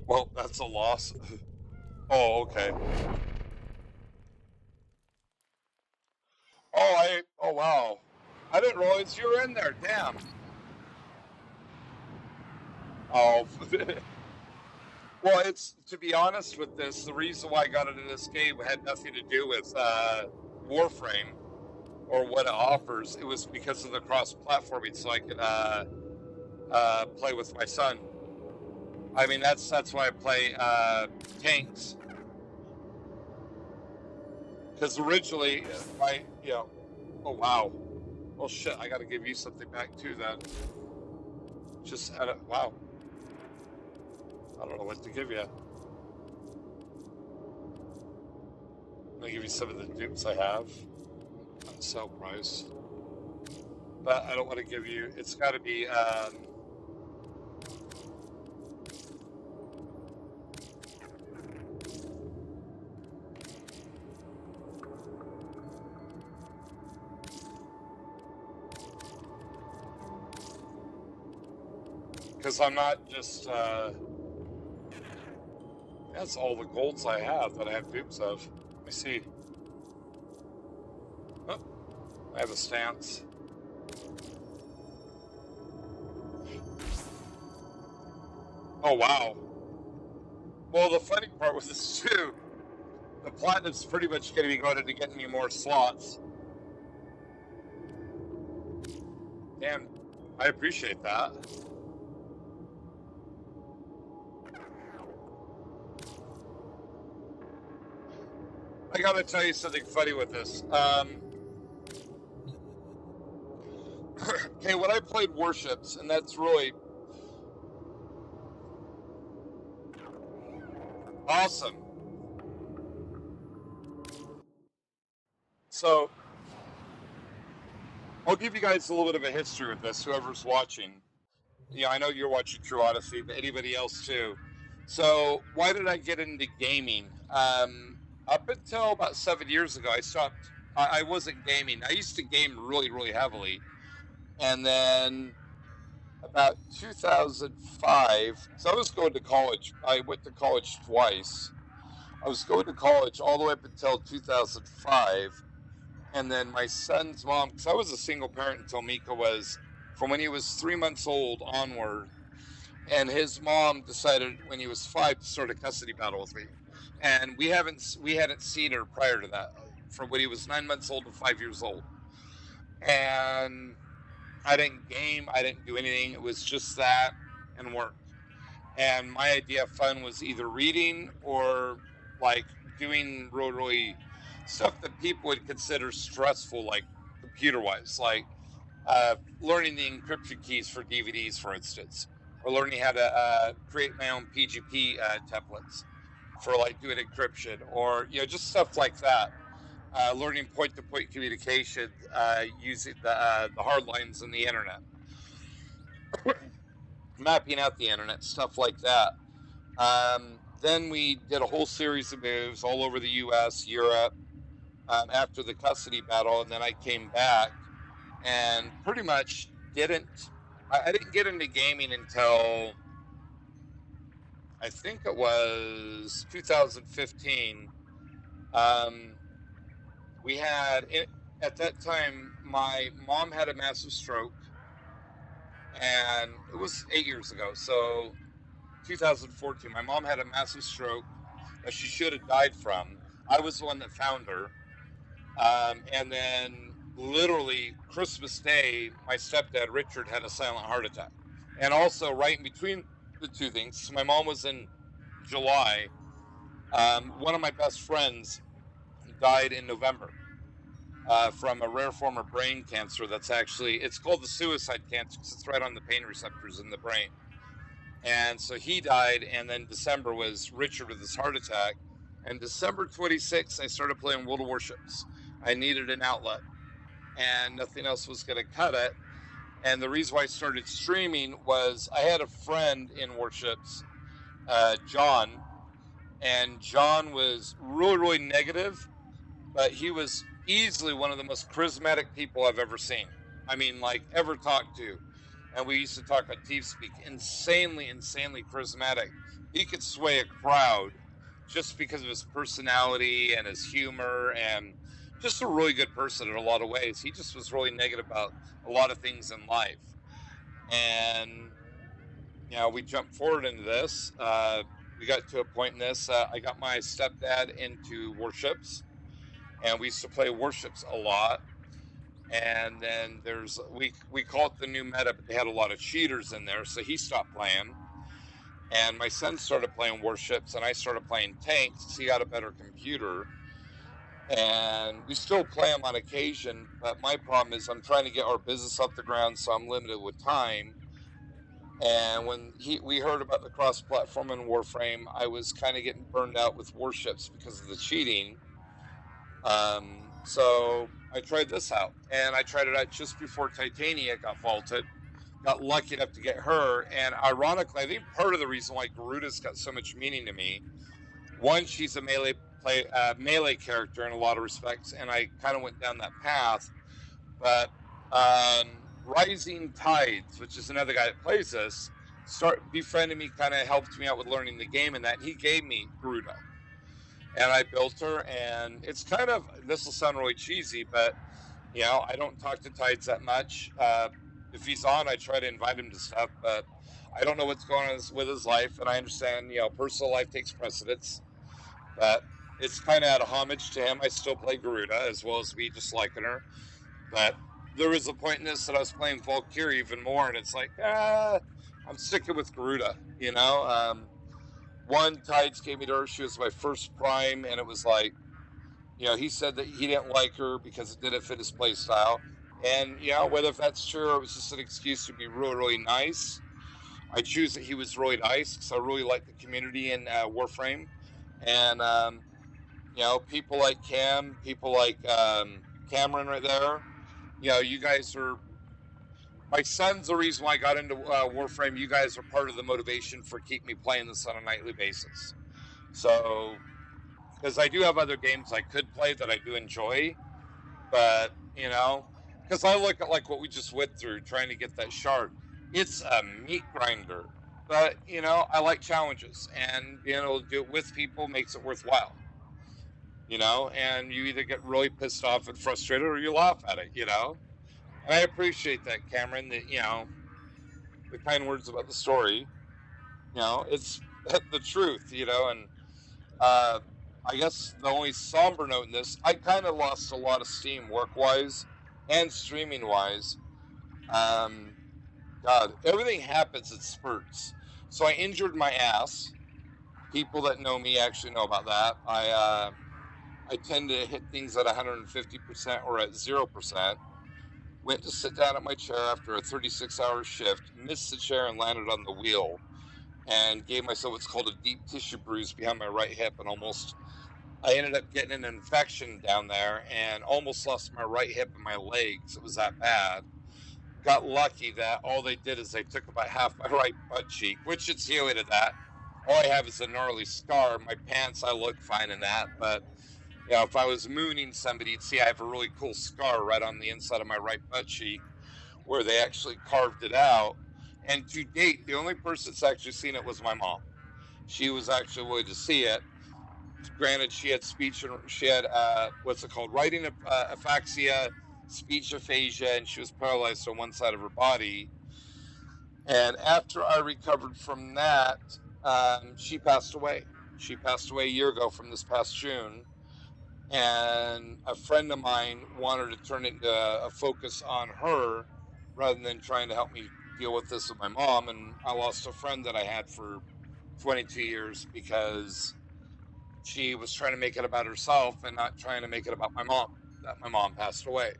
Well, that's a loss. Oh, okay. Oh, wow. I didn't realize you were in there. Damn. Oh. Well, it's, to be honest with this, the reason why I got into this game had nothing to do with Warframe or what it offers. It was because of the cross-platforming, so I could play with my son. I mean, that's why I play tanks. Because originally, you know, oh wow, oh shit, I got to give you something back too then. Just wow. I don't know what to give you. I'm gonna give you some of the dupes I have on sale price, but I don't want to give you. It's got to be. Because I'm not just. That's all the golds I have that I have dupes of. Let me see. Oh, I have a stance. Oh, wow. Well, the funny part with this, too, the platinum's pretty much going to be going into getting me more slots. Damn, I appreciate that. I gotta tell you something funny with this. Okay, when I played Warships, and that's really awesome. So, I'll give you guys a little bit of a history with this, whoever's watching. Yeah, I know you're watching True Odyssey, but anybody else too. So, why did I get into gaming? Up until about 7 years ago, I stopped. I wasn't gaming. I used to game really, really heavily. And then about 2005, so I was going to college. I went to college twice. I was going to college all the way up until 2005. And then my son's mom, because I was a single parent until Mika was, from when he was 3 months old onward. And his mom decided when he was 5 to start a custody battle with me. And we hadn't seen her prior to that, from when he was 9 months old to 5 years old. And I didn't game, I didn't do anything. It was just that and work. And my idea of fun was either reading or like doing really stuff that people would consider stressful, like computer-wise, like learning the encryption keys for DVDs, for instance, or learning how to create my own PGP templates for like doing encryption, or just stuff like that. Learning point-to-point communication using the hard lines in the internet, mapping out the internet, stuff like that. Then we did a whole series of moves all over the U.S., Europe, after the custody battle, and then I came back and pretty much I didn't get into gaming until I think it was 2015. We had, at that time, my mom had a massive stroke, and it was 8 years ago, so 2014, my mom had a massive stroke that she should have died from. I was the one that found her. And then literally Christmas Day, my stepdad, Richard, had a silent heart attack. And also right in between the two things, so my mom was in July. One of my best friends died in November from a rare form of brain cancer. It's called the suicide cancer because it's right on the pain receptors in the brain. And so he died, and then December was Richard with his heart attack. And December 26th, I started playing World of Warships. I needed an outlet, and nothing else was going to cut it. And the reason why I started streaming was I had a friend in Warships, John, and John was really, really negative, but he was easily one of the most charismatic people I've ever seen. I mean, like, ever talked to. And we used to talk on TeamSpeak. Insanely, insanely charismatic. He could sway a crowd just because of his personality and his humor, and just a really good person in a lot of ways. He just was really negative about a lot of things in life. And, we jumped forward into this. We got to a point in this. I got my stepdad into Warships, and we used to play Warships a lot. And then we call it the new meta, but they had a lot of cheaters in there, so he stopped playing. And my son started playing Warships, and I started playing tanks. He got a better computer. And we still play them on occasion, but my problem is I'm trying to get our business off the ground, so I'm limited with time. And when we heard about the cross-platform in Warframe, I was kind of getting burned out with Warships because of the cheating. So I tried this out, and I tried it out just before Titania got vaulted. Got lucky enough to get her, and ironically, I think part of the reason why Garuda's got so much meaning to me, one, she's a melee character in a lot of respects, and I kind of went down that path. But Rising Tides, which is another guy that plays this, befriended me, kind of helped me out with learning the game, and that he gave me Garuda. And I built her, and it's kind of, this will sound really cheesy, but, I don't talk to Tides that much. If he's on, I try to invite him to stuff, but I don't know what's going on with his life, and I understand, personal life takes precedence, but it's kind of out of homage to him. I still play Garuda, as well as me just liking her, but there was a point in this that I was playing Valkyrie even more, and it's like, I'm sticking with Garuda, One, Tides gave me to her. She was my first prime, and it was like, he said that he didn't like her because it didn't fit his play style. And, whether that's true or it was just an excuse to be really, really nice, I choose that he was really nice because I really like the community in Warframe. And, people like Cam, people like Cameron right there, you guys are... My son's the reason why I got into Warframe. You guys are part of the motivation for keeping me playing this on a nightly basis. So, because I do have other games I could play that I do enjoy, but, because I look at like what we just went through trying to get that shard. It's a meat grinder, but, I like challenges, and being able to do it with people makes it worthwhile, and you either get really pissed off and frustrated or you laugh at it, And I appreciate that, Cameron, that, the kind words about the story, it's the truth, and I guess the only somber note in this, I kind of lost a lot of steam work-wise and streaming-wise. God, everything happens in spurts. So I injured my ass. People that know me actually know about that. I tend to hit things at 150% or at 0%. Went to sit down at my chair after a 36-hour shift, missed the chair and landed on the wheel, and gave myself what's called a deep tissue bruise behind my right hip, and I ended up getting an infection down there and almost lost my right hip and my legs. It was that bad. Got lucky that all they did is they took about half my right butt cheek, which it's healing of that. All I have is a gnarly scar. My pants, I look fine in that, but if I was mooning somebody, you'd see I have a really cool scar right on the inside of my right butt cheek where they actually carved it out. And to date, the only person that's actually seen it was my mom. She was actually willing to see it. Granted, she had what's it called, writing aphaxia, speech aphasia, and she was paralyzed on one side of her body. And after I recovered from that, she passed away. She passed away a year ago from this past June. And a friend of mine wanted to turn it into a focus on her rather than trying to help me deal with this with my mom. And I lost a friend that I had for 22 years because she was trying to make it about herself and not trying to make it about my mom, that my mom passed away.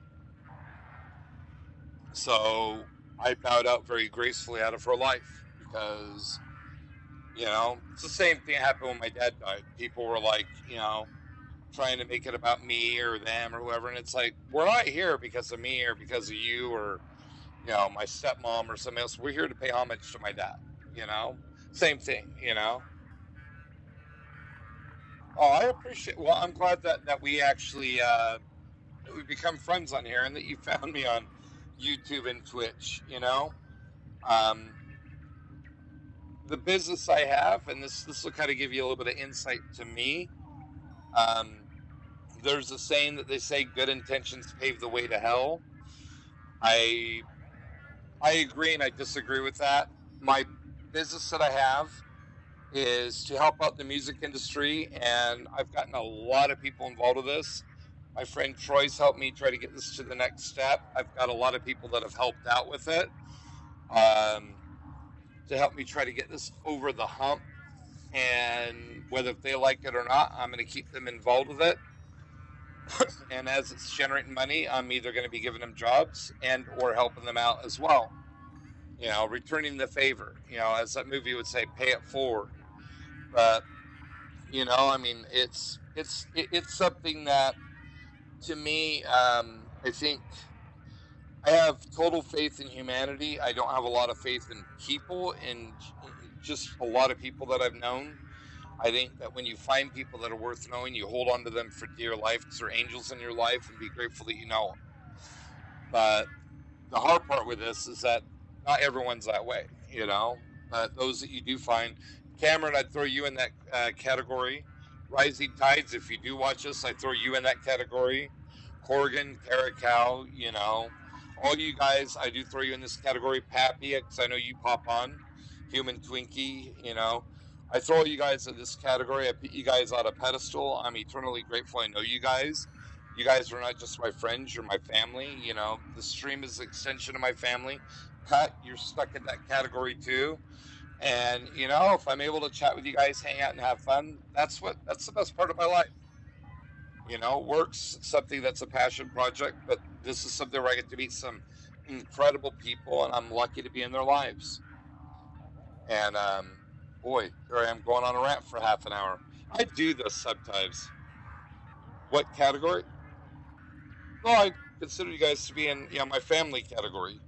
So I bowed out very gracefully out of her life because, it's the same thing happened when my dad died. People were like, trying to make it about me or them or whoever. And it's like, we're not here because of me or because of you or, my stepmom or somebody else. We're here to pay homage to my dad, same thing, Oh, I appreciate. Well, I'm glad that we actually we become friends on here, and that you found me on YouTube and Twitch. The business I have, and this will kind of give you a little bit of insight to me. There's a saying that they say, "Good intentions pave the way to hell." I agree, and I disagree with that. My business that I have is to help out the music industry, and I've gotten a lot of people involved with this. My friend Troy's helped me try to get this to the next step. I've got a lot of people that have helped out with it to help me try to get this over the hump. And whether they like it or not, I'm going to keep them involved with it. And as it's generating money, I'm either going to be giving them jobs and or helping them out as well. Returning the favor. As that movie would say, pay it forward. But it's something that, to me, I think I have total faith in humanity. I don't have a lot of faith in people, and just a lot of people that I've known. I think that when you find people that are worth knowing, you hold on to them for dear life, because they're angels in your life, and be grateful that you know them. But the hard part with this is that not everyone's that way, but those that you do find. Cameron, I'd throw you in that category. Rising Tides, if you do watch this, I throw you in that category. Corgan, Caracal, all you guys, I do throw you in this category. Pappy, because I know you pop on. Human Twinkie, I throw you guys in this category. I put you guys on a pedestal. I'm eternally grateful I know you guys. You guys are not just my friends, you're my family. The stream is an extension of my family. Cut, you're stuck in that category too. And if I'm able to chat with you guys, hang out and have fun, that's the best part of my life. Work's something that's a passion project, but this is something where I get to meet some incredible people, and I'm lucky to be in their lives. And boy, here I am going on a rant for half an hour. I do this sometimes. What category? No, I consider you guys to be in my family category.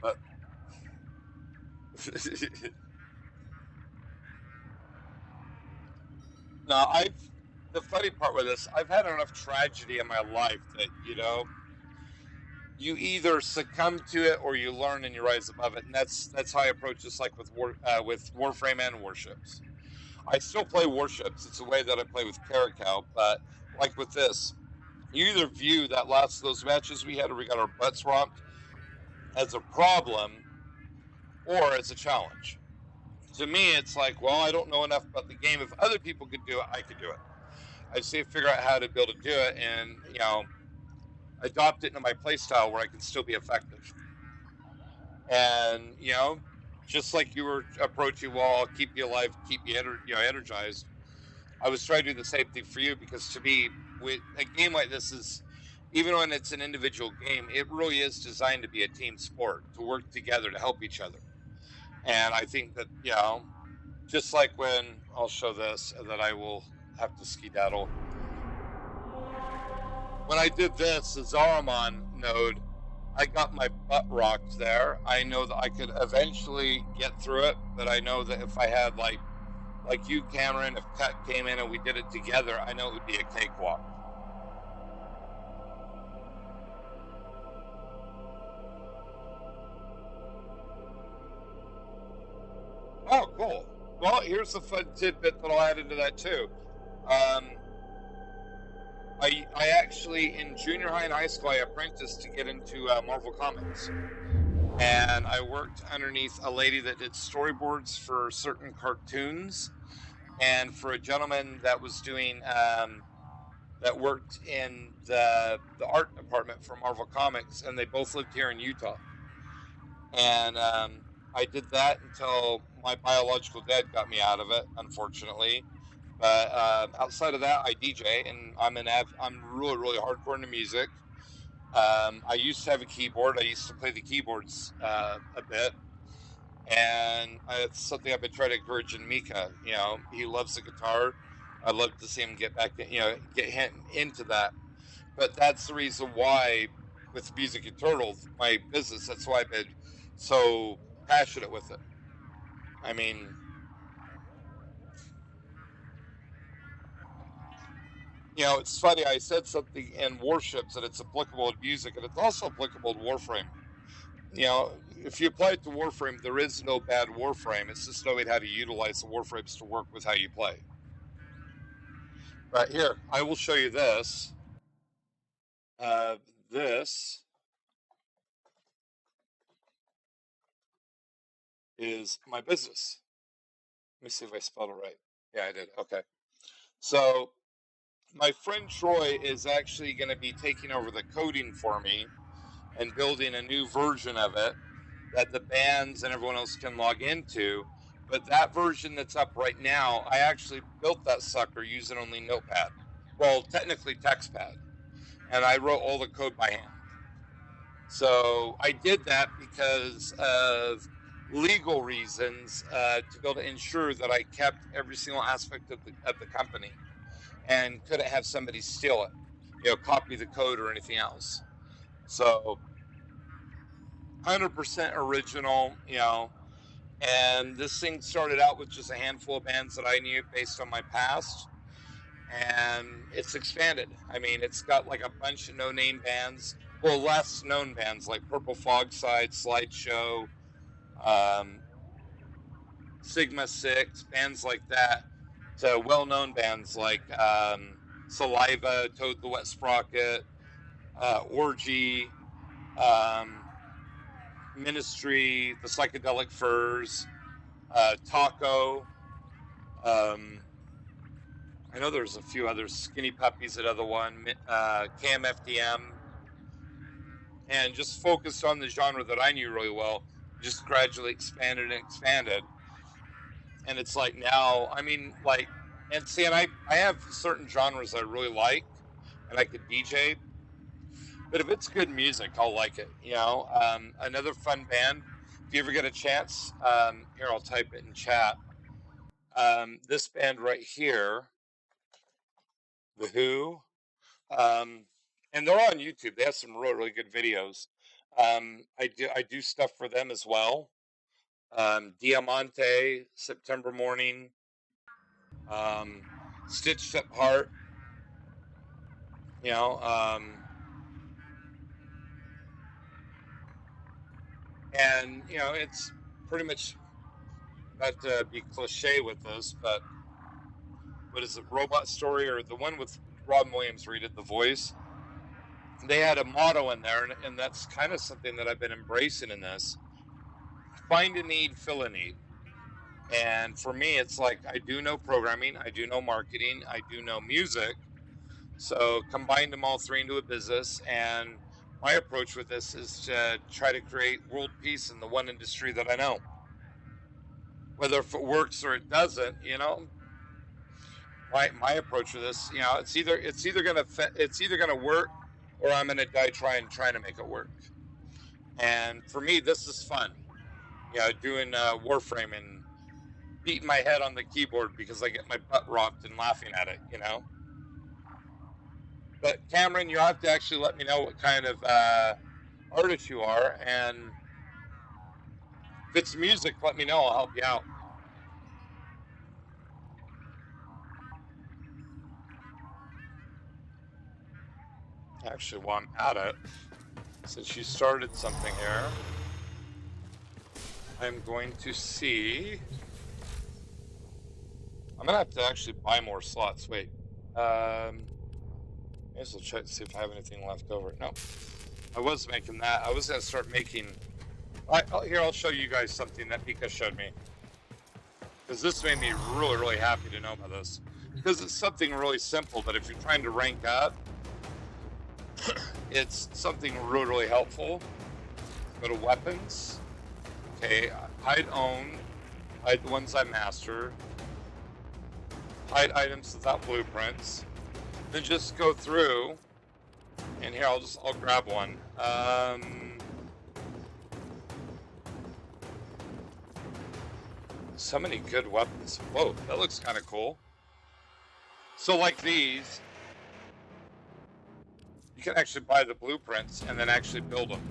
But no, the funny part with this, I've had enough tragedy in my life that you either succumb to it or you learn and you rise above it, and that's how I approach this. Like with Warframe and Warships, I still play Warships. It's a way that I play with Caracal, but like with this, you either view that last of those matches we had where we got our butts romped as a problem or as a challenge. To me, it's like, well, I don't know enough about the game. If other people could do it, I could do it. I just need to figure out how to be able to do it, and adopt it into my play style where I can still be effective. And, you know, just like you were approaching, well, I'll keep you alive, keep you, energized. I was trying to do the same thing for you, because to me, with a game like this is, even when it's an individual game, it really is designed to be a team sport, to work together, to help each other. And I think that, you know, just like when, I'll show this, and then I will have to skedaddle. When I did this, the Zaramon node, I got my butt rocked there. I know that I could eventually get through it, but I know that if I had like you, Cameron, if Cut came in and we did it together, I know it would be a cakewalk. Oh, cool. Well, here's a fun tidbit that I'll add into that too. I actually, in junior high and high school, I apprenticed to get into Marvel Comics. And I worked underneath a lady that did storyboards for certain cartoons, and for a gentleman that was doing, that worked in the art department for Marvel Comics, and they both lived here in Utah. And I did that until my biological dad got me out of it, unfortunately. But outside of that, I DJ, and I'm really, really hardcore into music. I used to have a keyboard. I used to play the keyboards a bit, and it's something I've been trying to encourage in Mika. You know, he loves the guitar. I'd love to see him get back, get into that. But that's the reason why, with Music and Turtles, my business, that's why I've been so passionate with it. I mean, you know, it's funny, I said something in Warships, and it's applicable in music, and it's also applicable in Warframe. You know, if you apply it to Warframe, there is no bad Warframe. It's just knowing how to utilize the Warframes to work with how you play. But here, I will show you this. This is my business. Let me see if I spelled it right. Yeah, I did. Okay. So my friend Troy is actually going to be taking over the coding for me and building a new version of it that the bands and everyone else can log into. But that version that's up right now, I actually built that sucker using only Notepad. Well, technically TextPad. And I wrote all the code by hand. So I did that because of legal reasons, to be able to ensure that I kept every single aspect of the company and couldn't have somebody steal it, you know, copy the code or anything else. So 100% original, you know, and this thing started out with just a handful of bands that I knew based on my past, and it's expanded. I mean, it's got like a bunch of no-name bands, well, less known bands like Purple Fogside, Slideshow, Sigma 6, bands like that, to well-known bands like Saliva, Toad the Wet Sprocket, Orgy, Ministry, the Psychedelic Furs, Taco. I know there's a few others, Skinny Puppies, another one, Cam FDM, and just focused on the genre that I knew really well, just gradually expanded and expanded. And it's like now, I mean, like, and see, and I have certain genres I really like, and I could DJ, but if it's good music, I'll like it, you know. Another fun band, if you ever get a chance, here, I'll type it in chat. This band right here, The Who, and they're on YouTube. They have some really, really good videos. I do stuff for them as well. Diamante, September Morning, Stitched Up Heart, you know, and you know, it's pretty much, not to be cliche with this, but what is it, Robot Story, or the one with Robin Williams where he did the voice? They had a motto in there, and that's kind of something that I've been embracing in this. Find a need, fill a need. And for me, it's like, I do know programming, I do know marketing, I do know music. So combine them all three into a business. And my approach with this is to try to create world piece in the one industry that I know. Whether if it works or it doesn't, you know, my approach to this, you know, it's either gonna work, or I'm gonna die trying to make it work. And for me, this is fun. You know, doing Warframe and beating my head on the keyboard because I get my butt rocked and laughing at it, you know. But Cameron, you have to actually let me know what kind of artist you are, and if it's music, let me know. I'll help you out. Actually, while I'm at it, since you started something here, I'm going to see. I'm gonna have to actually buy more slots. Wait, I guess I'll check to see if I have anything left over. No, I was making that. I was gonna start making. Here, I'll show you guys something that Mika showed me, because this made me really, really happy to know about this. Because it's something really simple, but if you're trying to rank up, it's something really, really helpful. Go to weapons. Okay, hide own. Hide the ones I master. Hide items without blueprints. Then just go through. And here, I'll grab one. So many good weapons. Whoa, that looks kind of cool. So like these, you can actually buy the blueprints and then actually build them.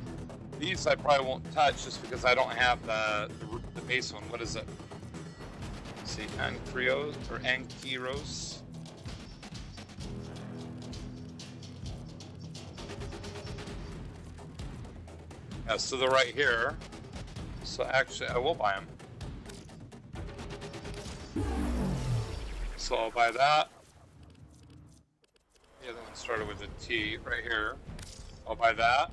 These I probably won't touch just because I don't have the base one. What is it? Let's see, Ankyros. Yeah, so they're right here. So actually, I will buy them. So I'll buy that. The other one started with a T right here. I'll buy that.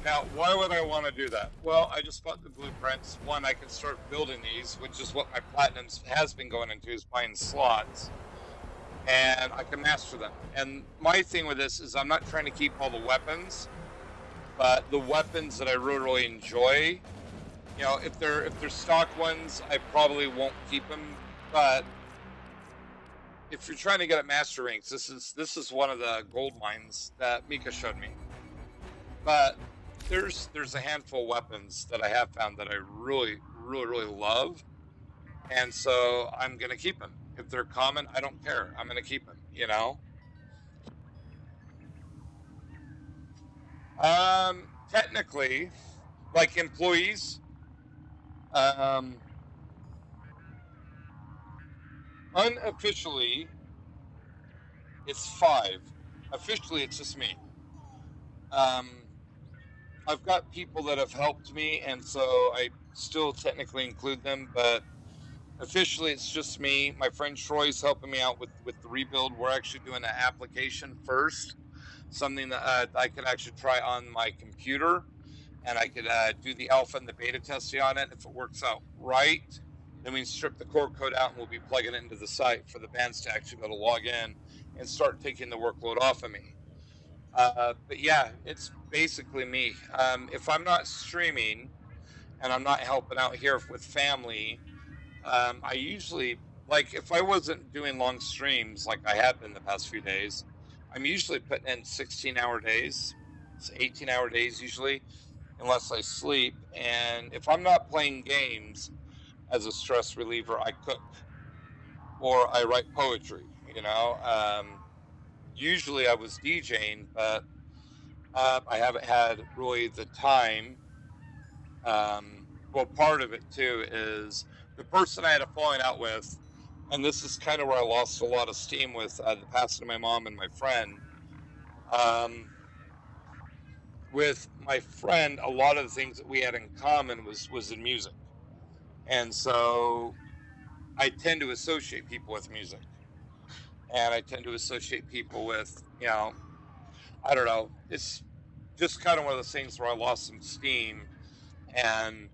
Now, why would I want to do that? Well, I just bought the blueprints. One, I can start building these, which is what my platinums has been going into, is buying slots. And I can master them. And my thing with this is I'm not trying to keep all the weapons, but the weapons that I really, really enjoy, you know, if they're stock ones, I probably won't keep them. But if you're trying to get at master ranks, this is one of the gold mines that Mika showed me. But there's a handful of weapons that I have found that I really, really, really love, and so I'm gonna keep them. If they're common, I don't care. I'm gonna keep them. You know. Technically, like employees, unofficially, it's 5. Officially, it's just me. I've got people that have helped me, and so I still technically include them, but officially it's just me. My friend Troy's helping me out with the rebuild. We're actually doing an application first, something that I could actually try on my computer, and I could do the alpha and the beta testing on it. If it works out right, then we can strip the core code out, and we'll be plugging it into the site for the bands to actually be able to log in and start taking the workload off of me. But yeah, it's basically me. If I'm not streaming and I'm not helping out here with family, I usually, like, if I wasn't doing long streams like I have been the past few days, I'm usually putting in 16-hour days. It's 18-hour days usually, unless I sleep. And if I'm not playing games as a stress reliever, I cook or I write poetry, you know. Usually I was DJing, but I haven't had really the time. Well, part of it too is the person I had a falling out with, and this is kind of where I lost a lot of steam with the passing of my mom and my friend. With my friend, a lot of the things that we had in common was in music, and so I tend to associate people with music. And I tend to associate people with, you know, I don't know. It's just kind of one of those things where I lost some steam and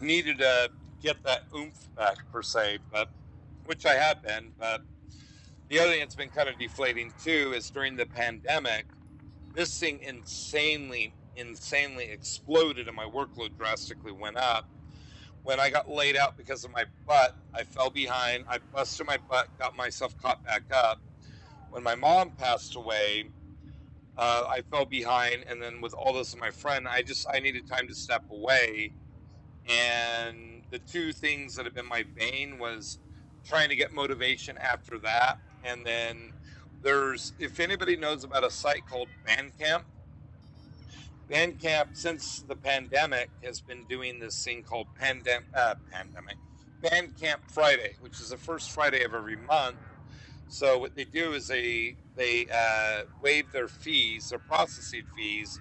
needed to get that oomph back, per se, but which I have been. But The other thing that's been kind of deflating too is during the pandemic, this thing insanely exploded and my workload drastically went up. When I got laid out because of my butt, I fell behind, I busted my butt, got myself caught back up. When my mom passed away, I fell behind, and then with all this with my friend, I needed time to step away. And the two things that have been my bane was trying to get motivation after that. And then if anybody knows about a site called Bandcamp, since the pandemic has been doing this thing called Bandcamp Friday, which is the first Friday of every month. So what they do is they waive their fees, their processing fees,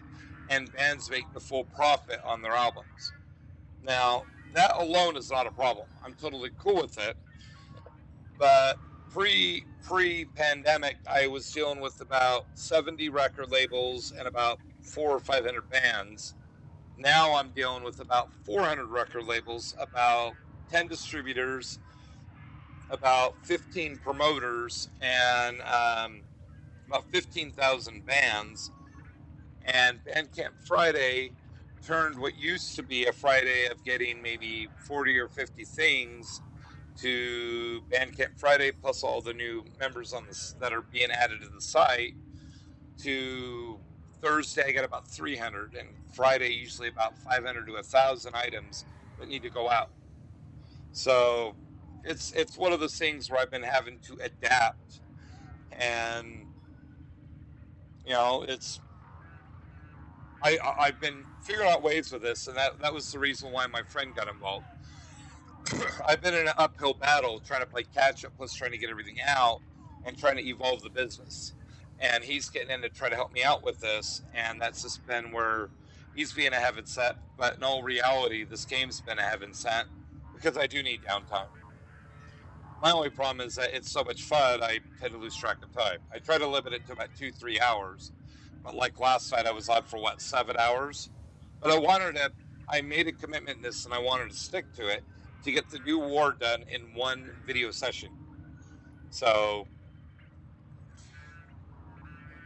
and bands make the full profit on their albums. Now, that alone is not a problem. I'm totally cool with it. But pre-pandemic, I was dealing with about 70 record labels and about 400 or 500 bands. Now I'm dealing with about 400 record labels, about 10 distributors, about 15 promoters, and about 15,000 bands. And Bandcamp Friday turned what used to be a Friday of getting maybe 40 or 50 things to Bandcamp Friday, plus all the new members on this that are being added to the site, to Thursday I got about 300, and Friday usually about 500 to 1,000 items that need to go out. So it's one of those things where I've been having to adapt, and you know, I've been figuring out ways with this, and that was the reason why my friend got involved. I've been in an uphill battle trying to play catch up, plus trying to get everything out and trying to evolve the business. And he's getting in to try to help me out with this, and that's just been where he's being a heaven sent. But in all reality, this game's been a heaven sent because I do need downtime. My only problem is that it's so much fun, I tend to lose track of time. I try to limit it to about 2-3 hours. But like last night, I was on for 7 hours? But I made a commitment in this, and I wanted to stick to it, to get the new war done in one video session. So,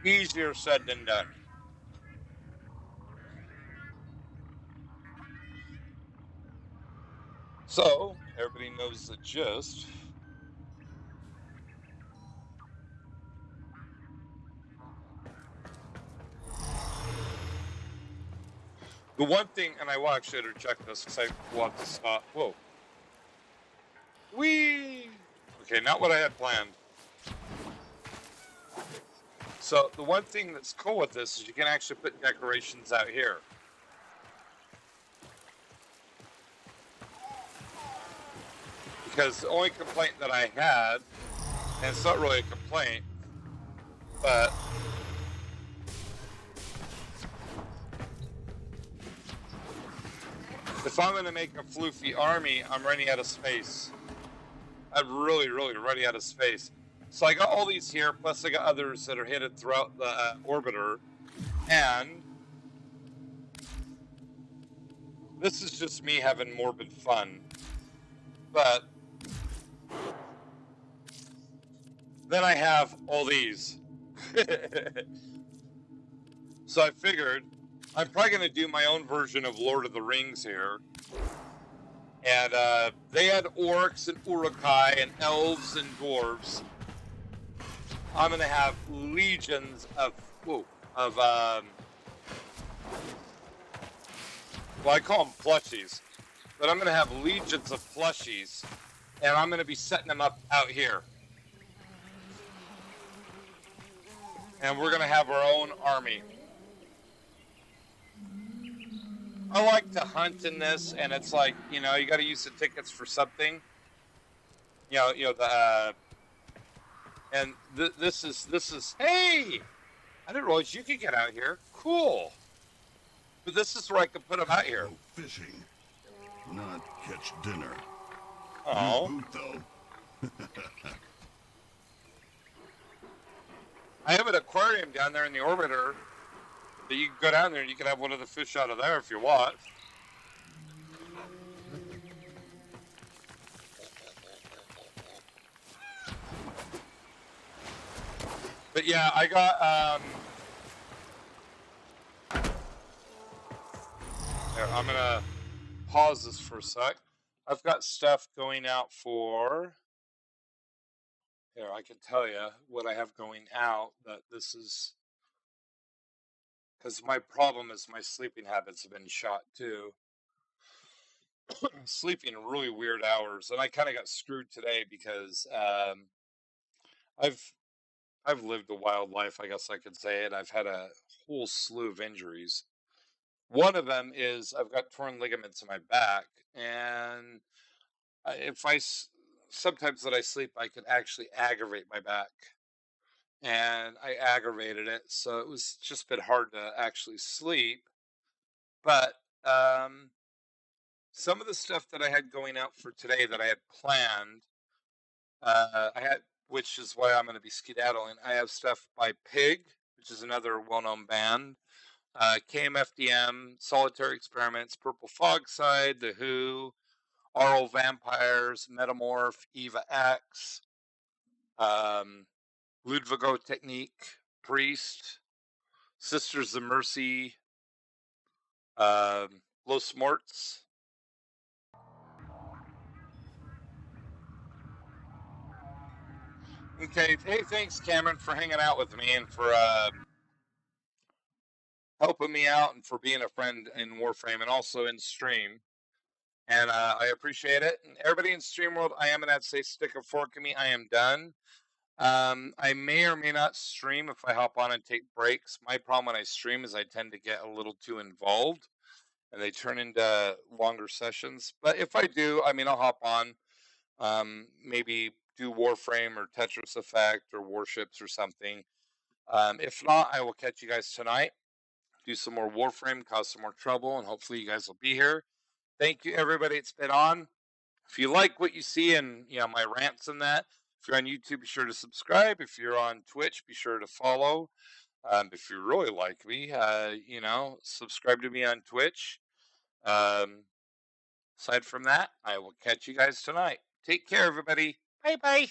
easier said than done. So, everybody knows the gist. The one thing, and I will actually interject this because I want to stop. Whoa. Whee! Okay, not what I had planned. So the one thing that's cool with this is you can actually put decorations out here. Because the only complaint that I had, and it's not really a complaint, but if I'm going to make a floofy army, I'm running out of space. I'm really running out of space. So I got all these here, plus I got others that are hidden throughout the orbiter. And this is just me having morbid fun. But then I have all these. So I figured I'm probably going to do my own version of Lord of the Rings here. And they had orcs and urukai and elves and dwarves. I'm going to have legions of well, I call them plushies. But I'm going to have legions of plushies. And I'm going to be setting them up out here. And we're going to have our own army. I like to hunt in this, and it's like, you know, you got to use the tickets for something. This is, hey, I didn't realize you could get out here. Cool. But this is where I could put them out here. Go fishing, not catch dinner. Oh. New boot, though. I have an aquarium down there in the orbiter. You can go down there and you can have one of the fish out of there if you want. But yeah, I got here, I'm gonna pause this for a sec. I've got stuff going out for here. I can tell you what I have going out. That this is because my problem is my sleeping habits have been shot too. Sleeping really weird hours, and I kind of got screwed today because I've lived a wild life, I guess I could say, and I've had a whole slew of injuries. One of them is I've got torn ligaments in my back, and if sometimes that I sleep, I can actually aggravate my back, and I aggravated it, so it was just been hard to actually sleep. But some of the stuff that I had going out for today that I had planned, which is why I'm going to be skedaddling. I have stuff by Pig, which is another well-known band. KMFDM, Solitary Experiments, Purple Fog Side, The Who, Aural Vampires, Metamorph, Eva X, Ludvigo Technique, Priest, Sisters of Mercy, Los Morts. Okay, hey, thanks, Cameron, for hanging out with me and for helping me out and for being a friend in Warframe and also in stream. And I appreciate it. And everybody in Stream World, I am going to say stick a fork in me. I am done. I may or may not stream if I hop on and take breaks. My problem when I stream is I tend to get a little too involved and they turn into longer sessions. But if I do, I mean, I'll hop on, maybe do Warframe or Tetris Effect or Warships or something. If not, I will catch you guys tonight. Do some more Warframe, cause some more trouble, and hopefully you guys will be here. Thank you, everybody. It's been on. If you like what you see and my rants and that, if you're on YouTube, be sure to subscribe. If you're on Twitch, be sure to follow. If you really like me, subscribe to me on Twitch. Aside from that, I will catch you guys tonight. Take care, everybody. Bye-bye.